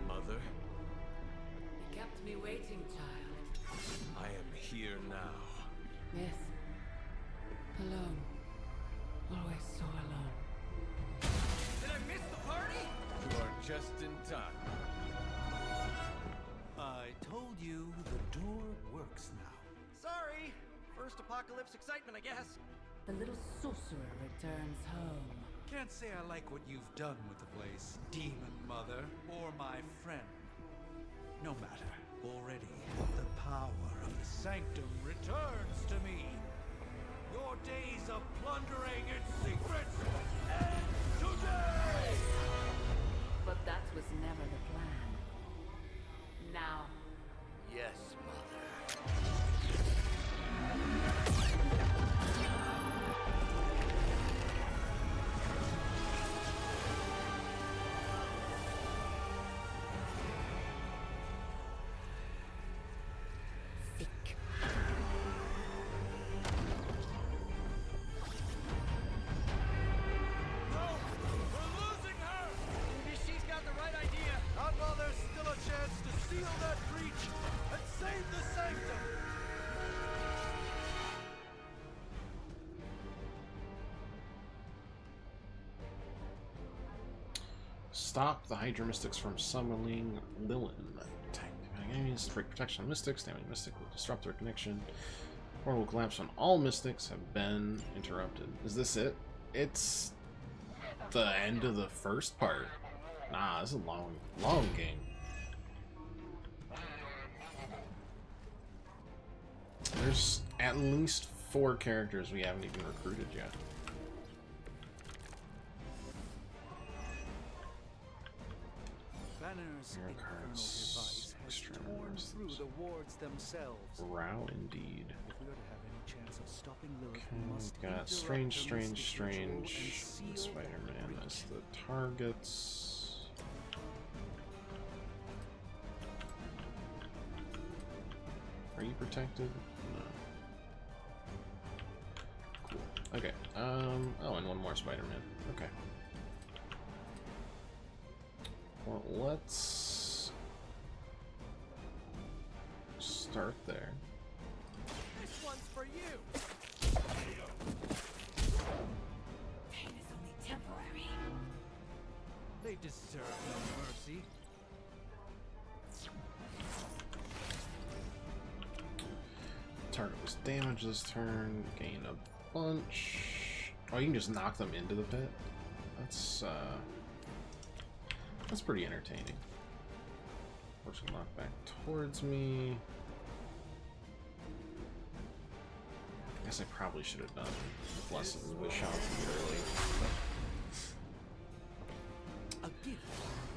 Mother, You kept me waiting, child. I am here now. Yes. Alone. Always so alone. Did I miss the party? You are just in time. I told you the door works now. Sorry. First apocalypse excitement, I guess. The little sorcerer returns home. Can't say I like what you've done with the place, Demon Mother, or my friend. No matter. Already, the power of the Sanctum returns to me. Your days of plundering its secrets end today! But that was never the plan. Now, Yes, Mother. sick. We're losing her! Maybe she's got the right idea. Not while there's still a chance to seal that breach and save the Sanctum! Stop the Hydra Mystics from summoning Lilin. Attack enemies, break protection on Mystics, damage Mystic will disrupt their connection. Or will collapse when all Mystics have been interrupted. Is this it? It's the end of the first part. Nah, this is a long game. There's at least 4 characters we haven't even recruited yet. Banner's Hero infernal cards, device has extra torn members. through the wards themselves. Wow, indeed. If we are to have any chance of stopping Lilith, Okay, we must got interrupt Strange, her Strange, mystic ritual and Strange, seal and that Spider-Man breach. as the targets. Are you protected? No. Cool. Okay. Oh, and one more Spider-Man. Okay. Well, let's start there. This one's for you. Pain is only temporary. They deserve no mercy. Target was damaged this turn. Gain a bunch. Oh, you can just knock them into the pit. That's pretty entertaining. Force will knock back towards me. I guess I probably should have done Blessed Wish out early, A gift.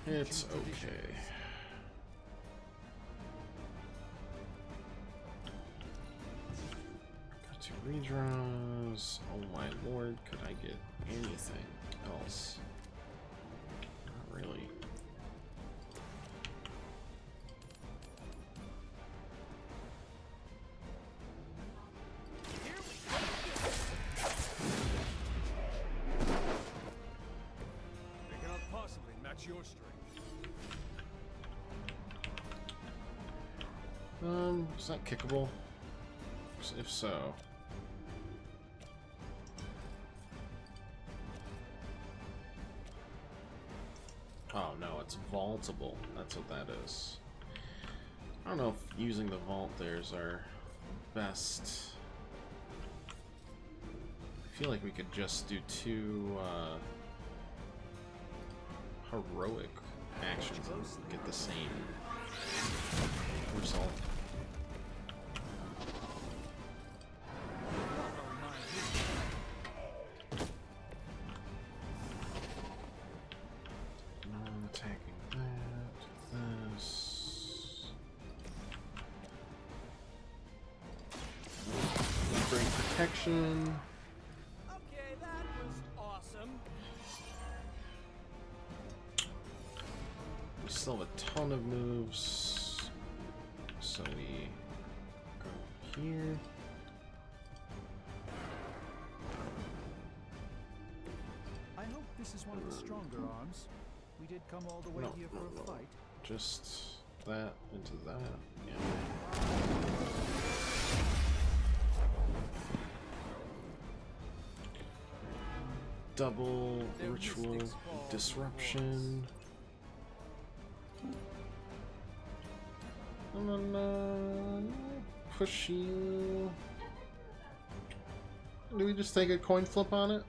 but it's okay. Got 2 redraws. Oh my lord, could I get anything else? Not really. They cannot possibly match your strength. Is that kickable? If so. Oh no, it's vaultable. That's what that is. I don't know if using the vault there is our best. I feel like we could just do 2 heroic actions and get the same result. Non-attacking that, this. Bring protection. Okay, that was awesome. We still have a ton of moves, so we go here. This is one of the stronger arms. We did come all the way here for a fight. Just that into that. Yeah. Double ritual disruption. And then push you. Do we just take a coin flip on it?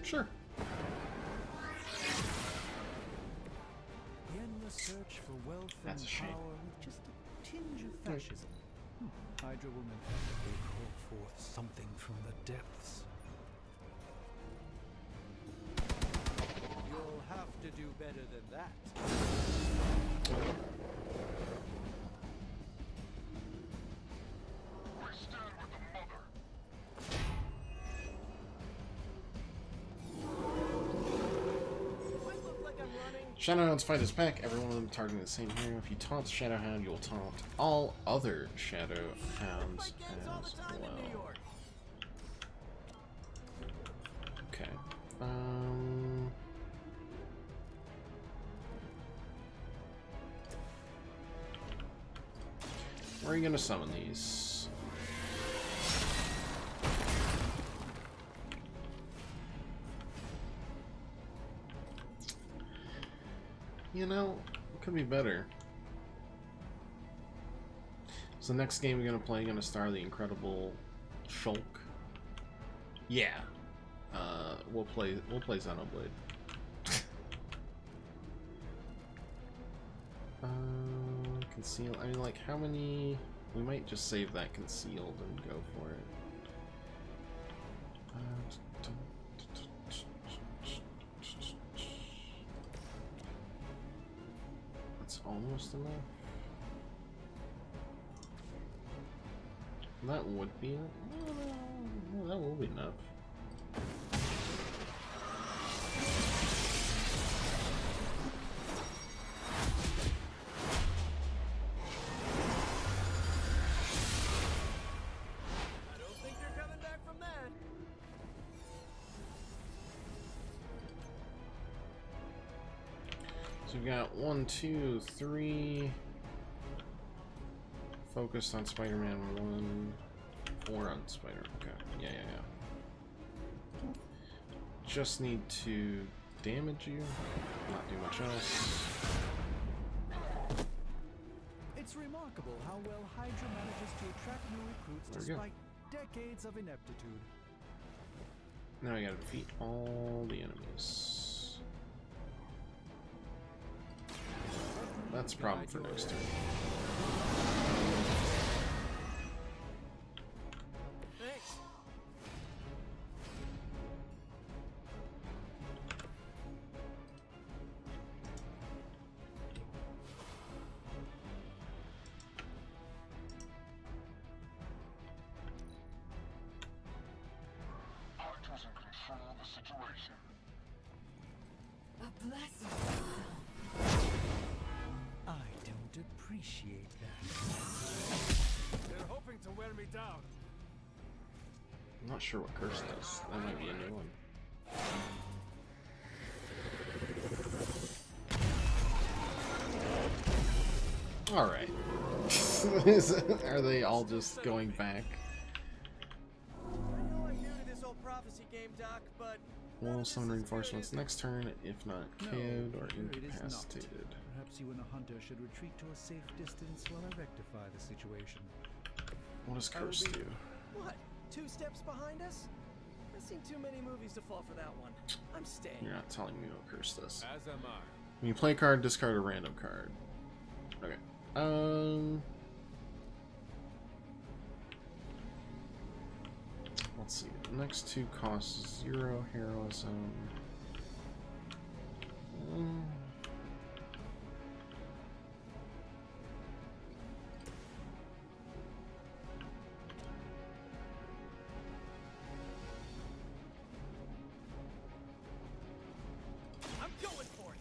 Sure. In the search for wealth and power with just a tinge of fascism. Hydra will inevitably call forth something from the depths. You'll have to do better than that. Shadowhounds fight as pack, every one of them targeting the same hero. If you taunt Shadowhound, you'll taunt all other Shadowhounds as well. Okay. Where are you gonna summon these? You know, it could be better. So the next game we're gonna play gonna star the incredible Sulk. Yeah. We'll play Xenoblade. Conceal. I mean, like, how many? We might just save that concealed and go for it. That's almost enough. That would be. That will be enough. So we've got 1, 2, 3. Focused on Spider-Man 1. 4 on Spider. Okay. Yeah. Just need to damage you. Not do much else. It's remarkable how well Hydra manages to attract new recruits despite decades of ineptitude. Now I gotta defeat all the enemies. That's a problem for next turn. Thanks. Hydra's in control of the situation. A blessing. I don't appreciate that. They're hoping to wear me down. I'm not sure what curse does. That might be a new one. Alright. Are they all just going back? I know I'm new to this old prophecy game, Doc, but Will summon reinforcements next turn, if not KO'd or incapacitated. Perhaps you and the hunter should retreat to a safe distance while I rectify the situation. What does curse do? What? 2 steps behind us? I've seen too many movies to fall for that one. I'm staying. You're not telling me what curse does. As am I. When you play a card, discard a random card. Okay. Let's see. The next 2 cost 0 heroism. I'm going for it.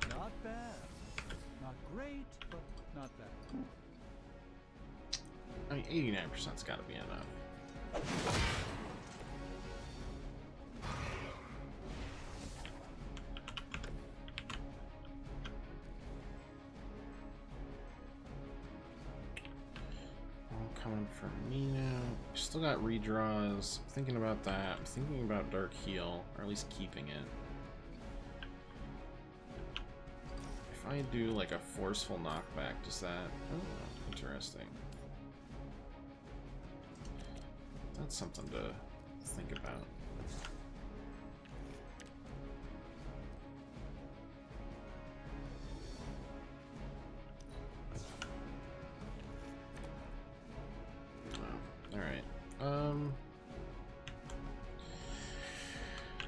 Not bad. Not great, but Not bad. I mean, 89%'s got to be enough. Coming for me now. Still got redraws. I'm thinking about that. I'm thinking about Dark Heal, or at least keeping it. If I do like a forceful knockback, does that... Oh, interesting. That's something to think about.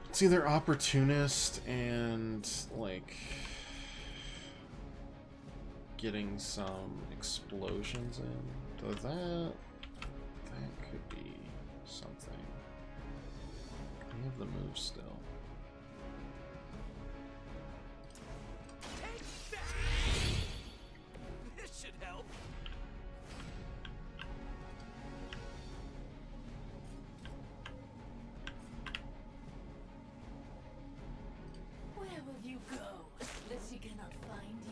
It's either opportunist and like getting some explosions in. So that could be something. We have the move still. This should help. Where will you go that she cannot find you?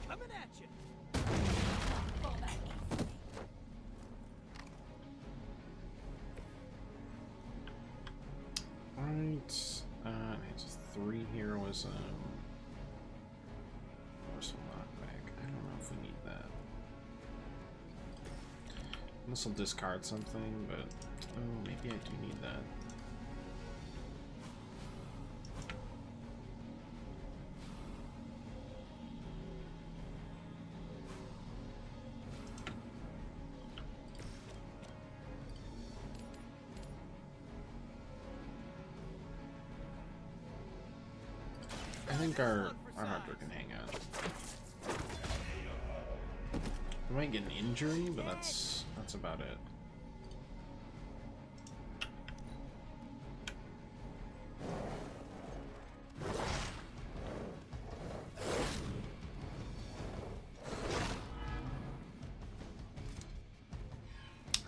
Coming at you. Fall back easily. Alright. It's 3 heroism. Forceful knockback. I don't know if we need that. This will discard something, but oh, maybe I do need that. I think our hunter can hang out. We might get an injury, but that's about it.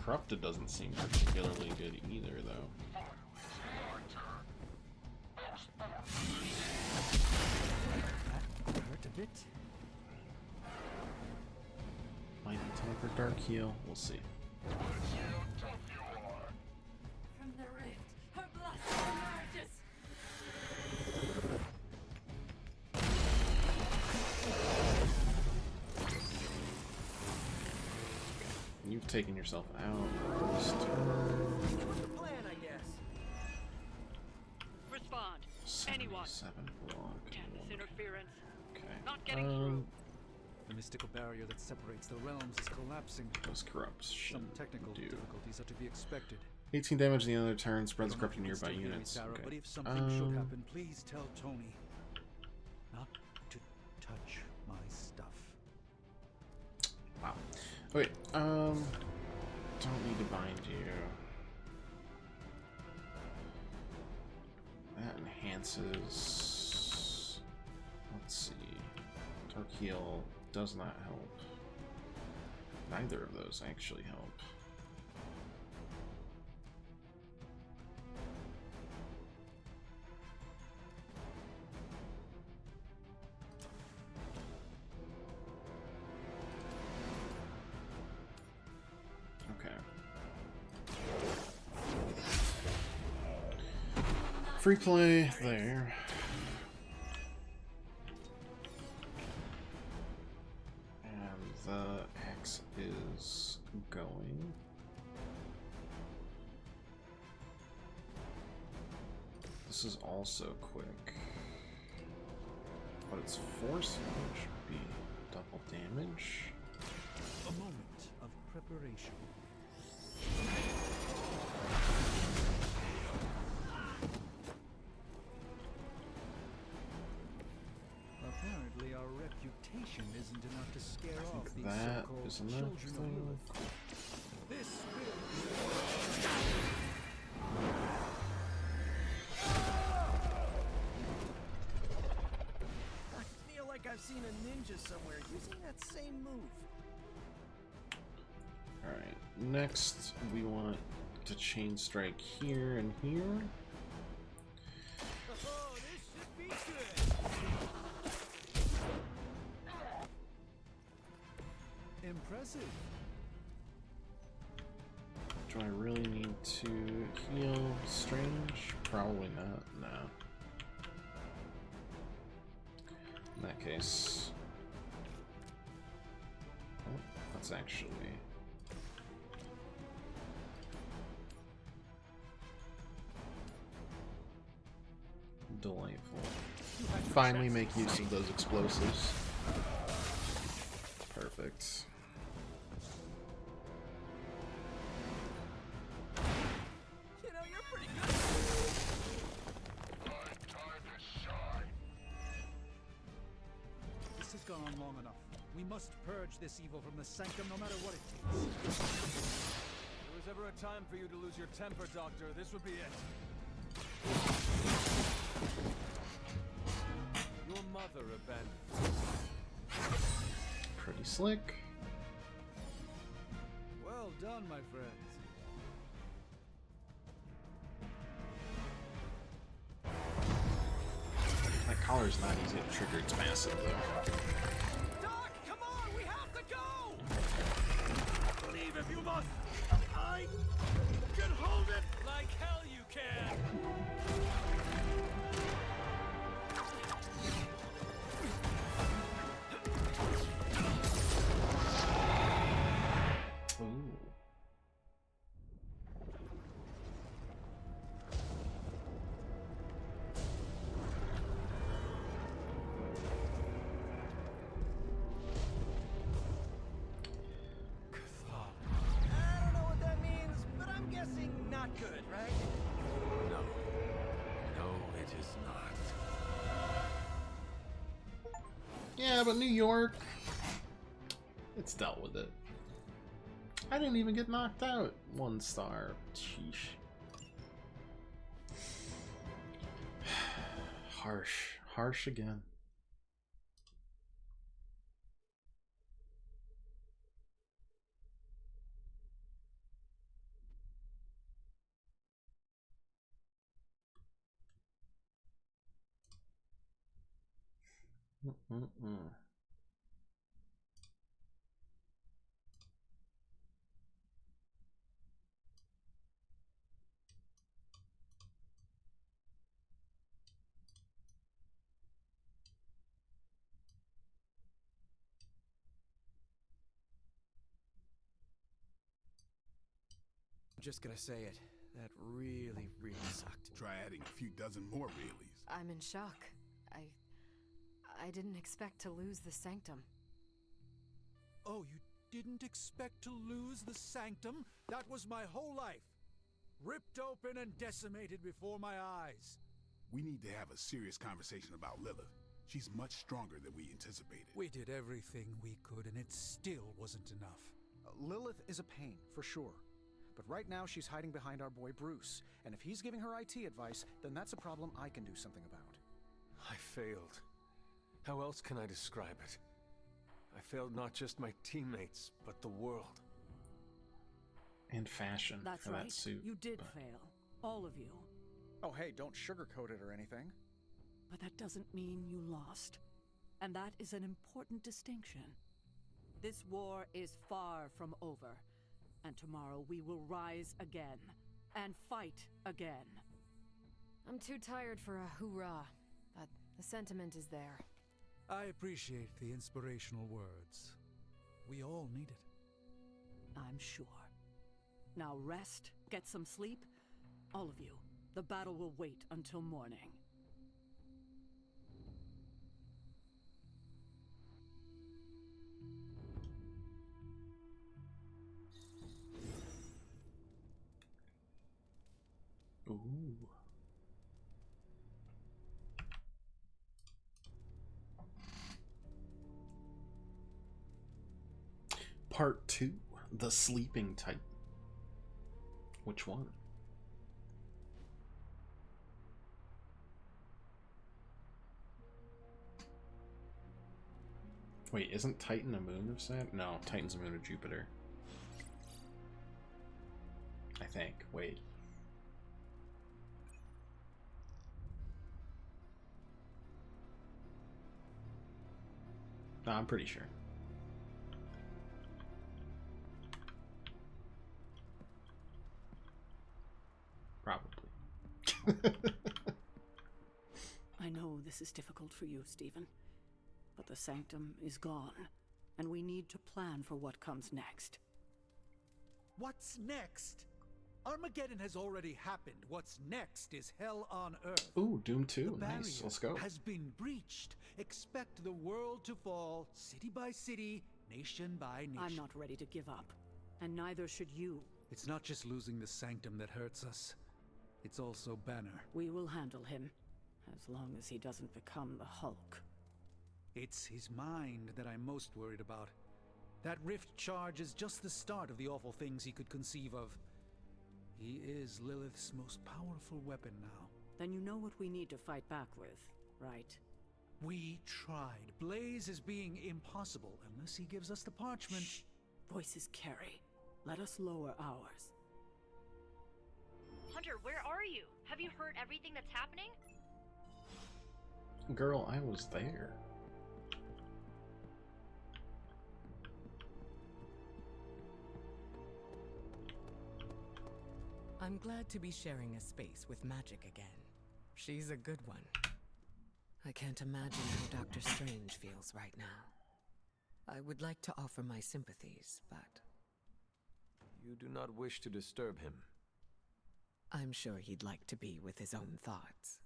Corrupted doesn't seem particularly good either, though. That hurt a bit. Might be time for Dark Heal. We'll see. From the rift, her blast emerges. You've taken yourself out this turn. What's the plan, I guess? Respond. Anyone. 7 block. Tense interference. Okay. Not getting through. The mystical barrier that separates the realms is collapsing. Those corruption Some technical difficulties are to be expected. 18 damage in the other turn, spreads I don't corrupt to know if you can nearby still hear me, units. Sarah, Okay. but if something should happen, please tell Tony not to touch my stuff. Wow. Okay, don't need to bind you. That enhances... Let's see. Dark Heal does not help. Neither of those actually help. Free play there. And the axe is going. This is also quick. But it's forceful, which should be double damage. A moment of preparation. Apparently our reputation reputation isn't enough to scare off these that so-called is enough children of thing. Lilith. This will I feel like I've seen a ninja somewhere using that same move. Alright, next we want to chain strike here and here. Oh, this should be good. impressive. Do I really need to heal Strange? Probably not, no. In that case... Oh, that's actually... delightful. Finally make use of those explosives. Perfect. You know, you're pretty good. This has gone on long enough. We must purge this evil from the sanctum no matter what it takes. If there was ever a time for you to lose your temper, Doctor, this would be it. Your mother abandoned. Pretty slick. Well done, my friends. That collar's not easy to trigger, it's massive though. Doc, come on, we have to go! Leave if you must. I can hold it like hell you can. Ooh. I don't know what that means, but I'm guessing not good, right? No. No, it is not. Yeah, but New York... It's dealt with it. I didn't even get knocked out. 1 star. Sheesh. Harsh. Harsh again. Mm-mm-mm. I'm just gonna say it. That really, really sucked. Try adding a few dozen more reallys. I'm in shock. I didn't expect to lose the sanctum. Oh, you didn't expect to lose the sanctum? That was my whole life. Ripped open and decimated before my eyes. We need to have a serious conversation about Lilith. She's much stronger than we anticipated. We did everything we could, and it still wasn't enough. Lilith is a pain, for sure. But right now she's hiding behind our boy Bruce. And if he's giving her IT advice, then that's a problem I can do something about. I failed. How else can I describe it? I failed not just my teammates, but the world. And fashion That's for right. that suit. You did fail. All of you. Oh hey, don't sugarcoat it or anything. But that doesn't mean you lost. And that is an important distinction. This war is far from over. And tomorrow we will rise again. And fight again. I'm too tired for a hoorah, but the sentiment is there. I appreciate the inspirational words. We all need it. I'm sure. Now rest, get some sleep. All of you. The battle will wait until morning. Ooh. Part 2, The Sleeping Titan. Which one? Wait, isn't Titan a moon of Saturn? No, Titan's a moon of Jupiter. I think. Wait. No, I'm pretty sure. Probably. I know this is difficult for you, Stephen, but the Sanctum is gone, and we need to plan for what comes next. What's next? Armageddon has already happened. What's next is hell on Earth. Ooh, Doom 2. The Nice. Let's go. has been breached. Expect the world to fall, city by city, nation by nation. I'm not ready to give up, and neither should you. It's not just losing the Sanctum that hurts us. It's also Banner. We will handle him, as long as he doesn't become the Hulk. It's his mind that I'm most worried about. That rift charge is just the start of the awful things he could conceive of. He is Lilith's most powerful weapon now. Then you know what we need to fight back with, right? We tried. Blaze is being impossible unless he gives us the parchment. Shh. Voices carry. Let us lower ours. Hunter, where are you? Have you heard everything that's happening? Girl, I was there. I'm glad to be sharing a space with magic again. She's a good one. I can't imagine how Dr. Strange feels right now. I would like to offer my sympathies, but You do not wish to disturb him. I'm sure he'd like to be with his own thoughts.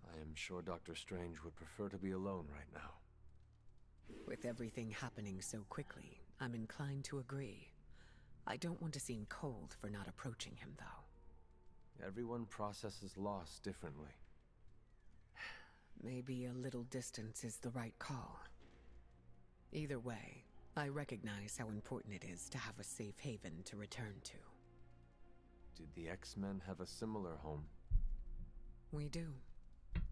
I am sure Dr. Strange would prefer to be alone right now. With everything happening so quickly, I'm inclined to agree. I don't want to seem cold for not approaching him, though. Everyone processes loss differently. Maybe a little distance is the right call. Either way, I recognize how important it is to have a safe haven to return to. Did the X-Men have a similar home? We do.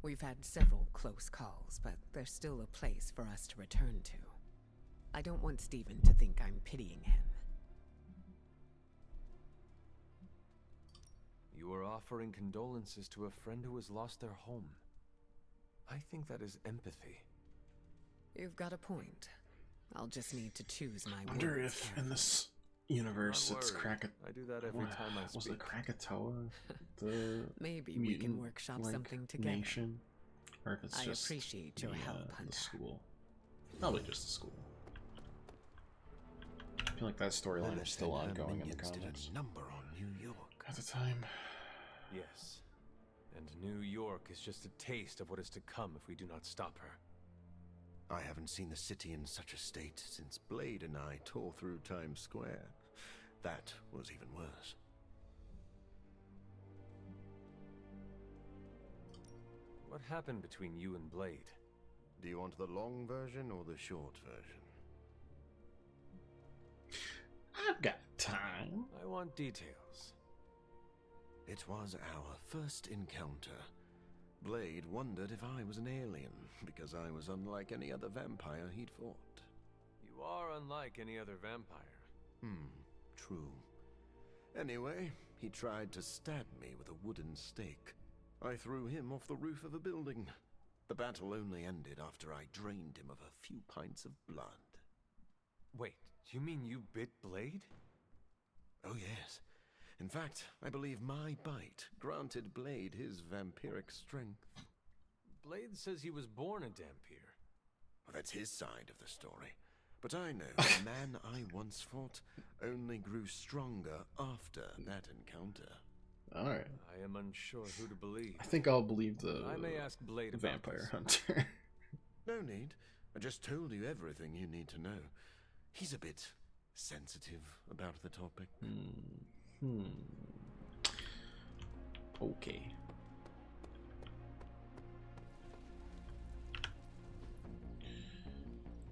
We've had several close calls, but there's still a place for us to return to. I don't want Stephen to think I'm pitying him. You are offering condolences to a friend who has lost their home. I think that is empathy. You've got a point. I'll just need to choose my I wonder words if carefully. in this universe Not it's worried. Krakatoa. I do that every time I Was speak. it Krakatoa? The Maybe we can mutant, workshop like, something together. nation? Or if it's I just appreciate your the, help, the Hunter. school. Probably just the school. I feel like that storyline is still ongoing in the comics. Number on New York. At the time. Yes. And New York is just a taste of what is to come if we do not stop her. I haven't seen the city in such a state since Blade and I tore through Times Square. That was even worse. What happened between you and Blade? Do you want the long version or the short version? I've got time. I want details. It was our first encounter. Blade wondered if I was an alien, because I was unlike any other vampire he'd fought. You are unlike any other vampire. True. Anyway, he tried to stab me with a wooden stake. I threw him off the roof of a building. The battle only ended after I drained him of a few pints of blood. Wait, you mean you bit Blade? Oh yes. In fact, I believe my bite granted Blade his vampiric strength. Blade says he was born a Dhampir. Well, that's his side of the story. But I know the man I once fought only grew stronger after that encounter. Alright. I am unsure who to believe. I think I'll believe the I may ask Blade about vampire this. hunter. No need. I just told you everything you need to know. He's a bit sensitive about the topic. Okay.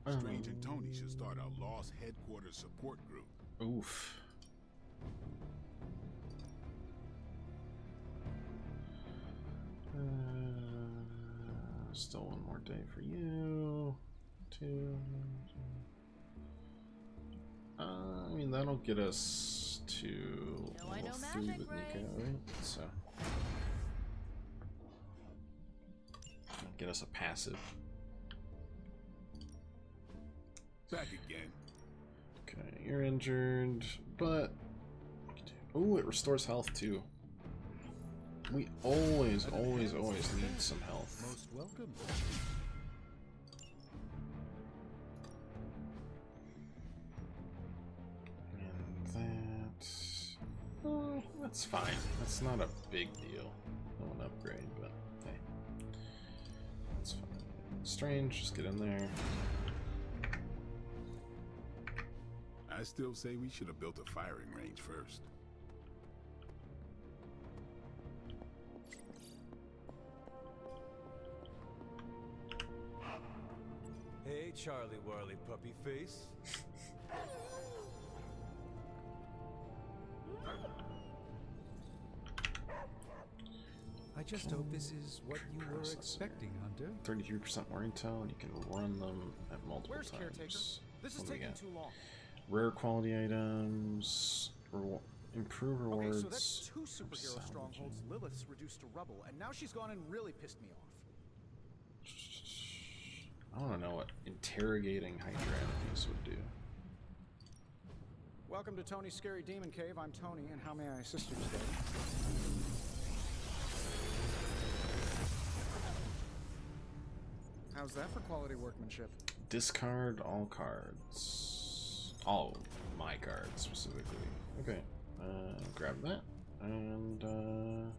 Strange and Tony should start a Lost Headquarters support group. Oof. Still one more day for you. Two. I mean, that'll get us to level 3 with Nico, right? So, get us a passive. Back again. Okay, you're injured, but oh, it restores health too. We always need some health. Most welcome. And that's fine. That's not a big deal. No one upgrade, but hey, that's fine. Strange, just get in there. I still say we should have built a firing range first. Hey, Charlie Whirly Puppy Face. I just hope this is what you were expecting, Hunter. 33% more intel, and you can run them at multiple Where's times. Caretaker? This is What do we taking got? too long. Rare quality items, improve rewards. Okay, so that's 2 superhero strongholds Lilith's reduced to rubble, and now she's gone and really pissed me off. I want to know what interrogating Hydra enemies would do. Welcome to Tony's Scary Demon Cave. I'm Tony, and how may I assist you today? How's that for quality workmanship? Discard all cards. All my cards specifically. Okay, grab that, and the one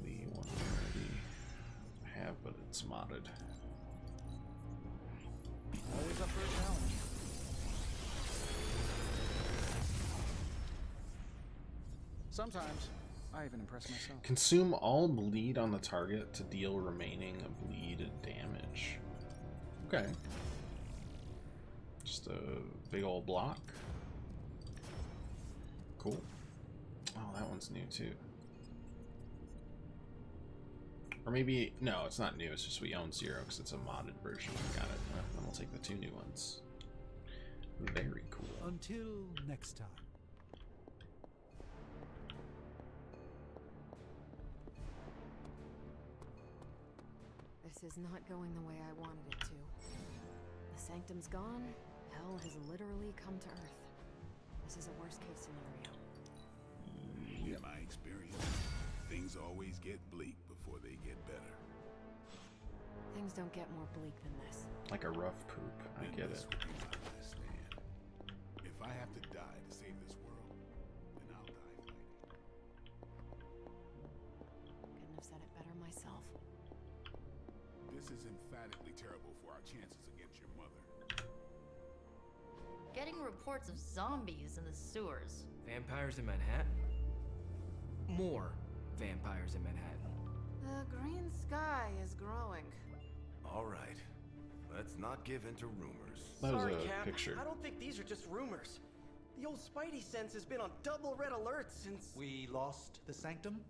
we already have, but it's modded. Always up for a challenge. Sometimes, I even impress myself. Consume all bleed on the target to deal remaining bleed damage. Okay. Just a big old block. Cool. Oh, that one's new too. Or maybe, no, it's not new, it's just we own 0 because it's a modded version. Got it. Then we'll take the 2 new ones. Very cool. Until next time. This is not going the way I wanted it to. The Sanctum's gone. Hell has literally come to Earth. This is a worst-case scenario. In my experience, things always get bleak before they get better. Things don't get more bleak than this. Like a rough poop. I get it. This will be my last stand. If I have to die to save this world, then I'll die fighting. Couldn't have said it better myself. This is emphatically terrible for our chances against your mother. Getting reports of zombies in the sewers. Vampires in Manhattan? More vampires in Manhattan. The green sky is growing. All right. Let's not give in to rumors. That was Sorry, a Cap. picture. I don't think these are just rumors. The old Spidey sense has been on double red alert since... We lost the Sanctum?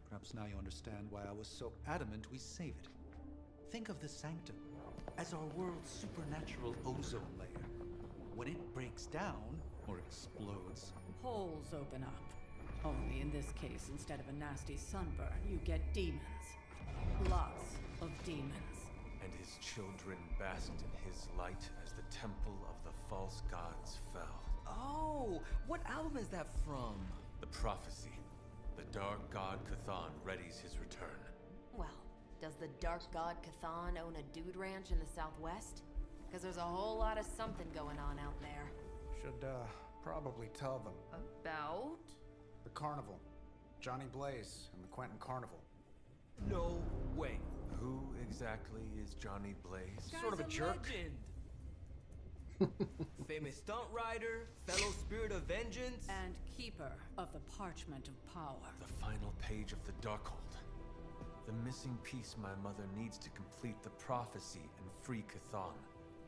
Perhaps now you understand why I was so adamant we save it. Think of the Sanctum as our world's supernatural ozone layer. When it breaks down, or explodes, Holes open up. Only in this case, instead of a nasty sunburn, you get demons. Lots of demons. And his children basked in his light as the temple of the false gods fell. Oh, what album is that from? The prophecy. The dark god Cthon readies his return. Well, does the Dark God Cthon own a dude ranch in the Southwest? Because there's a whole lot of something going on out there. Should, probably tell them. About? The carnival. Johnny Blaze and the Quentin Carnival. No way. Who exactly is Johnny Blaze? Sort of a jerk. Famous stunt rider, fellow spirit of vengeance. And keeper of the parchment of power. The final page of the Darkhold. The missing piece my mother needs to complete the prophecy and free Cthon.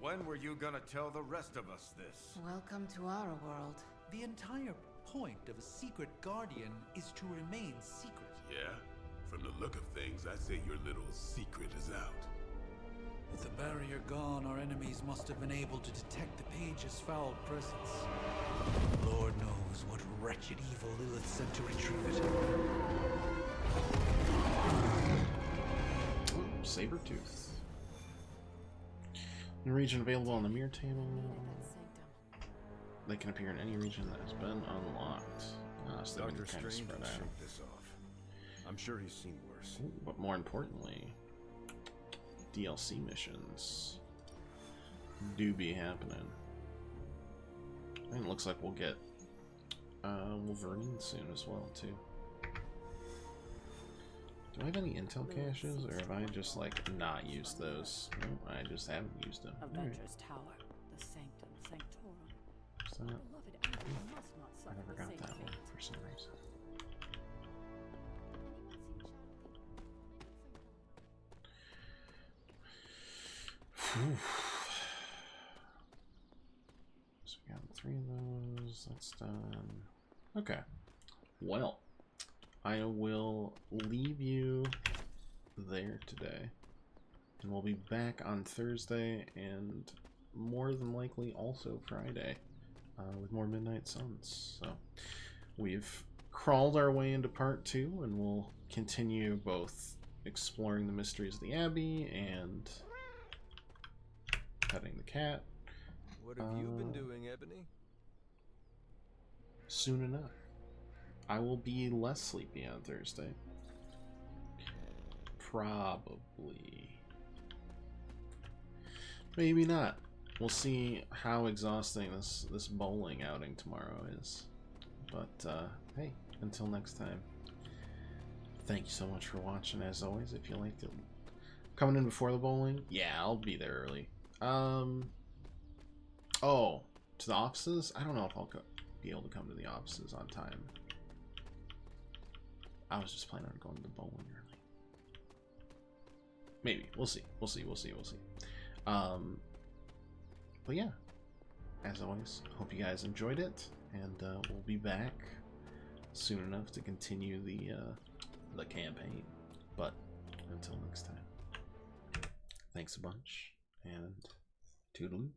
When were you gonna tell the rest of us this? Welcome to our world. The entire point of a secret guardian is to remain secret. Yeah? From the look of things, I'd say your little secret is out. With the barrier gone, our enemies must have been able to detect the page's foul presence. Lord knows what wretched evil Lilith sent to retrieve it. Sabertooth. The region available on the mirror table. They can appear in any region that has been unlocked. So Dr. Strange will shake this off. I'm sure he's seen worse. Ooh, but more importantly, DLC missions do be happening. And it looks like we'll get Wolverine soon as well too. Do I have any intel caches, or have I just like not used those? No, I just haven't used them. Avengers Tower, the Sanctum Sanctorum. Is that? Beloved Agatha must not I suffer never the got same that one fate. for some reason. Whew. So we got 3 of those. That's done. Okay. Well, I will leave you there today, and we'll be back on Thursday and more than likely also Friday with more Midnight Suns. So we've crawled our way into part 2, and we'll continue both exploring the mysteries of the Abbey and petting the cat. What have you been doing, Ebony? Soon enough. I will be less sleepy on Thursday. Probably. Maybe not. We'll see how exhausting this bowling outing tomorrow is. But, hey, until next time. Thank you so much for watching, as always. If you liked it, coming in before the bowling? Yeah, I'll be there early. Oh, to the offices? I don't know if I'll be able to come to the offices on time. I was just planning on going to bowling early. Maybe. We'll see. We'll see. But yeah, as always, hope you guys enjoyed it, and we'll be back soon enough to continue the campaign. But until next time, thanks a bunch, and toodaloo.